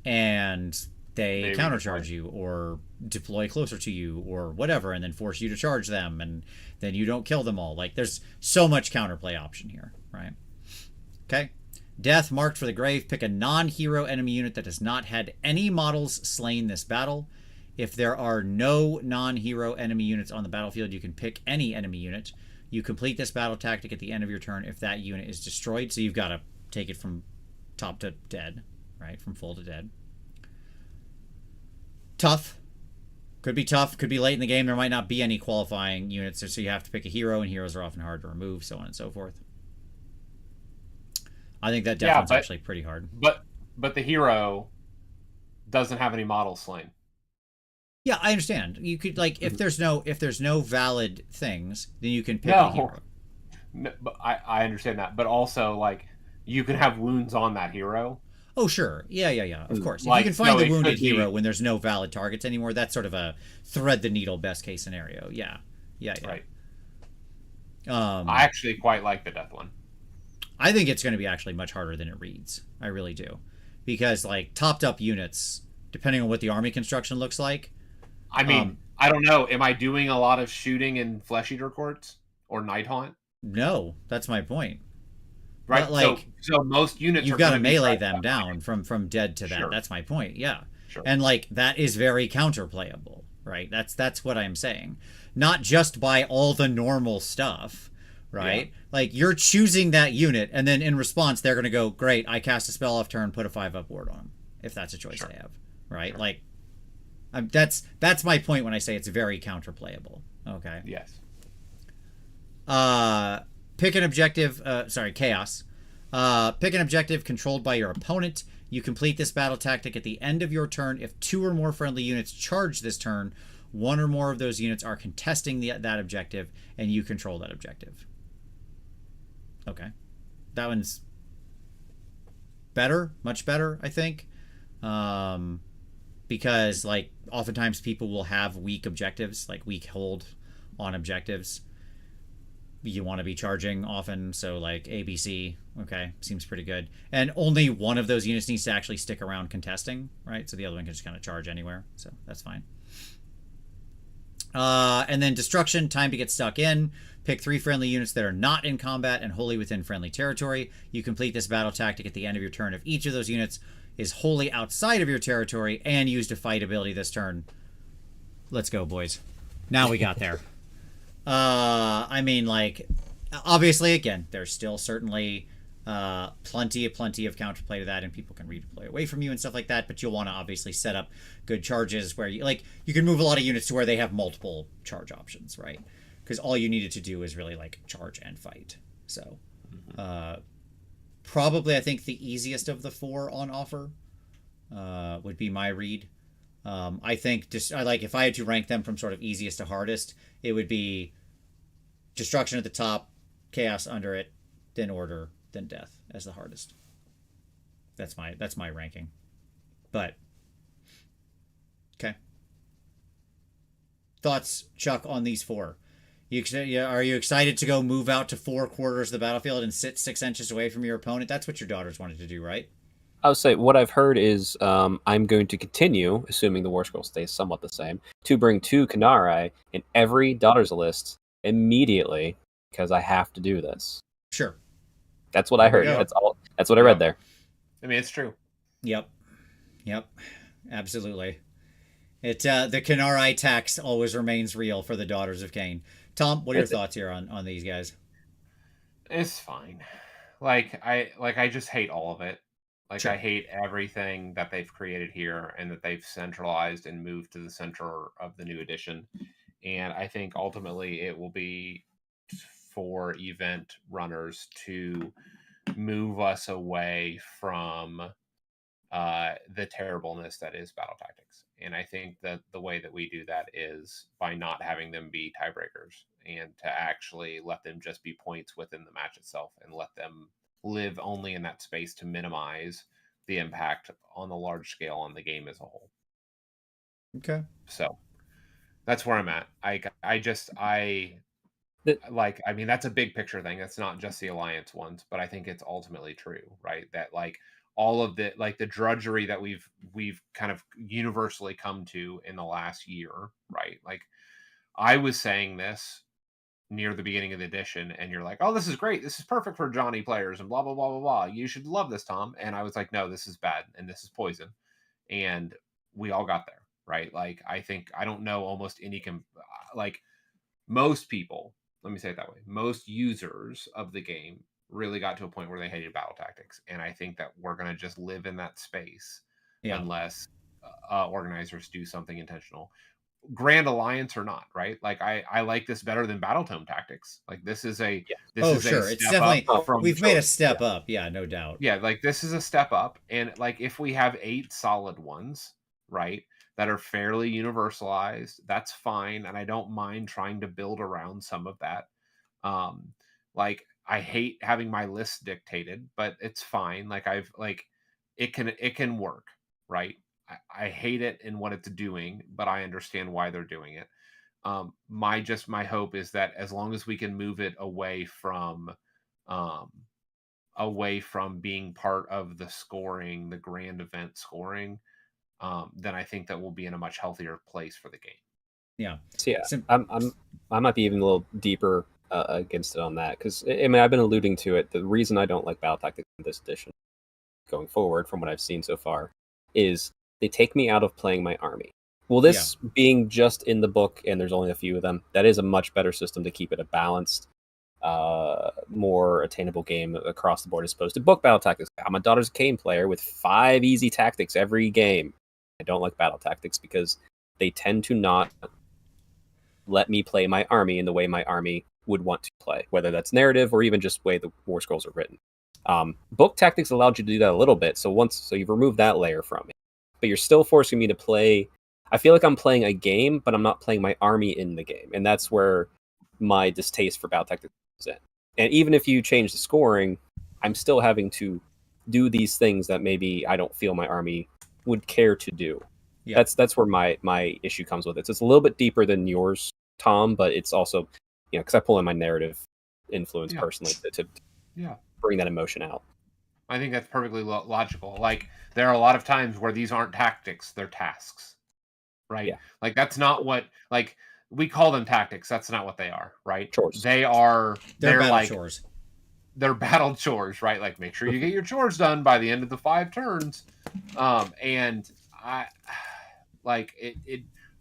and they countercharge you or deploy closer to you or whatever and then force you to charge them and then you don't kill them all. Like, there's so much counterplay option here, right? Okay. Death marked for the grave. Pick a non-hero enemy unit that has not had any models slain this battle. If there are no non-hero enemy units on the battlefield, you can pick any enemy unit. You complete this battle tactic at the end of your turn if that unit is destroyed. So you've got to take it from top to dead, right? From full to dead. Tough. Could be tough. Could be late in the game. There might not be any qualifying units, so you have to pick a hero, and heroes are often hard to remove, so on and so forth. I think that death one's actually pretty hard. But the hero doesn't have any models slain. Yeah, I understand. You could, like, if there's no valid things, then you can pick a hero. No, but I understand that. But also, like, you can have wounds on that hero. Oh, sure. Yeah. Of course. Like, if you can find the wounded hero when there's no valid targets anymore, that's sort of a thread the needle best case scenario. Yeah. Right. I actually quite like the death one. I think it's going to be actually much harder than it reads. I really do. Because, like, topped up units, depending on what the army construction looks like. I mean, I don't know. Am I doing a lot of shooting in Flesh Eater Courts or Night Haunt? No, that's my point. Right, but, like, so most units you've got to melee them down from dead to that. Sure. That's my point. Yeah, sure. And like that is very counterplayable, right? That's what I'm saying. Not just by all the normal stuff, right? Yeah. Like you're choosing that unit, and then in response, they're going to go, "Great, I cast a spell off turn, put a 5/up ward on them." If that's a choice they have, right? Sure. Like, that's my point when I say it's very counterplayable. Okay. Yes. Pick an objective, chaos. Pick an objective controlled by your opponent. You complete this battle tactic at the end of your turn. If 2 or more friendly units charge this turn, 1 or more of those units are contesting that objective, and you control that objective. Okay. That one's better, much better, I think. Because, like, oftentimes people will have weak objectives, like weak hold on objectives. You want to be charging often, so like ABC, okay, seems pretty good. And only one of those units needs to actually stick around contesting, right? So the other one can just kind of charge anywhere, so that's fine. And then destruction, time to get stuck in. Pick 3 friendly units that are not in combat and wholly within friendly territory. You complete this battle tactic at the end of your turn if each of those units is wholly outside of your territory and used a fight ability this turn. Let's go, boys. Now we got there. I mean, like, obviously, again, there's still certainly plenty of counterplay to that, and people can redeploy away from you and stuff like that, but you'll want to obviously set up good charges where you can move a lot of units to where they have multiple charge options, right? Because all you needed to do is really, like, charge and fight. So, probably, I think, the easiest of the 4 on offer would be my read. I think if I had to rank them from sort of easiest to hardest, it would be destruction at the top, chaos under it, then order, then death as the hardest. That's my ranking. But okay. Thoughts, Chuck, on these 4? Are you excited to go move out to 4 quarters of the battlefield and sit 6 inches away from your opponent? That's what your daughters wanted to do, right? I would say what I've heard is I'm going to continue, assuming the War Scroll stays somewhat the same, to bring 2 Kanarai in every daughter's list immediately because I have to do this. Sure. That's what I heard. That's what I read there. I mean, it's true. Yep. Absolutely. The Kanarai tax always remains real for the Daughters of Cain. Tom, what are your thoughts here on these guys? It's fine. I just hate all of it. Sure. I hate everything that they've created here and that they've centralized and moved to the center of the new edition. And I think ultimately it will be for event runners to move us away from the terribleness that is battle tactics. And I think that the way that we do that is by not having them be tiebreakers and to actually let them just be points within the match itself and let them live only in that space to minimize the impact on the large scale on the game as a whole. Okay. So that's where I'm at. I mean, that's a big picture thing. That's not just the Alliance ones, but I think it's ultimately true, right? That all of the the drudgery that we've kind of universally come to in the last year, right? I was saying this near the beginning of the edition, and you're like, oh, this is great, this is perfect for Johnny players and blah blah blah blah blah, you should love this, Tom. And I was like, no, this is bad and this is poison. And we all got there, right? I don't know almost any most people, let me say it that way, most users of the game really got to a point where they hated battle tactics. And I think that we're going to just live in that space unless organizers do something intentional, Grand Alliance or not, right? I like this better than Battle Tome Tactics. This is a sure, it's definitely we've made a step up, no doubt. This is a step up. And if we have 8 solid ones, right, that are fairly universalized, that's fine, and I don't mind trying to build around some of that. I hate having my list dictated, but it's fine. It can work, right? I hate it in what it's doing, but I understand why they're doing it. My hope is that as long as we can move it away from being part of the scoring, the grand event scoring, then I think that we'll be in a much healthier place for the game. Yeah. So I might be even a little deeper against it on that, because I mean, I've been alluding to it. The reason I don't like battle tactics in this edition going forward, from what I've seen so far, is they take me out of playing my army. Well, this being just in the book, and there's only a few of them, that is a much better system to keep it a balanced, more attainable game across the board, as opposed to book battle tactics. I'm a Daughters of Cain player with 5 easy tactics every game. I don't like battle tactics because they tend to not let me play my army in the way my army would want to play, whether that's narrative or even just way the War Scrolls are written. Book tactics allowed you to do that a little bit. So you've removed that layer from it, but you're still forcing me to play. I feel like I'm playing a game, but I'm not playing my army in the game, and that's where my distaste for battle tactics is in. And even if you change the scoring, I'm still having to do these things that maybe I don't feel my army would care to do. Yeah. That's where my issue comes with it. So it's a little bit deeper than yours, Tom, but it's also, because I pull in my narrative influence personally to bring that emotion out. I think that's perfectly logical. Like, there are a lot of times where these aren't tactics, they're tasks, right? Yeah. Like, that's not what, like, we call them tactics. That's not what they are, right? Chores. They're battle like chores. They're battle chores, right? Like, make sure you get your chores done by the end of the 5 turns. And I like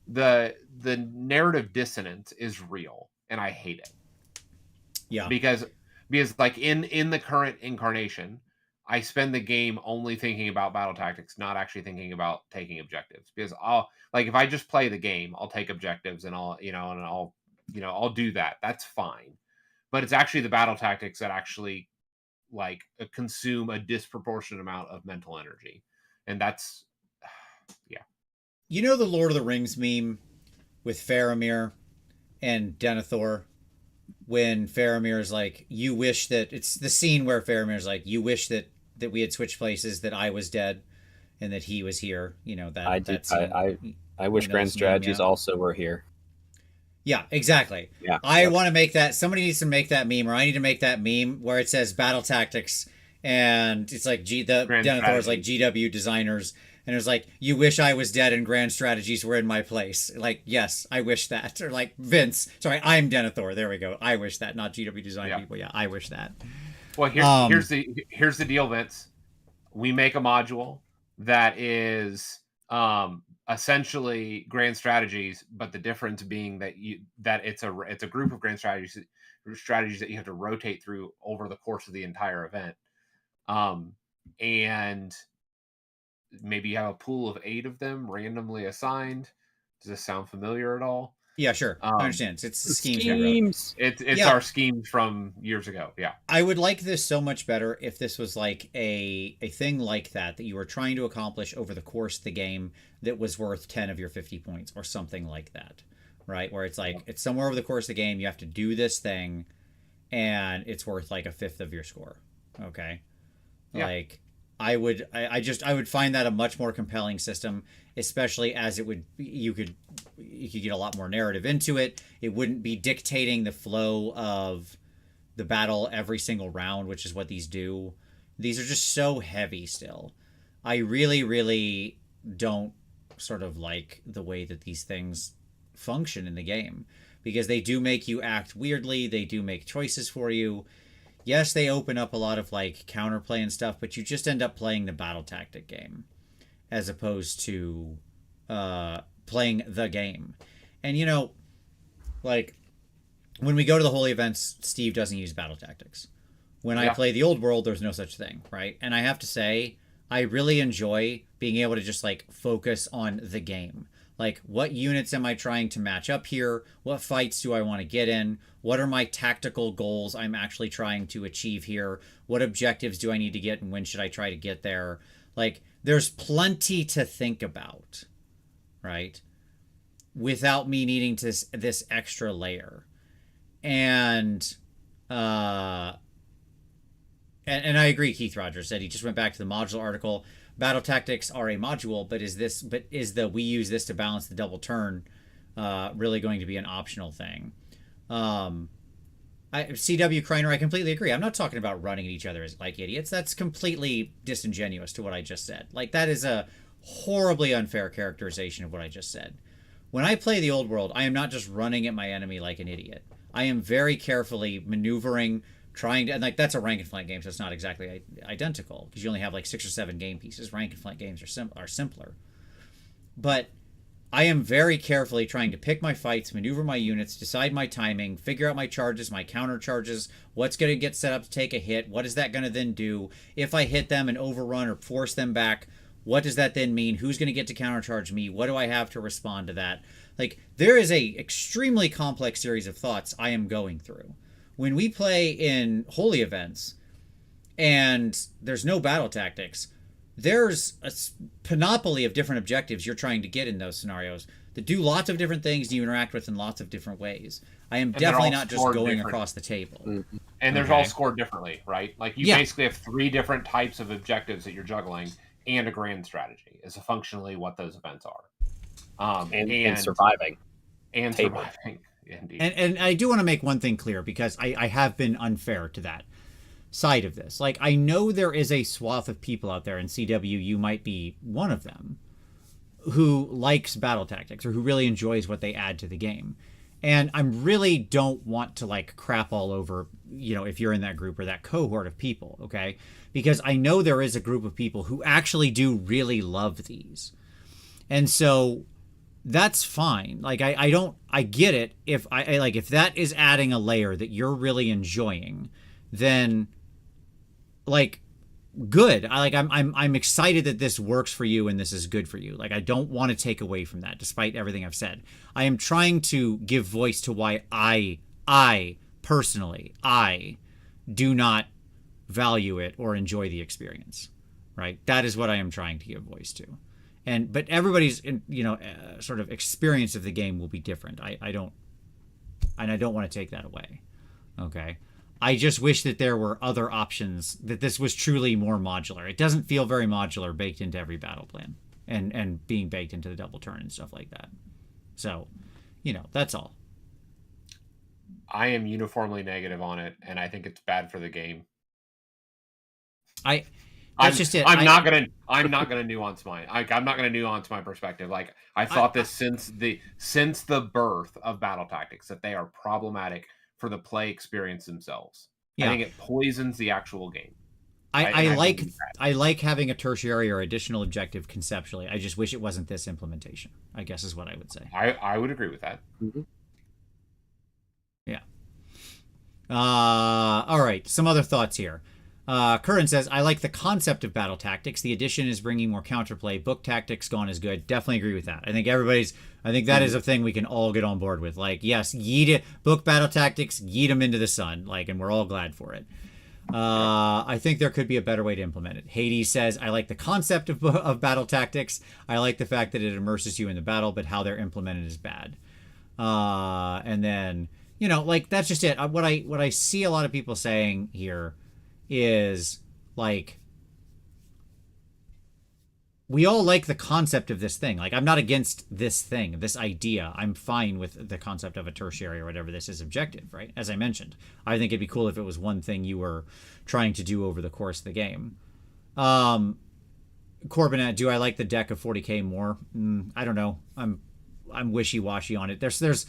the narrative dissonance is real, and I hate it. Yeah. Because like in the current incarnation, I spend the game only thinking about battle tactics, not actually thinking about taking objectives. Because if I just play the game, I'll take objectives and I'll do that. That's fine. But it's actually the battle tactics that actually consume a disproportionate amount of mental energy. And that's the Lord of the Rings meme with Faramir and Denethor, when Faramir is like, you wish that, it's the scene where Faramir is like, you wish that we had switched places, that I was dead and that he was here. I wish Grand Strategies also were here. Yeah, exactly. Yeah, I want to make that. Somebody needs to make that meme, or I need to make that meme where it says battle tactics, and it's like Denethor is like GW designers, and it's like, you wish I was dead and Grand Strategies were in my place. Like, yes, I wish that. Or like Vince, sorry, I'm Denethor. There we go. I wish that, not GW design people. Yeah, I wish that. Well, here's the deal, Vince. We make a module that is essentially Grand Strategies, but the difference being that it's a group of Grand Strategies that you have to rotate through over the course of the entire event, and maybe you have a pool of 8 of them randomly assigned. Does this sound familiar at all? Yeah, sure. I understand. It's schemes. It's our schemes from years ago. Yeah. I would like this so much better if this was like a thing like that you were trying to accomplish over the course of the game that was worth 10 of your 50 points or something like that, right? Where it's like, it's somewhere over the course of the game, you have to do this thing and it's worth like 1/5 of your score. Okay. Yeah. Like, I would find that a much more compelling system, especially as you could get a lot more narrative into it. It wouldn't be dictating the flow of the battle every single round, which is what these do. These are just so heavy still. I really, really don't sort of like the way that these things function in the game, because they do make you act weirdly. They do make choices for you. Yes, they open up a lot of like counterplay and stuff, but you just end up playing the battle tactic game as opposed to playing the game. And like when we go to the holy events, Steve doesn't use battle tactics. When I play the old world, there's no such thing, right? And I have to say, I really enjoy being able to just like focus on the game. Like, what units am I trying to match up here? What fights do I want to get in? What are my tactical goals I'm actually trying to achieve here? What objectives do I need to get, and when should I try to get there? Like, there's plenty to think about, right? Without me needing this extra layer. And I agree, Keith Rogers said he just went back to the module article. Battle tactics are a module, but is we use this to balance the double turn really going to be an optional thing? CW Kreiner, I completely agree. I'm not talking about running at each other as like idiots. That's completely disingenuous to what I just said. Like, that is a horribly unfair characterization of what I just said. When I play the old world, I am not just running at my enemy like an idiot. I am very carefully maneuvering, trying to, and like, that's a rank and flank game, so it's not exactly identical because you only have like 6 or 7 game pieces. Rank and flank games are simpler, but I am very carefully trying to pick my fights, maneuver my units, decide my timing, figure out my charges, my counter charges, what's going to get set up to take a hit, what is that going to then do? If I hit them and overrun or force them back, what does that then mean? Who's going to get to countercharge me? What do I have to respond to that? Like, there is a extremely complex series of thoughts I am going through. When we play in holy events, and there's no battle tactics, there's a panoply of different objectives you're trying to get in those scenarios that do lots of different things you interact with in lots of different ways. I am definitely not just going across the table. Mm-hmm. And there's all scored differently, right? Like you basically have 3 different types of objectives that you're juggling and a grand strategy is functionally what those events are. And surviving. And surviving. Indeed. And I do want to make one thing clear, because I have been unfair to that side of this. Like, I know there is a swath of people out there, in CW, you might be one of them, who likes battle tactics or who really enjoys what they add to the game. And I really don't want to like crap all over, you know, if you're in that group or that cohort of people, okay? Because I know there is a group of people who actually do really love these. And so that's fine. Like, I get it. If I like, if that is adding a layer that you're really enjoying, then like, good. I'm excited that this works for you and this is good for you. Like, I don't want to take away from that, despite everything I've said. I am trying to give voice to why I personally, I do not value it or enjoy the experience, right? That is what I am trying to give voice to. But everybody's, sort of experience of the game will be different. I don't want to take that away. Okay. I just wish that there were other options, that this was truly more modular. It doesn't feel very modular, baked into every battle plan and being baked into the double turn and stuff like that. So, that's all. I am uniformly negative on it, and I think it's bad for the game. I'm not gonna nuance my perspective. Like, I thought this since the birth of battle tactics, that they are problematic for the play experience themselves. Yeah. I think it poisons the actual game. I like having a tertiary or additional objective conceptually. I just wish it wasn't this implementation, I guess is what I would say. I would agree with that. Mm-hmm. Yeah. All right. Some other thoughts here. Curran says, I like the concept of battle tactics. The addition is bringing more counterplay. Book tactics gone is good. Definitely agree with that. I think that is a thing we can all get on board with. Like, yes, book battle tactics, yeet them into the sun. Like, and we're all glad for it. I think there could be a better way to implement it. Hades says, I like the concept of battle tactics. I like the fact that it immerses you in the battle, but how they're implemented is bad. And then, that's just it. What I see a lot of people saying here is like, we all like the concept of this thing. Like, I'm not against this thing, this idea. I'm fine with the concept of a tertiary or whatever this is objective, right? As I mentioned, I think it'd be cool if it was one thing you were trying to do over the course of the game. Corbinette, do I like the deck of 40k more? I don't know. I'm wishy-washy on it. There's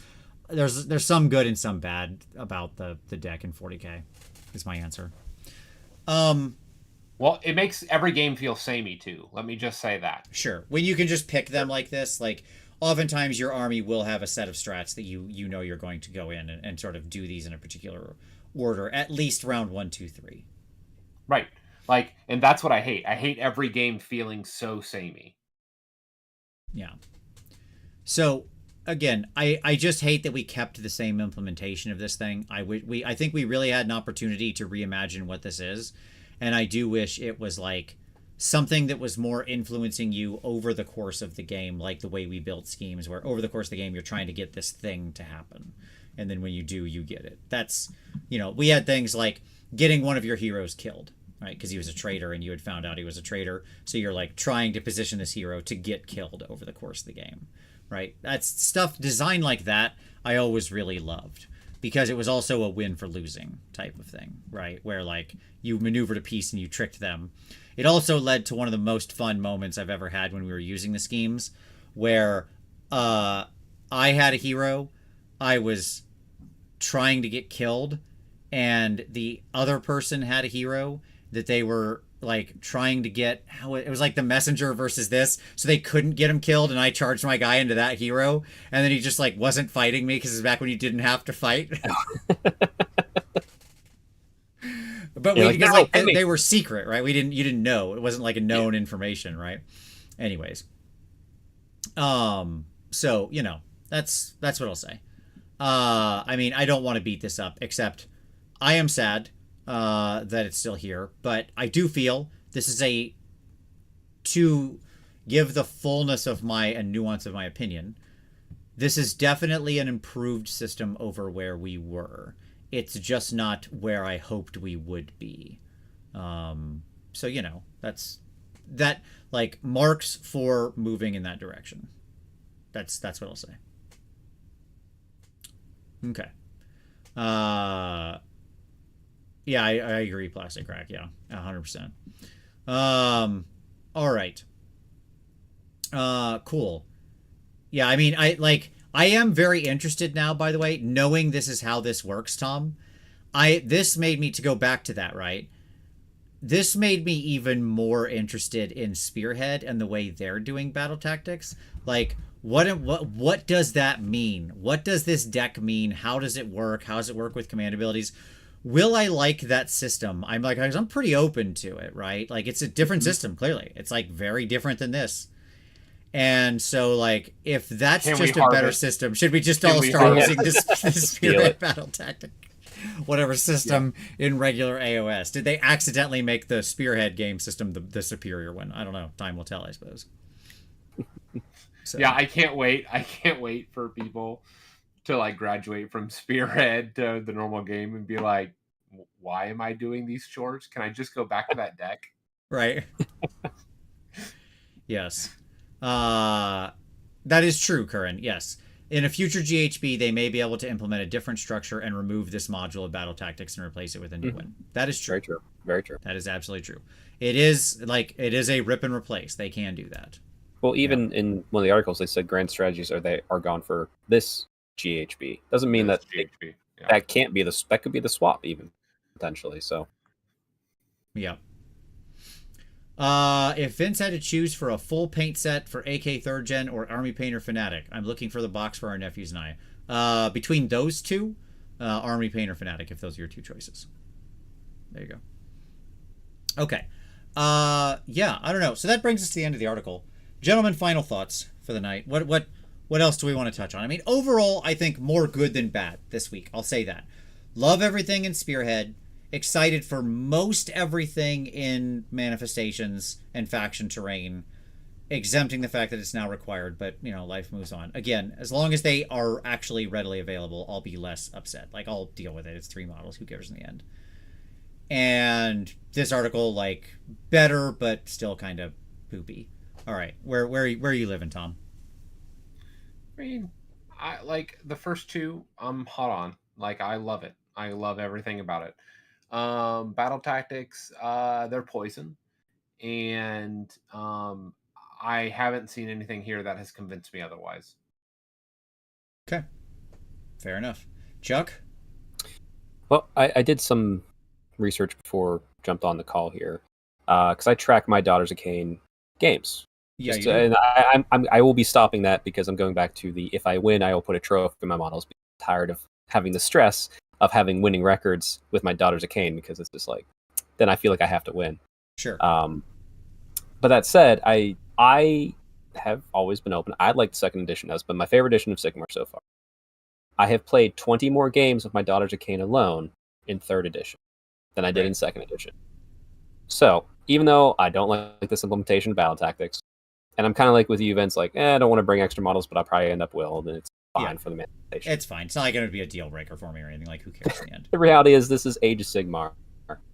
some good and some bad about the deck in 40k is my answer. Well, it makes every game feel samey too. Let me just say that. Sure. When you can just pick them like this, like, oftentimes your army will have a set of strats that you know you're going to go in and sort of do these in a particular order, at least round 1, 2, 3. Right. Like, and that's what I hate. I hate every game feeling so samey. Yeah. So, again, I just hate that we kept the same implementation of this thing. I think we really had an opportunity to reimagine what this is, and I do wish it was like something that was more influencing you over the course of the game, like the way we built schemes, where over the course of the game you're trying to get this thing to happen, and then when you do, you get it. That's, we had things like getting one of your heroes killed, right, because he was a traitor and you had found out he was a traitor, so you're like trying to position this hero to get killed over the course of the game. Right? That's stuff designed like that I always really loved, because it was also a win for losing type of thing, right? Where like you maneuvered a piece and you tricked them. It also led to one of the most fun moments I've ever had when we were using the schemes, where I had a hero, I was trying to get killed, and the other person had a hero that they were like trying to get, how it was like the messenger versus this, so they couldn't get him killed, and I charged my guy into that hero, and then he just like wasn't fighting me because it's back when you didn't have to fight. But because like they were secret, right? You didn't know. It wasn't like a known information, right? Anyways, so that's what I'll say. I mean, I don't want to beat this up, except I am sad that it's still here, but I do feel this is to give the fullness of my and nuance of my opinion, this is definitely an improved system over where we were. It's just not where I hoped we would be. So, that like marks for moving in that direction. That's what I'll say. Okay. Yeah, I agree. Plastic crack. Yeah, 100%. All right. Cool. Yeah, I mean, I am very interested now, by the way, knowing this is how this works, Tom. This made me, to go back to that, right? This made me even more interested in Spearhead and the way they're doing battle tactics. Like, what does that mean? What does this deck mean? How does it work? How does it work with command abilities? Will I like that system? I'm pretty open to it, right? Like, it's a different system, clearly. It's like very different than this. And so, like, if that's just a better system, should we just all start using this Spearhead battle tactic? Whatever system in regular AoS. Did they accidentally make the Spearhead game system the superior one? I don't know. Time will tell, I suppose. So. Yeah, I can't wait. I can't wait for people to like graduate from Spearhead to the normal game and be like, why am I doing these chores? Can I just go back to that deck? Right. Yes. That is true, Curran. Yes. In a future GHB, they may be able to implement a different structure and remove this module of battle tactics and replace it with a new one. That is true. Very true. Very true. That is absolutely true. It is a rip and replace. They can do that. Well, even in one of the articles, they said grand strategies are gone for this GHB. Doesn't mean that GHB. That can't be that could be the swap even potentially. So, yeah. If Vince had to choose for a full paint set for AK 3rd Gen or Army Painter Fanatic, I'm looking for the box for our nephews and I. Between those two, Army Painter Fanatic, if those are your two choices. There you go. Okay. Yeah, I don't know. So that brings us to the end of the article. Gentlemen, final thoughts for the night. What else do we want to touch on? I mean, overall, I think more good than bad this week. I'll say that. Love everything in Spearhead. Excited for most everything in Manifestations and Faction Terrain, exempting the fact that it's now required, but, life moves on. Again, as long as they are actually readily available, I'll be less upset. Like, I'll deal with it. It's 3 models. Who cares in the end? And this article, like, better, but still kind of poopy. All right. Where are you living, Tom? I mean, I like the first two, I'm hot on. Like, I love it. I love everything about it. Battle tactics, they're poison, and I haven't seen anything here that has convinced me otherwise. Okay, fair enough. Chuck? Well, I did some research before jumped on the call here, because I track my Daughters of Cain games. Yeah, and I will be stopping that because I'm going back to the if I win, I will put a trophy in my models. I'm tired of having the stress of having winning records with my Daughters of Cain, because it's just like, then I feel like I have to win. Sure. But that said, I have always been open. I like the second edition. That's been my favorite edition of Sigmar so far. I have played 20 more games with my Daughters of Cain alone in third edition than I did in second edition. So even though I don't like this implementation of battle tactics, and I'm kind of like with you, Vince, like, I don't want to bring extra models, but I'll probably end up will, and it's fine for the manifestation. It's fine. It's not going to be a deal breaker for me or anything. Like, who cares in the end? The reality is this is Age of Sigmar.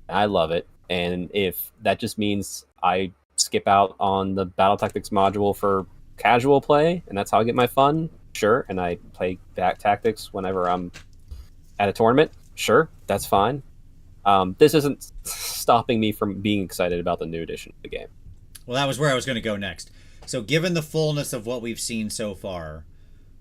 I love it. And if that just means I skip out on the battle tactics module for casual play, and that's how I get my fun, sure. And I play back tactics whenever I'm at a tournament, sure, that's fine. This isn't stopping me from being excited about the new edition of the game. Well, that was where I was going to go next. So given the fullness of what we've seen so far,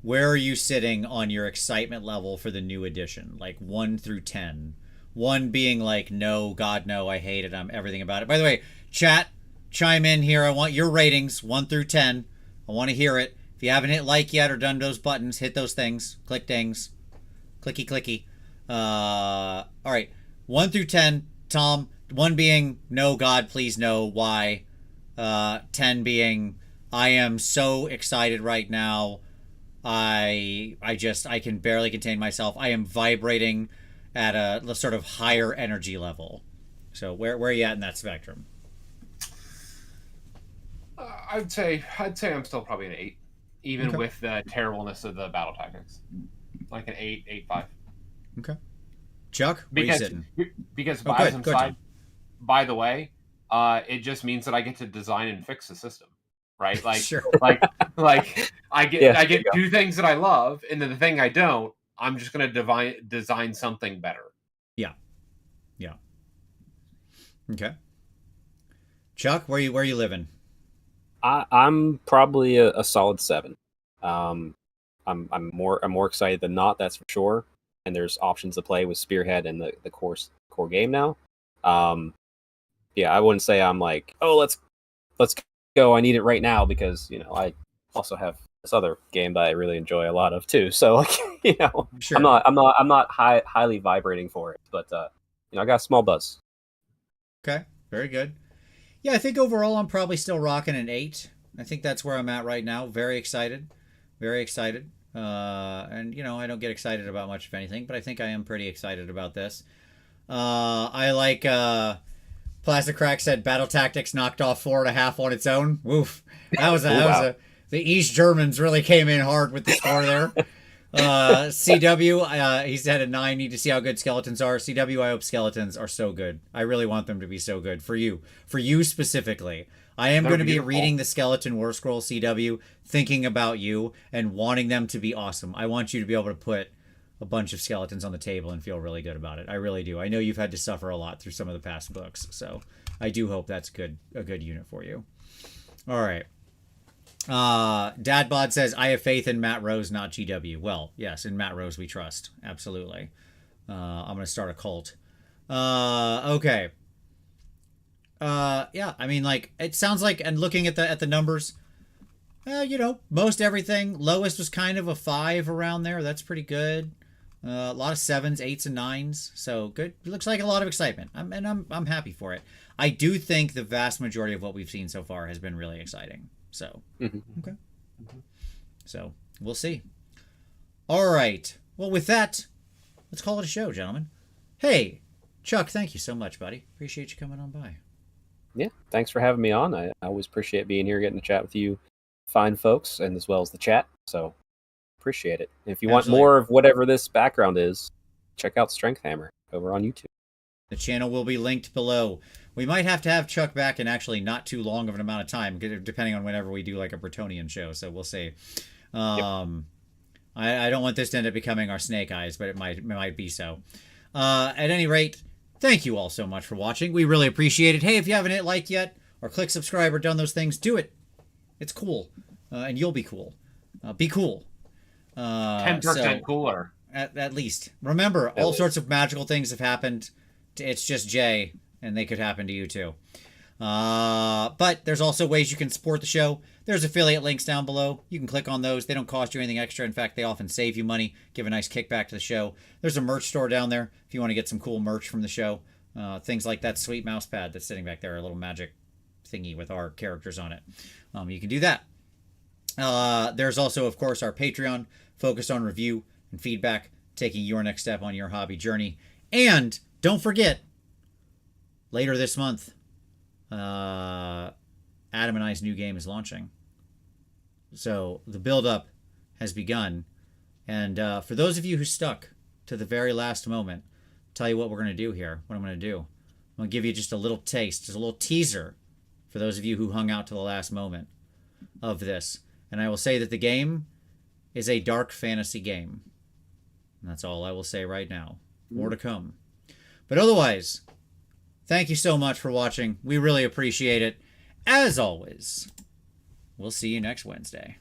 where are you sitting on your excitement level for the new edition? Like 1 through 10. 1 being like, no, God, no, I hate it. I'm everything about it. By the way, chat, chime in here. I want your ratings, 1 through 10. I want to hear it. If you haven't hit like yet or done those buttons, hit those things. Click dings. Clicky, clicky. All right. 1 through 10, Tom. 1 being, no, God, please, no, why? 10 being, I am so excited right now. I can barely contain myself. I am vibrating at a sort of higher energy level. So where are you at in that spectrum? I'd say I'm still probably an 8, even Okay. with the terribleness of the battle tactics. Like an 8, 8.5. Okay. Chuck, where are you Because sitting? because Oh, bias good. Good, inside, John. by the way, it just means that I get to design and fix the system, right? Sure. Like I get Yeah, I there you get go. 2 things that I love, and then the thing I don't, I'm just gonna design something better. Yeah. Yeah. Okay. Chuck, where you living? I'm probably a solid 7. Um, I'm more excited than not, that's for sure. And there's options to play with Spearhead and the core game now. Um, yeah, I wouldn't say I'm like, oh, let's go. I need it right now because I also have this other game that I really enjoy a lot of too. So like I'm Sure. not highly vibrating for it, but I got a small buzz. Okay. Very good. Yeah, I think overall I'm probably still rocking an 8. I think that's where I'm at right now. Very excited. Very excited. And I don't get excited about much of anything, but I think I am pretty excited about this. I like Plastic Crack said battle tactics knocked off 4.5 on its own. Woof. Oh wow. The East Germans really came in hard with the score there. CW, he said a 9. Need to see how good skeletons are. CW, I hope skeletons are so good. I really want them to be so good for you specifically. I am They're going to be beautiful. reading the Skeleton War Scroll, CW, thinking about you and wanting them to be awesome. I want you to be able to put a bunch of skeletons on the table and feel really good about it. I really do. I know you've had to suffer a lot through some of the past books, so I do hope that's a good unit for you. All right. Dadbod says, I have faith in Matt Rose, not GW. Well, yes, in Matt Rose we trust. Absolutely. I'm going to start a cult. Okay. Yeah, I mean, like, it sounds like, and looking at the numbers, most everything. Lowest was kind of a 5 around there. That's pretty good. A lot of 7s, 8s, and 9s. So good. It looks like a lot of excitement. I'm happy for it. I do think the vast majority of what we've seen so far has been really exciting. So, okay. So, we'll see. All right. Well, with that, let's call it a show, gentlemen. Hey, Chuck, thank you so much, buddy. Appreciate you coming on by. Yeah, thanks for having me on. I always appreciate being here, getting to chat with you fine folks, and as well as the chat. So appreciate it. And if you want more of whatever this background is, check out Strength Hammer over on YouTube. The channel will be linked below. We might have to have Chuck back in actually not too long of an amount of time, depending on whenever we do like a Bretonian show. So we'll see. I don't want this to end up becoming our Snake Eyes, but it might be so. At any rate, thank you all so much for watching. We really appreciate it. Hey, if you haven't hit like yet or click subscribe or done those things, do it. It's cool, and you'll be cool. Be cool. 10% cooler. At least. Remember, all sorts of magical things have happened. It's just Jay, and they could happen to you too. But there's also ways you can support the show. There's affiliate links down below. You can click on those. They don't cost you anything extra. In fact, they often save you money, give a nice kickback to the show. There's a merch store down there if you want to get some cool merch from the show. Things like that sweet mouse pad that's sitting back there, a little magic thingy with our characters on it. You can do that. There's also, of course, our Patreon focused on review and feedback, taking your next step on your hobby journey. And don't forget, later this month, Adam and I's new game is launching. So the build-up has begun. And for those of you who stuck to the very last moment, I'll tell you what we're going to do here, what I'm going to do. I'm going to give you just a little taste, just a little teaser for those of you who hung out to the last moment of this. And I will say that the game is a dark fantasy game. And that's all I will say right now. More to come. But otherwise, thank you so much for watching. We really appreciate it. As always, we'll see you next Wednesday.